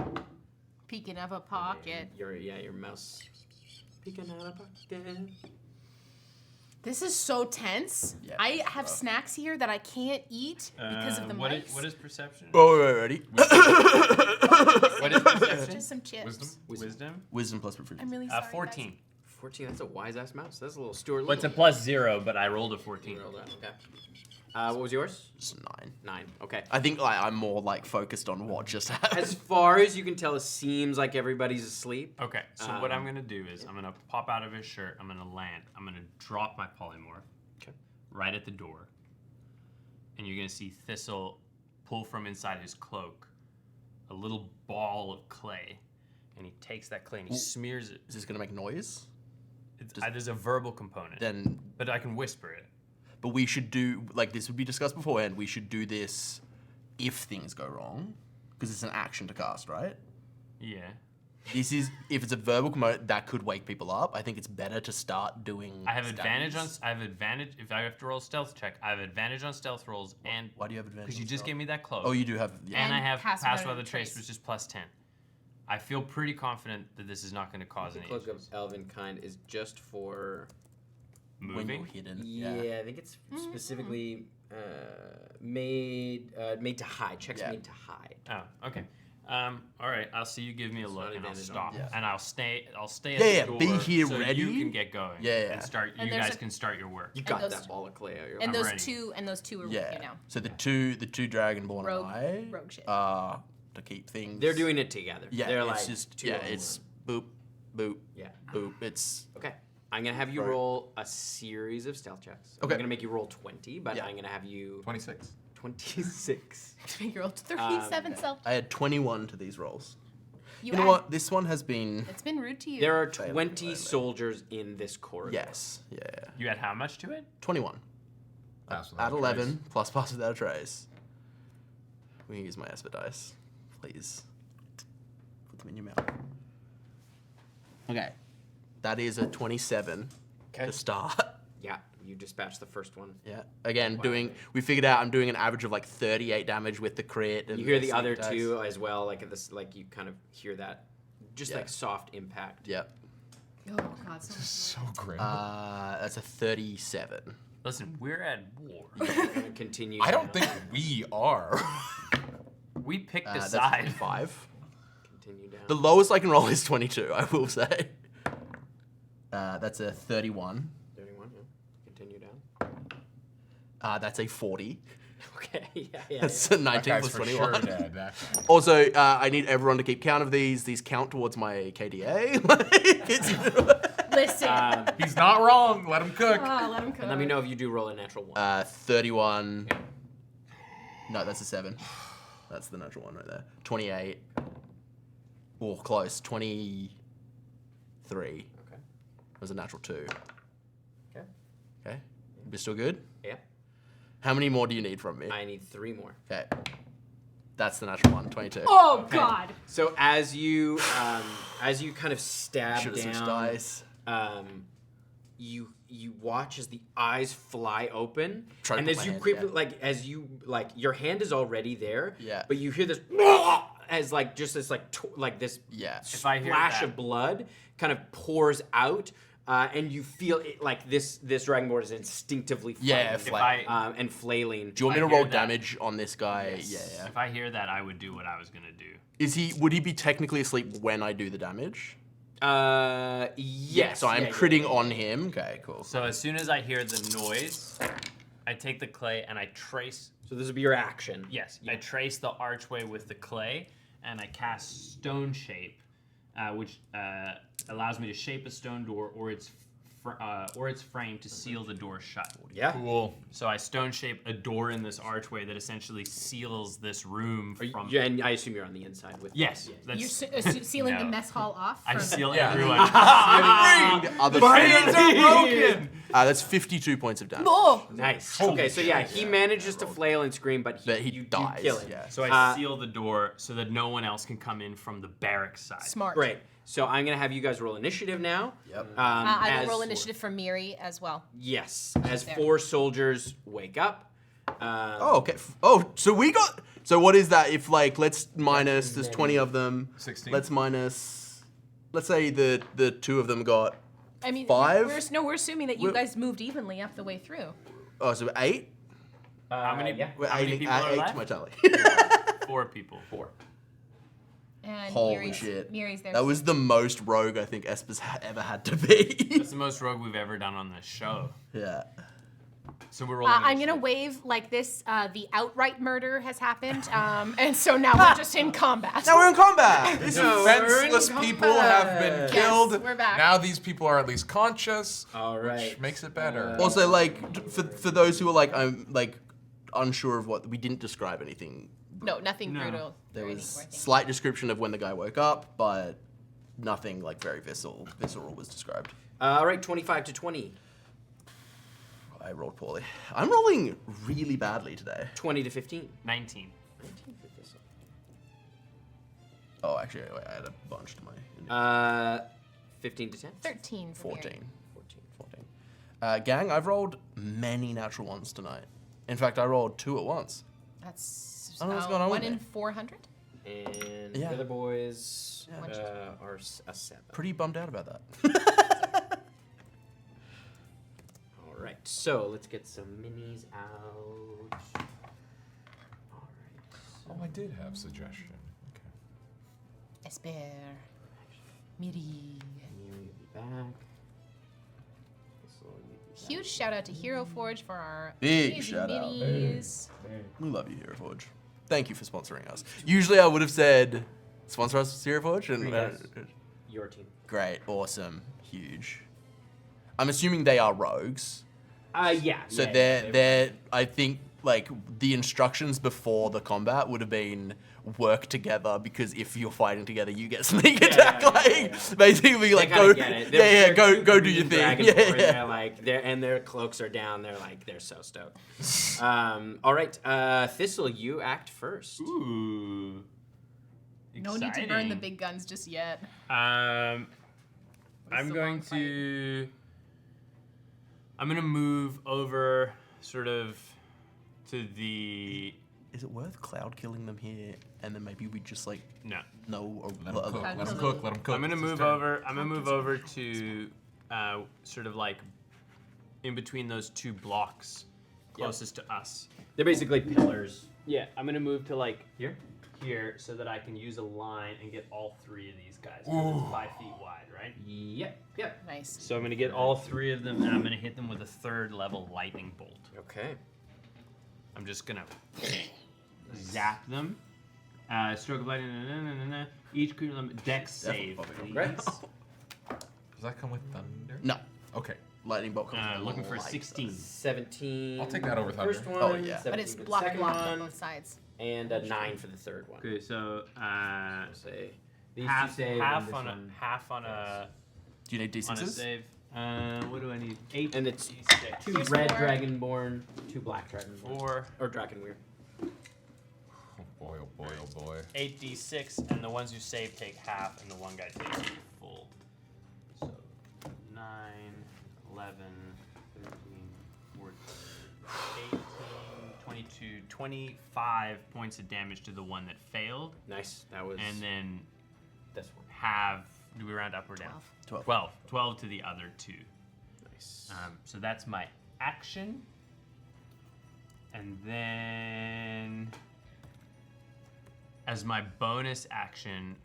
Peeking of a pocket. Your mouse. Peeking out a pocket. This is so tense. Yeah, I have snacks here that I can't eat because of the what mics. what is perception? Oh, wait, ready? What is perception? Just some chips. Wisdom? Wisdom? Wisdom plus proficiency. I'm really sorry. 14. 14. That's a wise ass mouse. That's a little Stuart. Well, it's a Little. plus 0, but I rolled a 14. You rolled that, okay. What was yours? Just 9. 9. Okay. I think I'm more like focused on what just happened. As far as you can tell, it seems like everybody's asleep. Okay, so what I'm gonna do is I'm gonna pop out of his shirt. I'm gonna land. I'm gonna drop my polymorph. Okay. Right at the door, and you're gonna see Thistle pull from inside his cloak a little ball of clay, and he takes that clay and he smears it. Is this gonna make noise? There's a verbal component, Then, but I can whisper it. but we should do like this would be discussed beforehand. We should do this if things go wrong, because it's an action to cast, right? Yeah. This is if it's a verbal component that could wake people up. I think it's better to start doing. I have advantage on. stabbies. I have advantage if I have to roll a stealth check. I have advantage on stealth rolls, and Why do you have advantage? because you on just stealth? gave me that cloak. Oh, you do have. Yeah. And I And have pass pass without without a the trace, trace. which is plus 10. I feel pretty confident that this is not going to cause any Cloak of issues. Elven kind is just for. When Moving. you're hidden. Yeah, I think it's specifically made to hide. Checks Yeah. made to hide. Oh, okay. All right. I'll see you give me a look, not and I'll advantage on stop, it. Yeah. and I'll stay Yeah, at yeah, the door. be here so ready. you can get going. Yeah, yeah. And start. And you there's guys a- can start your work. You got those- that ball of clay out your And I'm those ready. two are with Yeah. you now. So the two Dragonborn Rogue- and I rogue shit. to keep things. They're doing it together. Yeah, They're it's like just two on it's boop, boop, one. Yeah. boop. It's Okay. I'm gonna have you Right. roll a series of stealth checks. Okay. I'm gonna make you roll 20, but Yeah. I'm gonna have you 26. 26. You're all 37 self. I had 21 to these rolls. You know add- what? This one has been It's been rude to you. There are Fairly 20 lightly. soldiers in this corridor. yes, yeah, You add how much to it? 21. Pass without At a 11 trace. plus pass without a trace. We can use my Esper dice, please. Put them in your mouth. Okay, that is a 27 to start. Yeah, you dispatch the first one. Yeah. Again, Wow. we figured out I'm doing an average of like 38 damage with the crit. And You hear the sleep other dice. two as well, like at this, like you kind of hear that, just Yeah. like soft impact. Yep. Oh god, so much So grim. That's a 37. Listen, we're at war. Gonna continue. I don't down. think we are. We picked a That's side. 25. Continue down. The lowest I can roll is 22, I will say. That's a 31. 31. Yeah. Continue down. That's a 40. Okay. Yeah. That's a That 19 guy's plus for 21. sure dead. That guy. Also, I need everyone to keep count of these. These count towards my KDA. Like, Listen. He's not wrong. Let him cook. Let him cook. And let me know if you do roll a natural 1. 31. No, that's a 7. That's the natural one right there. 28. Oh, close. 23. Okay. It was a natural 2. Okay. Okay. You're still good? Yeah. How many more do you need from me? I need 3 more. Okay. That's the natural one, 22. Oh God. So as you kind of stab Should have switched down, dice. you watch as the eyes fly open, Try to and put as my you hand- creep, yeah. your hand is already there. Yeah. But you hear this as just this Yeah. If I hear splash that, of blood kind of pours out, and you feel it like this dragonborn is instinctively Yeah, fighting, flailing. and flailing. Do you want me I to hear roll that. damage on this guy? Yes. Yeah. if I hear that, I would do what I was gonna do. Would he be technically asleep when I do the damage? Yes. So I'm yeah, critting yeah. on him. Okay, cool. So as soon as I hear the noise, I take the clay and I trace. So this would be your action. Yes, I trace the archway with the clay, and I cast Stone Shape, which allows me to shape a stone door or its frame to seal the door shut. Yeah. Cool. So I stone shape a door in this archway that essentially seals this room from. Yeah, and I assume you're on the inside with. Yes, You're that's. sealing the No. mess hall off. I from- seal Yeah. everyone. Other broken. That's 52 points of damage. Oh. Nice. Okay, so yeah, he manages to flail and scream, but But he you dies. kill him. Yeah. So I seal the door so that no one else can come in from the barracks side. Smart. Great. So I'm gonna have you guys roll initiative now. Yep. I will as- roll initiative for Miri as well. Yes, as There. 4 soldiers wake up. Oh, okay. So we got. So what is that? If let's minus. There's 20 of them. 16. Let's minus. Let's say the 2 of them got. I mean, 5? We're assuming that you We're- guys moved evenly up the way through. Oh, so 8. How many? Yeah. We're How many adding people are 8 left? to my tally. 4 people. 4. And Holy Miri's, shit. Miri's there. That was the most rogue I think Esper's ever had to be. That's the most rogue we've ever done on this show. Yeah. So we're rolling. I'm gonna initiative. wave like this. The outright murder has happened, and so now we're just in combat. Now we're in combat. This is Defenseless people have been Yes, killed. we're back. Now these people are at least conscious. All right. Which makes it better. Also, for those who are I'm unsure of what we didn't describe anything. No, nothing No. brutal. There or was anything worth slight description of when the guy woke up, but nothing very visceral was described. All right, 25 to 20. I rolled poorly. I'm rolling really badly today. 20 to 15. 19. 19 for this. Oh, actually, wait, I had a bunch to my 15 to 10. 13 for 14. Miri. 14. Gang, I've rolled many natural ones tonight. In fact, I rolled 2 at once. That's I don't know what's going on with 1 in me. 400. And Yeah. the other boys Yeah. are a 7. Pretty bummed out about that. All right, so let's get some minis out. All right. Oh, I did have suggestion. Okay. Esper. Miri. You'll be back. Thistle, you'll be back. Huge shout out to Hero Forge for our Big amazing shout out. minis. We love you, Hero Forge. Thank you for sponsoring us. Usually I would have said, sponsor us, Hero Forge. And, Yes. Your team. great, awesome, huge. I'm assuming they are rogues. Yeah. So yeah, they're I think the instructions before the combat would have been work together, because if you're fighting together you get sneak attack. Basically They go kinda get it. yeah, They're go do your green thing. dragonborn, Yeah. and their cloaks are down. They're so stoked. All right, Thistle, you act first. Ooh. No need to burn the big guns just yet. I'm This is a going long fight. to. I'm gonna move over, sort of, to the. Is it worth cloud killing them here, and then maybe we just No. know or Let him cook. Cloud Let him kill cook. Let him cook. I'm gonna It's his move turn. over. I'm gonna move over to, sort of in between those two blocks closest to us. They're basically pillars. Yeah, I'm gonna move to like here, so that I can use a line and get all 3 of these guys. 'Cause it's 5 feet wide, right? Yep. Nice. So I'm gonna get all 3 of them, and I'm gonna hit them with a 3rd level lightning bolt. Okay. I'm just gonna zap them. Stroke of lightning. Each creature element dex save, please. Congrats. Does that come with thunder? No. Okay. Lightning bolt comes Looking for a like 16. 17. I'll take that over First thunder. one. Oh, yeah. 17 But it's for the blocked second on one, both sides. and a 9 for the third one. Okay, so Say these half, two save. half and this on a one. half on a Do you need on a D6s? save. What do I need? 8 And it's D6. 2 Here's red 4. dragonborn, 2 black dragonborn. 4, Or dragonweir. Oh boy, oh boy, oh boy. 8d6, and the ones who save take half, and the one guy takes the full. So 9, 11, 13, 14, 18, 22, 25 points of damage to the one that failed, Nice. That was. and then this one. have. Do we round up or down? 12. 12 to the other 2. Nice. So that's my action. And then, as my bonus action,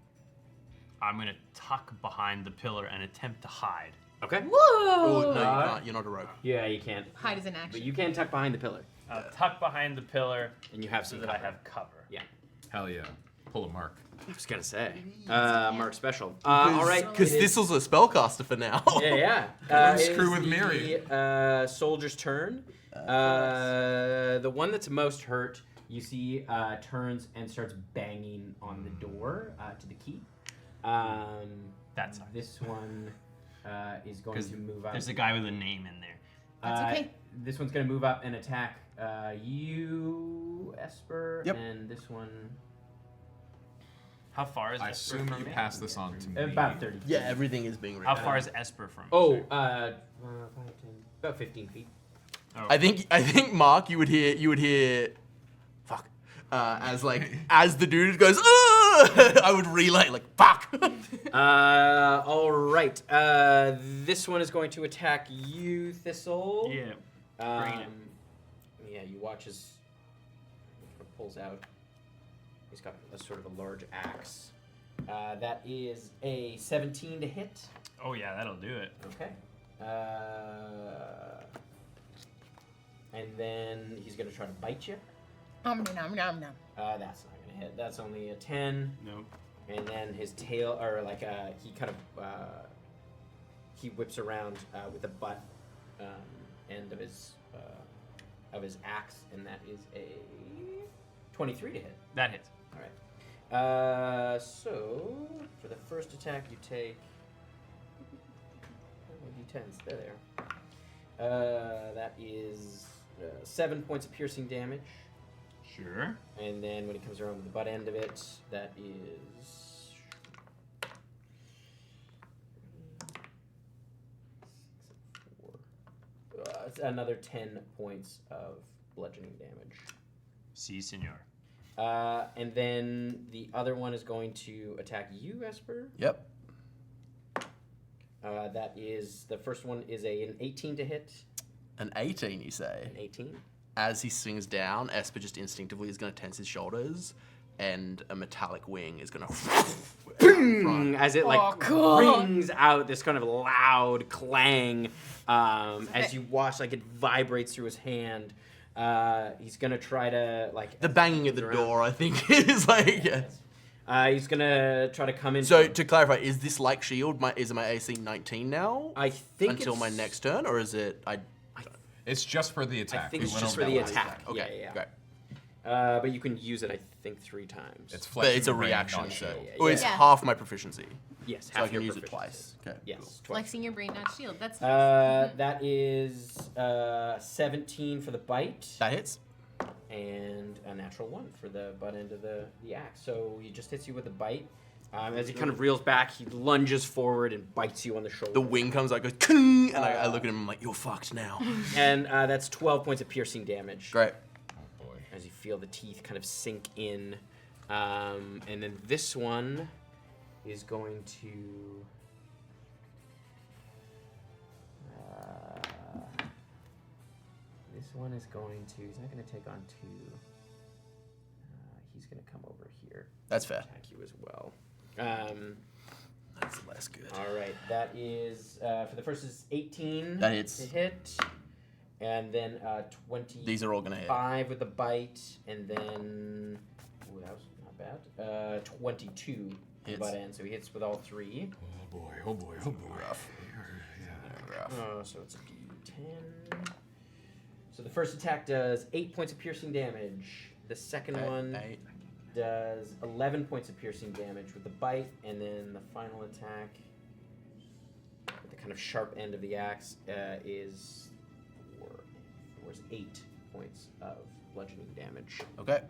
I'm going to tuck behind the pillar and attempt to hide. Okay. Oh, no, you Uh, can't. You're not a rogue. Yeah, you can't. Hide is an But action. you can tuck behind the pillar, Tuck behind the pillar and you have so some that I cover. have cover. Yeah. Hell yeah. Pull a mark. I was gonna say. Mark special. All right. Because it is- Thistle's a spellcaster for now. Yeah. Don't it screw is with Miri. The soldier's turn. The one that's most hurt, you see, turns and starts banging on the door to the keep. That sucks. This one is going 'Cause to move up. There's a guy with a name in there. That's okay. This one's going to move up and attack you, Esper, Yep. and this one How far is I Esper assume from you me? pass this on to me. about 30. Yeah, everything is being How written. far is Esper from me? Oh, Sorry. 5, 10, about 15 feet. Oh, I think Mark, you would hear, fuck, as the dude goes, I would relay like fuck. All right. This one is going to attack you, Thistle. yeah. Bring it. Yeah, you watch as he pulls out. He's got a sort of a large axe. That is a 17 to hit. Oh yeah, that'll do it. Okay. And then he's going to try to bite you. Nom nom nom nom. That's not going to hit. That's only a 10. Nope. And then his tail, or like he kind of he whips around with the butt end of his axe, and that is a 23 to hit. That hits. All right. So for the first attack, you take d10s. There they are. That is 7 points of piercing damage. Sure. And then when he comes around with the butt end of it, that is it's another 10 points of bludgeoning damage. Si, senor. And then the other one is going to attack you, Esper. Yep. That is the first one is an 18 to hit. An 18, you say? An 18. As he swings down, Esper just instinctively is going to tense his shoulders, and a metallic wing is going to As it like cool. rings out this kind of loud clang, as you watch like it vibrates through his hand. He's gonna try to like The banging at the door, I think, is like. Yeah. he's gonna try to come in. So to clarify, is this like shield? Is my AC 19 now? I think until my next turn, or is it? It's just for the attack. I think We it's went just over for that the last attack. time. Okay, Yeah. great. But you can use it, I think, 3 times. It's But it's a flexing brain, reaction, not so shield. or it's Yeah. half my proficiency, yes, so I half can your use it proficiency. twice. Okay. Yes, cool. twice. Flexing your brain, not shield. That's nice. That is 17 for the bite. That hits. And a natural 1 for the butt end of the axe. So he just hits you with a bite. As he kind of reels back, he lunges forward and bites you on the shoulder. The wing comes out, goes, "Kung," and I look at him, I'm like, "You're fucked now." And that's 12 points of piercing damage. Great. Oh boy. As you feel the teeth kind of sink in. And then this one is going to... This one is going to. He's not going to take on 2. He's going to come over here. That's fair. Attack you as well. That's less good. All right. That is for the first is 18. That hits. To hit. And then 20. These are all gonna hit. 5 with the bite, and then that was not bad. 22 Hits. butt end, so he hits with all 3. Oh boy, oh boy, oh boy. Rough. Rough. So it's a D10. So the first attack does 8 points of piercing damage. The second one 8. does 11 points of piercing damage with the bite, and then the final attack with the kind of sharp end of the axe is 8 points of bludgeoning damage. Okay.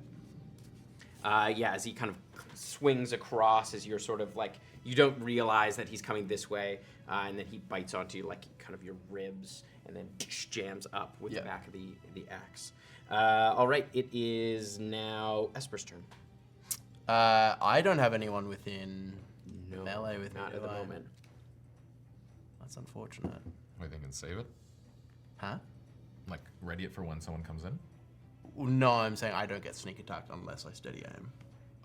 As he kind of swings across, as you're sort of like, you don't realize that he's coming this way, and then he bites onto you, like kind of your ribs, and then jams up with the back of the axe. All right, it is now Esper's turn. I don't have anyone within melee with me. Not at the moment. That's unfortunate. Wait, they can save it? Huh? Like, ready it for when someone comes in? Well, no, I'm saying I don't get sneak attacked unless I steady aim.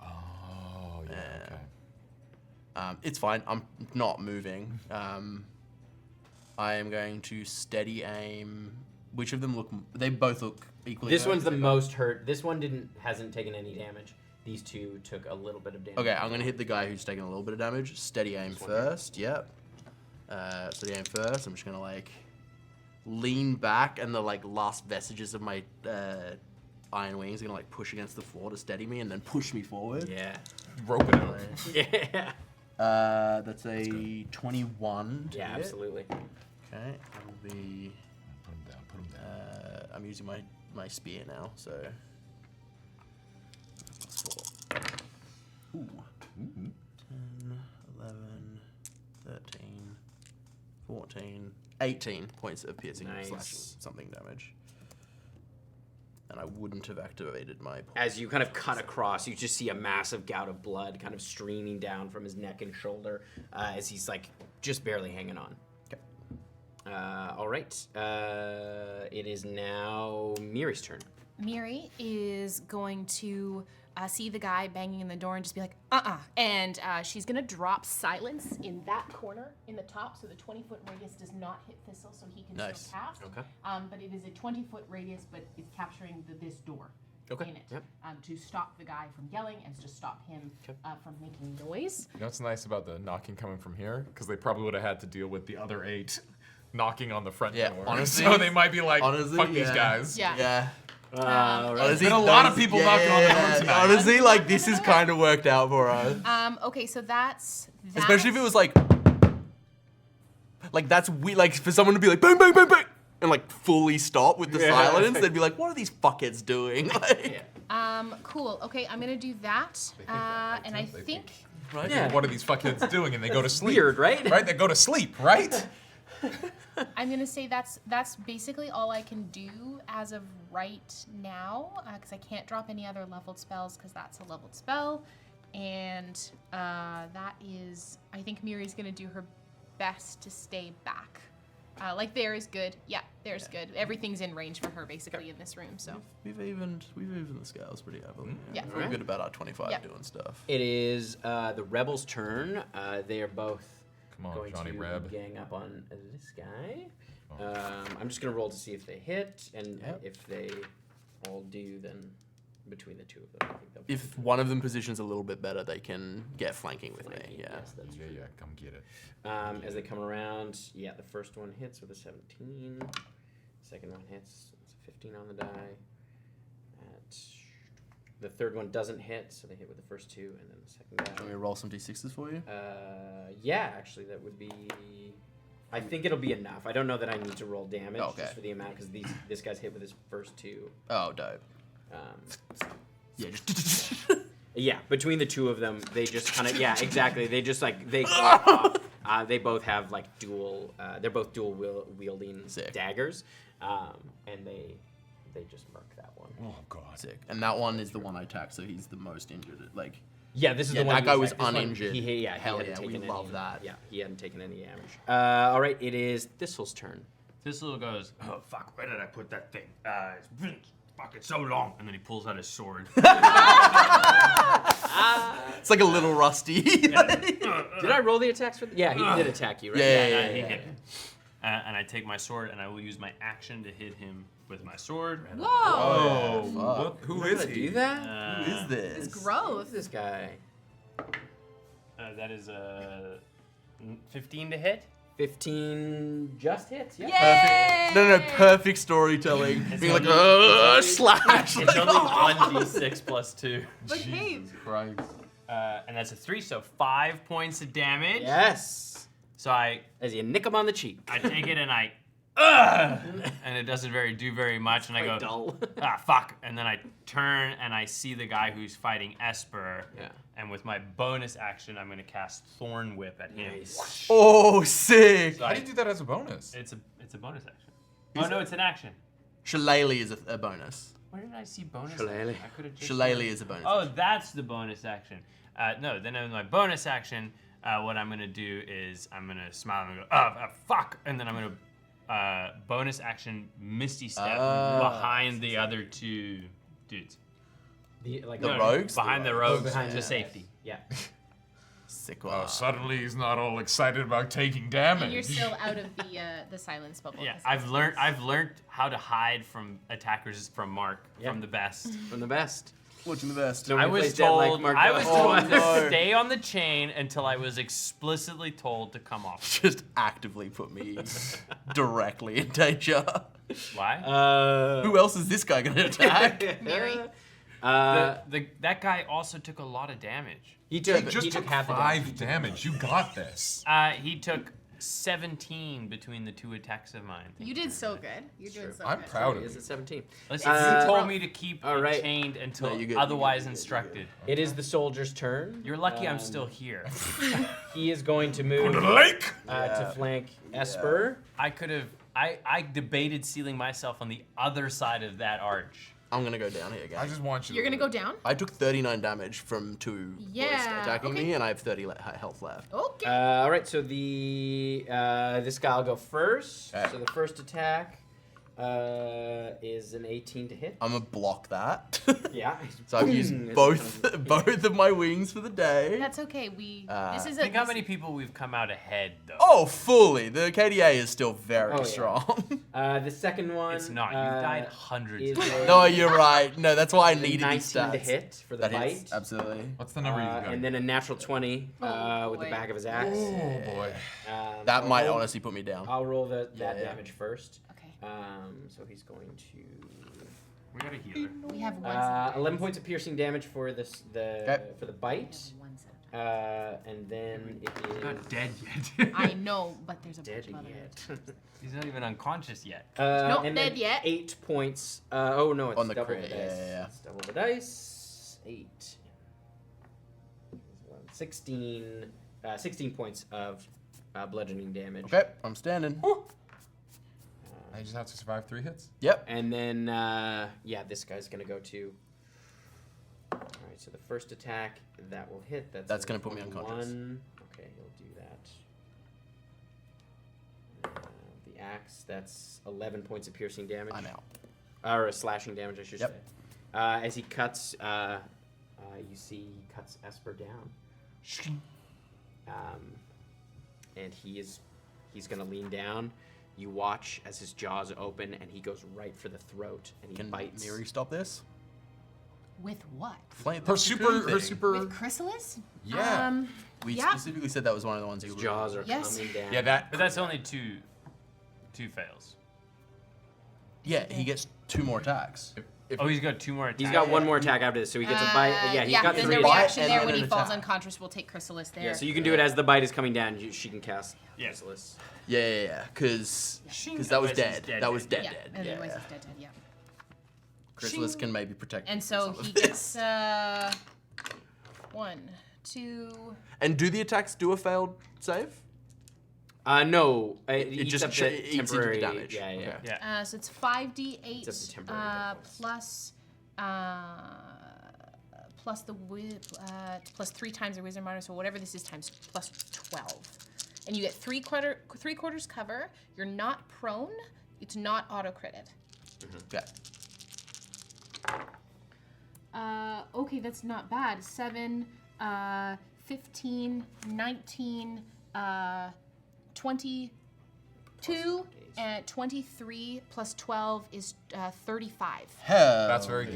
Oh, yeah, okay. It's fine. I'm not moving. I am going to steady aim. Which of them look? They both look equally. This hurt? one's the most hurt. This one hasn't taken any damage. These 2 took a little bit of damage. Okay, I'm gonna hit the guy who's taking a little bit of damage. Steady aim first. Yep. Steady aim first. I'm just gonna like lean back, and the like last vestiges of my iron wings are gonna like push against the floor to steady me, and then push me forward. Yeah. Rope it out. Yeah. That's a 21. Yeah, absolutely. Okay, that'll be. Put him down, put him down. I'm using my spear now, so. +4. Ooh. 10, 11, 13, 14, 18 points of piercing / something damage. And I wouldn't have activated my. As you kind of cut across, you just see a massive gout of blood kind of streaming down from his neck and shoulder as he's like just barely hanging on. Okay. All right. It is now Miri's turn. Miri is going to see the guy banging in the door and just be like, and she's gonna drop silence in that corner in the top, so the 20-foot radius does not hit Thistle, so he can still cast. Okay. But it is a 20-foot radius, but it's capturing this door in it to stop the guy from yelling and to stop him from making noise. You know what's nice about the knocking coming from here? Because they probably would have had to deal with the other 8 knocking on the front door. Honestly, so they might be like, fuck these guys. Yeah. There's been a lot of people knocking on the door tonight. Honestly, like this is kind of worked out for us. Okay, so that's especially if it was like that's weird. Like for someone to be like bang bang bang bang and like fully stop with the silence, they'd be like, "What are these fuckheads doing?" Cool. Okay, I'm gonna do that, and I think. Right? Yeah. What are these fuckheads doing? And they go to sleep. Weird, right? Right? They go to sleep, right? I'm gonna say that's basically all I can do as of right now, because I can't drop any other leveled spells because that's a leveled spell, and that is, I think Miri's gonna do her best to stay back. Like there is good, there's good. Everything's in range for her basically in this room. So we've evened the scales pretty heavily. Yeah. We're good about our 25 doing stuff. It is the rebels' turn. They are both. Come on, going Johnny to Reb. gang up on this guy. I'm just going to roll to see if they hit, and if they all do, then between the 2 of them, I think they'll If one of them positions a little bit better, they can get flanking with me. Yeah. Yes, that's true. Yeah, come get it. As they come around, the first one hits with a 17. Second one hits, it's a 15 on the die. The third one doesn't hit, so they hit with the first 2, and then the second guy. Do you want me to roll some d6s for you? Actually, that would be. I think it'll be enough. I don't know that I need to roll damage just for the amount, because this guy's hit with his first 2. Oh, dope. Between the 2 of them, they just kind of exactly. They just like they they both have like dual. They're both dual wielding daggers, and they just mark that one. Oh god. Sick. And that one is the one I attacked, so he's the most injured. Like. Yeah, this is the one. That guy was this one, uninjured. Hell yeah, we love that. Yeah, he hadn't taken any damage. All right, it is Thistle's turn. Thistle goes, oh fuck, where did I put that thing? It's been fucking so long. And then he pulls out his sword. It's like a little rusty. Did I roll the attacks for? Yeah, he did attack you, right? Yeah. He hit him. And I take my sword and I will use my action to hit him with my sword. Whoa! Oh, what? Who is Did I he? do that? Who is this? It's gross. Who's this guy? That is 15 to hit. 15 just hits. Yeah. Yay! No, perfect storytelling. It's Being like, only- slash. It's only 1d6 plus 2. But hey, Christ. And that's a 3, so 5 points of damage. Yes. So I As you nick him on the cheek. take it and I, and it doesn't do very much, and I go, Quite dull. fuck, and then I turn and I see the guy who's fighting Esper, Yeah. and with my bonus action, I'm gonna cast Thorn Whip at him. Nice. Oh, sick. So How do you do that as a bonus? It's a bonus action. Oh no, it's an action. Shillelagh is a bonus. Where did I see bonus? Shillelagh. Action? I could have just. Shillelagh is a bonus. Oh, that's the bonus action. No, then in my bonus action, what I'm gonna do is I'm gonna smile and go, fuck, and then I'm gonna bonus action Misty Step behind the other two dudes. The rogues? Behind the rogues behind to the- safety. Yeah. Sick Oh, one. suddenly he's not all excited about taking and damage. you're still out of the silence bubble. Yeah, That's I've learned how to hide from attackers from Mark, from the best. From the best. Watching the best. I was told Oh, to no. stay on the chain until I was explicitly told to come off. Just actively put me directly in danger. Why? Who else is this guy gonna attack? Mary. That guy also took a lot of damage. He took, He just he took took half the 5 damage. You got this. He took 17 between the 2 attacks of mine. You did so good. You're doing so I'm good. proud of Is you. it 17? Listen, you told me to keep all right. it chained until No, you're good, otherwise you're good, instructed. It is the soldier's turn. You're lucky I'm still here. He is going to Go move to the lake. to flank Esper. I could have. I debated sealing myself on the other side of that arch. I'm gonna go down here, I guys. just want you. You're to gonna go down. I took 39 damage from 2 boys Yeah, attacking okay. me, and I have 30 health left. Okay. All right, so the this guy will go first. Okay. So the first attack is an 18 to hit. I'm gonna block that. Yeah. So I've used both of my wings for the day. That's okay. This is a. Think how many people we've come out ahead though. Oh, fully. The KDA is still very Oh, yeah. strong. The second one. It's not. You've died hundreds. is of times. a- No, you're right. No, that's why I is a needed 19 these stats. to hit for the That bite. hits, absolutely. What's the number you got? And then a natural 20 Oh, with the boy. back of his axe. Oh boy. That I'll might roll- honestly put me down. I'll roll that Yeah. damage first. Okay. So he's going to. We got a healer. We have one. set of 11 points of piercing damage for this Okay. for the bite, One set of and then it He's is not dead yet. I know, but there's a bunch dead of other yet. He's not even unconscious yet. Nope, and dead then yet. 8 points. Oh no, it's On the double crit, the dice. yeah. It's double the dice. 8. 16 points of bludgeoning damage. Okay, I'm standing. I just have to survive 3 hits. Yep. And then, yeah, this guy's gonna go to. All right, so the first attack that will hit. That's a gonna put me unconscious. 21. Okay, he'll do that. The axe. That's 11 points of piercing damage. I'm out. Or slashing damage, I should Yep. say. As he cuts, you see he cuts Esper down. And he's gonna lean down. You watch as his jaws open, and he goes right for the throat, and he Can bites. Miri stop this? With what? Flame. Her super. With Chrysalis? Yeah. We yeah. specifically said that was one of the ones His you jaws are Yes. coming down. Yeah, that. But that's only two fails. Yeah, he gets 2 more attacks. Oh, he's got 2 more attacks. He's got one more attack after this, so he gets a bite. Yeah, he's got then 3 the bite reaction and there then when an he falls attack. unconscious will take Chrysalis there. Yeah, so you can do it as the bite is coming down. She can cast Yeah. Chrysalis. Yeah, because that was Otherwise he's dead. dead, That was dead. dead, yeah, dead. and Yeah, otherwise yeah. he's dead, yeah. Chrysalis can maybe protect And me so from some he of this. gets 1, 2. And do the attacks do a failed save? No, it It eats just up eats the into the temporary damage. Yeah, yeah. Okay. Yeah. So it's 5d8 It's up to temporary plus plus the plus 3 times the wisdom bonus, or whatever this is, times plus 12. and you get three quarters cover. You're not prone. It's not auto-critted. Okay. Okay, that's not bad. 7, 15, 19, 22, and 23 plus 12 is 35. Hell. That's very good.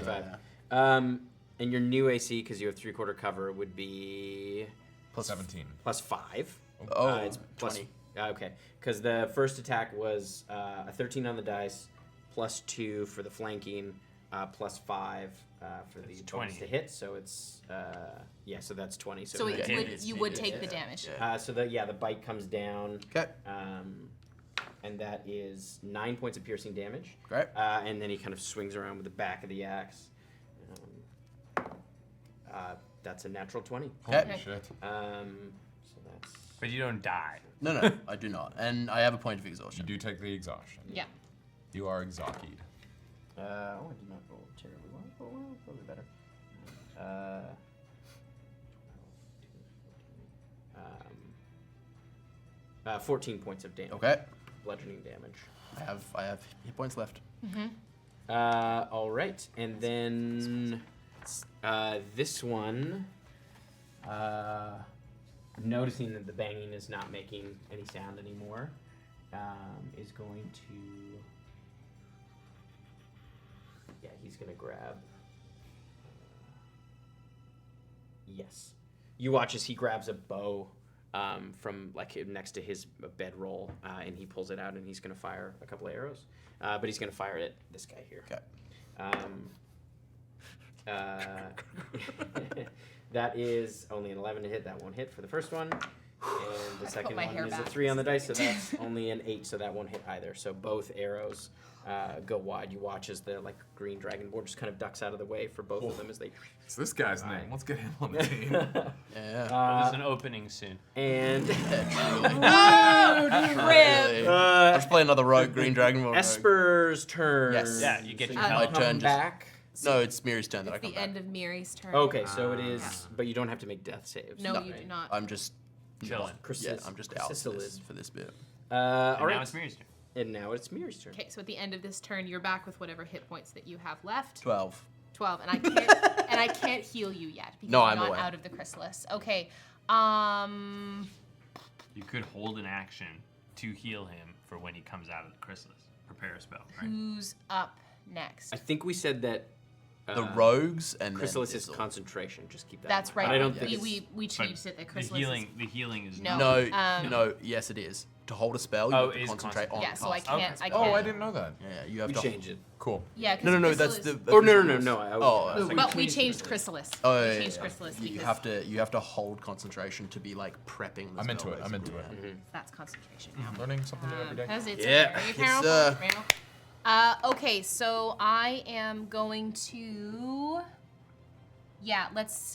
35. And your new AC, because you have 3/4 cover, would be Plus 17. plus 5. Oh, It's plus 20. Okay, because the first attack was a 13 on the dice, plus 2 for the flanking, plus 5 for the bonus 20. to hit. So it's so that's 20. So it- you would take the damage. so the bite comes down. Okay. And that is 9 points of piercing damage. Great. And then he kind of swings around with the back of the axe. That's a natural 20. Holy Okay. shit. So that's But you don't die. No, I do not. And I have a point of You exhaustion. do take the exhaustion. Yeah. You are exhausted. I did not roll terribly well, but well, probably better. 14 points of damage. Okay. Bludgeoning damage. I have hit points left. All right, and then this one, noticing that the banging is not making any sound anymore, is going to. Yeah, he's gonna grab. Yes, you watch as he grabs a bow from like next to his bedroll, and he pulls it out, and he's gonna fire a couple of arrows. But he's gonna fire it at this guy here. Okay. That is only an 11 to hit. That won't hit for the first one. And the second my one hair is a back. 3 on the dice, so that's only an 8, so that won't hit either. So both arrows go wide. You watch as the like green dragonborn just kind of ducks out of the way for both of them as they. It's this guy's name. Let's get him on the team. Yeah. There's an opening soon. And Really. Let's play another rogue, green dragon. Esper's turn. Yes. Yeah, you get So your you help. My turn come just- back. No, it's Miri's turn that I It's come the back. end of Miri's turn. Okay, so it is, but you don't have to make death saves. No, you do not. I'm just Chilling. Yeah, I'm just out Thistle for is. this bit. All And right. now it's Miri's turn. And now it's Miri's turn. Okay, so at the end of this turn, you're back with whatever hit points that you have left. 12. 12, and I can't heal you yet because No, you're I'm not aware. out of the chrysalis. Okay. You could hold an action to heal him for when he comes out of the chrysalis. Prepare a spell, right? Who's up next? I think we said that The rogues and chrysalis then is Thistle. concentration. Just keep that. That's in right. mind. But I don't Yes. think we, it's, we changed it. The The chrysalis. healing is No. not. No, yes it is. To hold a spell, you Oh, have it to is concentrate on Yeah, so I cast. can't. Okay. I Oh, can't. I didn't know that. Yeah, you have we to changed it. Cool. Yeah, 'cause No, chrysalis- that's the. Oh that's no, the no, rules. no, no. Oh, But we changed chrysalis. Oh, we yeah, changed yeah. chrysalis You because have to hold concentration to be like prepping. The I'm into spell, it. I'm into basically, it. that's concentration now. Learning something new every day. Because it's Yeah. a very Yes, powerful sir. spell. Okay, so I am going to. Yeah, let's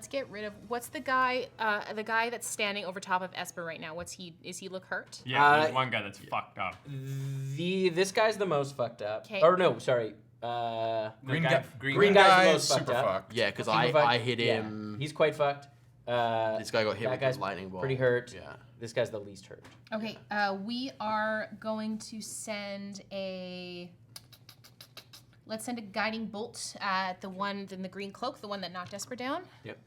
get rid of what's the guy that's standing over top of Esper right now. Is he look hurt? Yeah, there's one guy that's fucked up. This guy's the most fucked up. 'Kay. Or no, sorry. Green guy- guy. green Green guy guy's the is most fucked super up. fucked. Yeah, because Super I fucked. hit Yeah, him. he's quite fucked. This guy got hit that with guy's his lightning bolt. pretty hurt. Yeah. This guy's the least hurt. Okay, we are going to send a. Let's send a guiding bolt at the one in the green cloak, the one that knocked Esper down. Yep.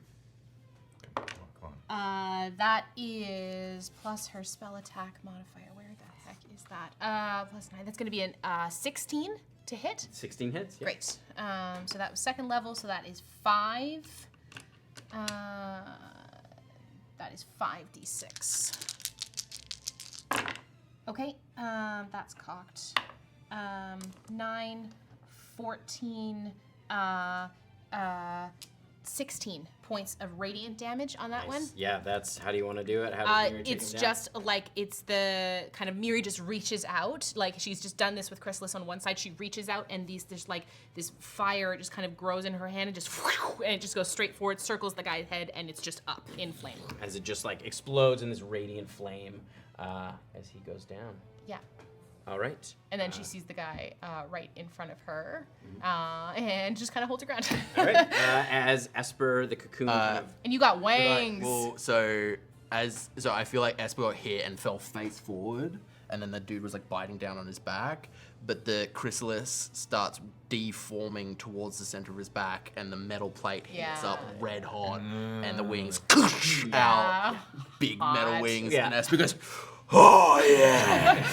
Come on. That is plus her spell attack modifier. Where the heck is that? Plus 9. That's going to be an 16 to hit. 16 hits. Yeah. Great. So that was second level, so that is 5. That is 5d6. Okay, that's cocked. 9, 14, 16 points of radiant damage on that one. Yeah, that's how do you want to do it? How does Miri take It's him down? just like it's the kind of Miri just reaches out, like she's just done this with chrysalis on one side. She reaches out and there's like this fire just kind of grows in her hand and it just goes straight forward, circles the guy's head, and it's just up in flame. as it just like explodes in this radiant flame as he goes down. Yeah. All right. And then she sees the guy right in front of her, and just kind of holds her ground. All right. As Esper, the cocoon kind of And you got wings. Well, so so I feel like Esper got hit and fell face forward, and then the dude was like biting down on his back, but the chrysalis starts deforming towards the center of his back, and the metal plate heats up red hot, and the wings out, big metal wings, and Esper goes, oh yeah,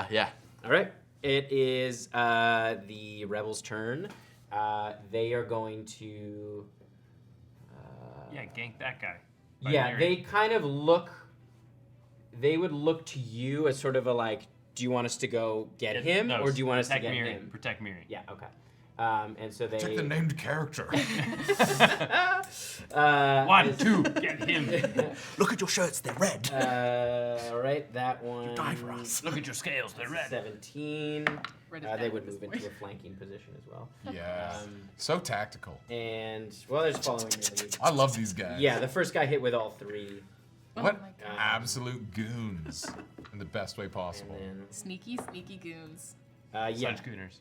yeah. All right. It is the rebels' turn. They are going to. Gank that guy. They kind of look. They would look to you as sort of a like, do you want us to go get him, or do you want us to get him? Protect Miri. Yeah. Okay. And so they. Check the named character. 1, 2, get him. Look at your shirts, they're red. All right, that one. Die for us. Look at your scales, they're red. 17. They would move into a flanking position as well. Yeah. So tactical. And well, they're just following the lead. I love these guys. Yeah, the first guy hit with all 3. What absolute goons in the best way possible. And then, Sneaky goons. Such gooners.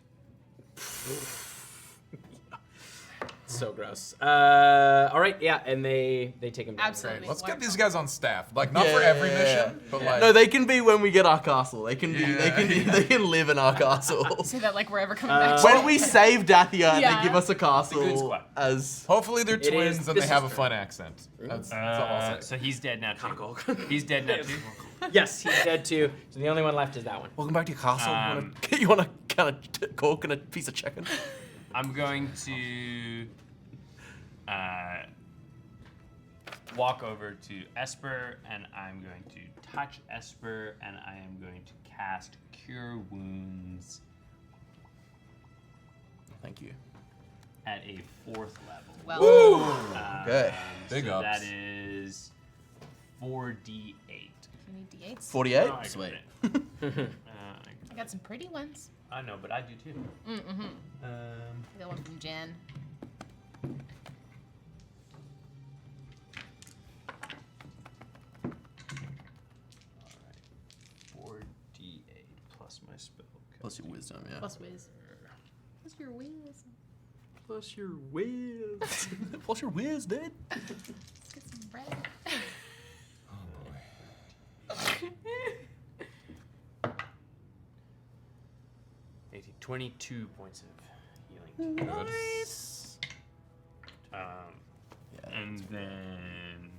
So gross. All right, yeah, and they take him down. Absolutely. Let's get these guys on staff. Like not for every mission, but like No, they can be when we get our castle. They can be. They can live in our castle. So that like we're ever coming back. When we save Dathia, Yeah. they give us a Good castle squad. as. hopefully they're It twins is- and they this have is a fun accent. That's all I'll say. So he's dead now too. He's dead now too. Yes, he's dead too. So the only one left is that one. Welcome back to your castle. You want a kind of cork and a piece of chicken? I'm going to walk over to Esper, and I'm going to touch Esper, and I am going to cast Cure Wounds Thank you. at a 4th level. Well, Okay. Big so ups. that is 4d8. you need D8s. 48. Oh, I got Sweet. it. I got some pretty ones. I know, but I do too. Mm-hmm. I got one from Jen. Alright, 4d8 plus my spell. Plus your wisdom, yeah. Plus whiz. Plus your whiz. Plus your whiz. Plus your whiz, dude. Let's get some bread. Oh 22 points of healing. Nice. And then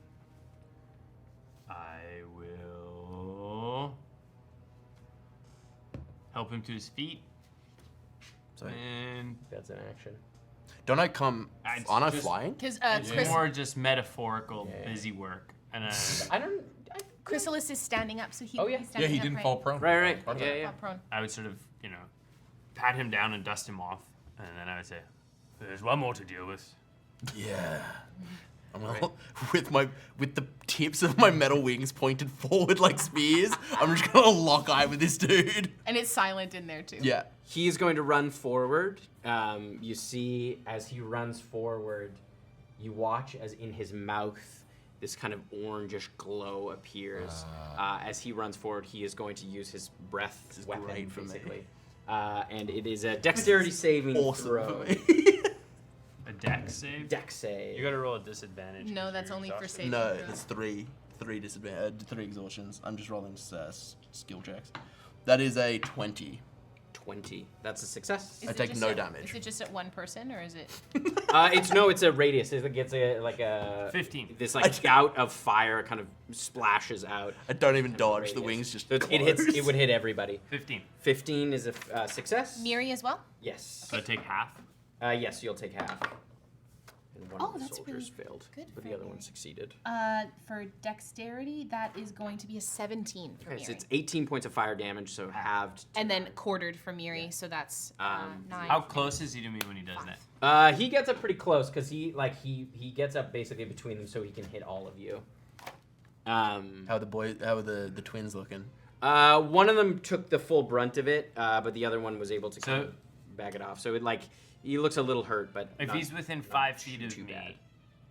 I will help him to his feet. Sorry. And That's an action. Don't I come? It's Aren't I just- flying? Because it's Chris, more just metaphorical busy work. And I don't. Chrysalis is standing up, so he. Oh, yeah. he's Yeah, standing he up, didn't right? fall prone. Right. Part of Yeah, that. yeah. Fall prone. I would sort of, pat him down and dust him off. And then I would say, there's one more to deal with. Yeah. I'm gonna, with the tips of my metal wings pointed forward like spears, I'm just gonna lock eye with this dude. And it's silent in there too. Yeah. He is going to run forward. You see, as he runs forward, you watch as in his mouth this kind of orangish glow appears. As he runs forward, he is going to use his breath weapon, great for me. basically. And it is a dexterity saving Awesome throw. for me. A dex save? Dex save. You gotta roll a disadvantage. No, 'cause that's you're only for exhausted. saving No, throws. it's three disadvantage, 3 exhaustions. I'm just rolling skill checks. That is a 20. 20. That's a success. Is I it take just no at- damage. Is it just at one person, or is it? It's a radius. It gets like a 15. This like spout of fire kind of splashes out. I don't even dodge. Radius. The wings just. So it hits. close. It would hit everybody. 15. 15 is a success. Miri as well? Yes. So I take half. Yes, you'll take half. And one Oh, of the that's soldiers really failed, good but for the other Miri. one succeeded. For dexterity, that is going to be a 17 for Okay, so Miri. it's 18 points of fire damage, so halved. to And then 9. quartered for Miri, so that's 9. How close is he to me when he does that? He gets up pretty close because he gets up basically between them so he can hit all of you. How are the twins looking? One of them took the full brunt of it, but the other one was able to kind So- of back it off. So he looks a little hurt, but If not- he's within 5 feet of too me, bad.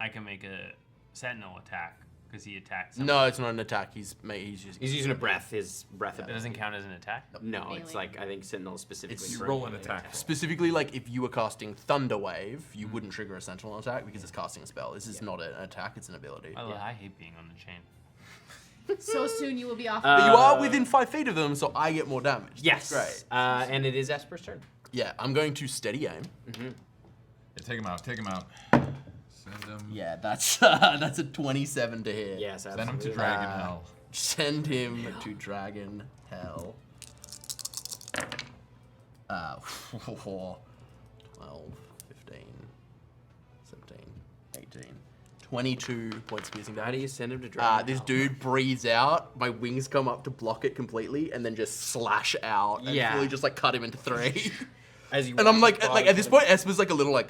I can make a sentinel attack because he attacks. No, it's not an attack. He's using his breath It ability. doesn't count as an attack. No, it's Melee. like I think Sentinel specifically. It's- for You roll an melee attack. specifically like if you were casting Thunder Wave, you wouldn't trigger a Sentinel attack because it's casting a spell. This is not an attack; it's an ability. I hate being on the chain. So soon you will be off. But you are within 5 feet of them, so I get more damage. Yes. That's great. And it is Esper's turn. Yeah, I'm going to steady aim. Yeah, take him out. Take him out. Send him. Yeah, that's a 27 to hit. Yes, Send absolutely. him to Dragon Hell. Send him to Dragon Hell. 12, 15, 17, 18, 22 points of piercing How damage. do you send him to Dragon This Hell? dude breathes out, my wings come up to block it completely, and then just slash out and Yeah. fully just like cut him into 3. As you And I'm watch like his at this body point, Esper's like a little like,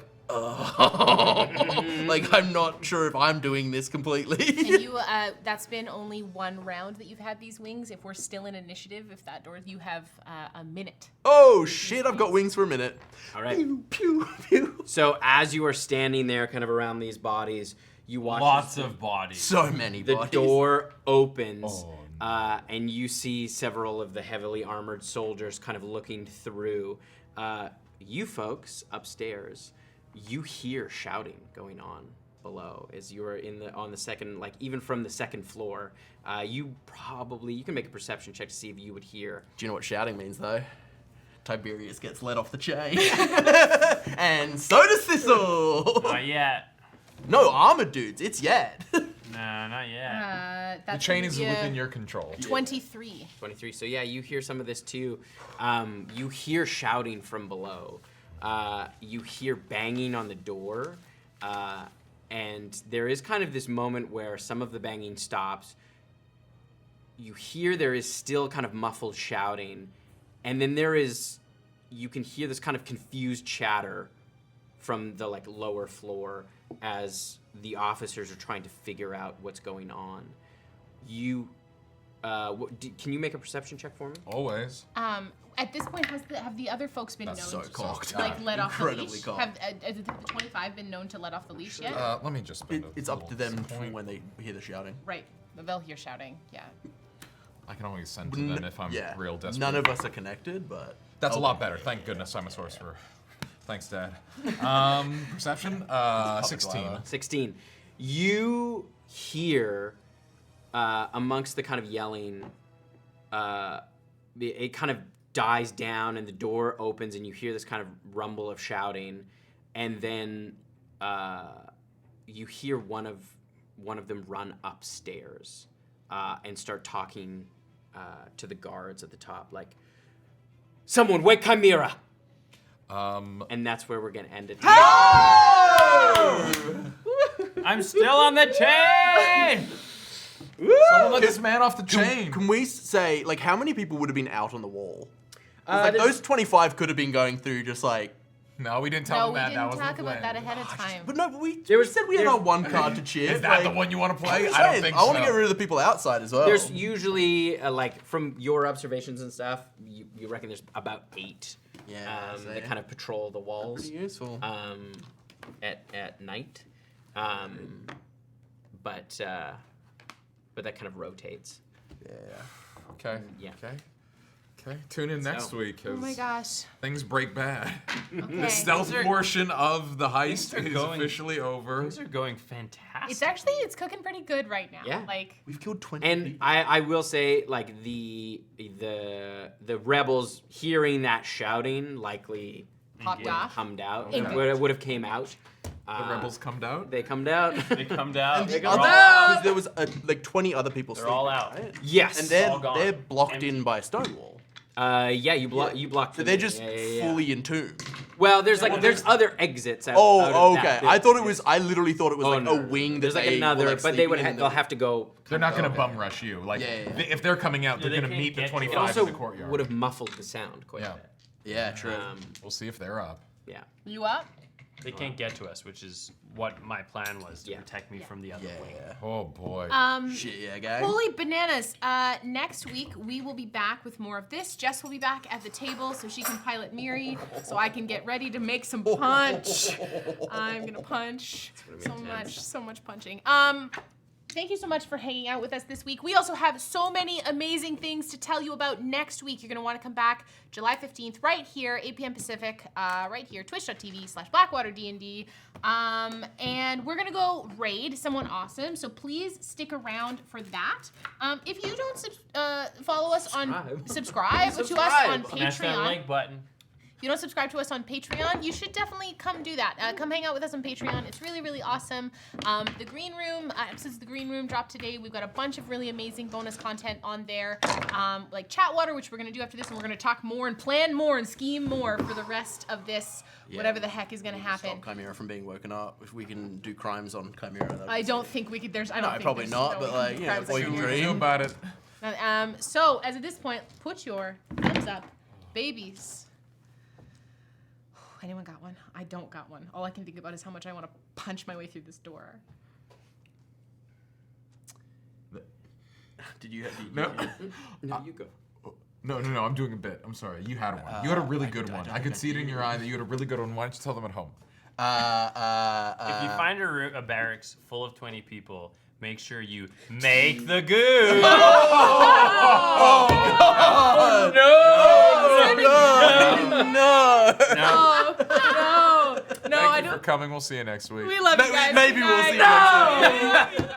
like I'm not sure if I'm doing this completely. Can you? That's been only 1 round that you've had these wings. If we're still in initiative, if that door, you have a minute. Oh shit! I've got wings for a minute. All right. Pew pew pew. So as you are standing there, kind of around these bodies, you watch Lots of bodies. So many the bodies. door opens, Oh, and you see several of the heavily armored soldiers kind of looking through. You folks upstairs, you hear shouting going on below as you are on the second, like even from the second floor. You can make a perception check to see if you would hear. Do you know what shouting means though? Tiberius gets let off the chain, and so does Thistle. Not yet. No armored dudes. It's yet. No, not yet. That's the chain gonna is be a within your control. 23. 23. So yeah, you hear some of this too. You hear shouting from below. You hear banging on the door. And there is kind of this moment where some of the banging stops. You hear there is still kind of muffled shouting. And then you can hear this kind of confused chatter from the like lower floor as the officers are trying to figure out what's going on. Can you make a perception check for me? Always. At this point, have the other folks been That's known so to cocked. like let off the Incredibly leash? cocked. Has the 25 been known to let off the leash yet? Let me just. spend a It's up to little them point. when they hear the shouting. Right. They'll hear shouting. Yeah. I can always send to them if I'm real desperate. None of us are connected, but That's a lot better. Thank goodness I'm a sorcerer. Thanks, Dad. Perception? 16. 16. You hear amongst the kind of yelling, it kind of dies down and the door opens and you hear this kind of rumble of shouting, and then you hear one of them run upstairs and start talking to the guards at the top, like, "Someone wake Chimera!" And that's where we're gonna end it. I'm still on the chain! Someone let this man off the chain. Can we say, like, how many people would have been out on the wall? 'Cause, like, there's- those 25 could have been going through just like. No, we didn't tell No, him we that. didn't was talk the about plan. that ahead of time. But no, but we There's- said we had there's- our one card to cheer. Is that the like, one you want to play? I'm I don't saying, think I so. want to get rid of the people outside as well. There's usually, like, from your observations and stuff, you reckon there's about 8 that kind of patrol the walls pretty useful. at night. But that kind of rotates. Yeah. Okay. Yeah. Okay. Tune in next So- week. 'Cause Oh my gosh. things break bad. Okay. The stealth portion of the heist things are is going- officially over. Things are going fantastic. It's cooking pretty good right now. Yeah. Like We've killed 20 And people. I will say, like, the rebels hearing that shouting likely popped would have off. hummed out. Okay. Would have came out. The rebels come out. They come out. They come down. They They're come all down. out. There was like 20 other people They're sleeping, all out. right? Yes. And all gone. they're blocked Empty. in by a stone wall. Yeah, you blocked. So them they're in. just Yeah. fully entombed. Well, there's other exits. Out of Oh, okay. that. I thought it was. I literally thought it was Oh, like no. a wing. There's that like they another, were, like, but they would sleeping in they'll the- have to go. They're not going to Okay. bum rush you. Like, Yeah. if they're coming out, they're they going to can't meet the get to 25 you. Also, in the courtyard. would have muffled the sound quite Yeah. a bit. Yeah, true. We'll see if they're up. Yeah. You up? They can't get to us, which is what my plan was to Yeah. protect me from the other wing. yeah. Oh boy. Shit, yeah, gang. Holy bananas. Next week, we will be back with more of this. Jess will be back at the table so she can pilot Miri, so I can get ready to make some punch. I'm gonna punch. So much punching. thank you so much for hanging out with us this week. We also have so many amazing things to tell you about next week. You're going to want to come back July 15th, right here, 8 p.m. Pacific, right here, twitch.tv/BlackwaterDnD. And we're going to go raid someone awesome, so please stick around for that. If you don't follow us subscribe to us on Patreon. Smash that like button. If you don't subscribe to us on Patreon, you should definitely come do that. Come hang out with us on Patreon. It's really, really awesome. The Green Room, episodes of The Green Room dropped today. We've got a bunch of really amazing bonus content on there, like Chat Water, which we're going to do after this, and we're going to talk more and plan more and scheme more for the rest of this, whatever the heck is going to happen. Stop Chimera from being woken up. If we can do crimes on Chimera, I don't think we could. I don't think probably there's not, no but way like, we can yeah, crimes boy, on you Chimera. dream about it. So, as of this point, put your thumbs up, babies. Anyone got one? I don't got one. All I can think about is how much I want to punch my way through this door. Did you have No. No, you go. No, I'm doing a bit. I'm sorry. You had one. You had a really good one. I could see it in your eye that you had a really good one. Why don't you tell them at home? If you find a barracks full of 20 people, make sure you make the goo. No, Thank you for coming. We'll see you next week. we love you guys. Maybe Good we'll night. see you next week.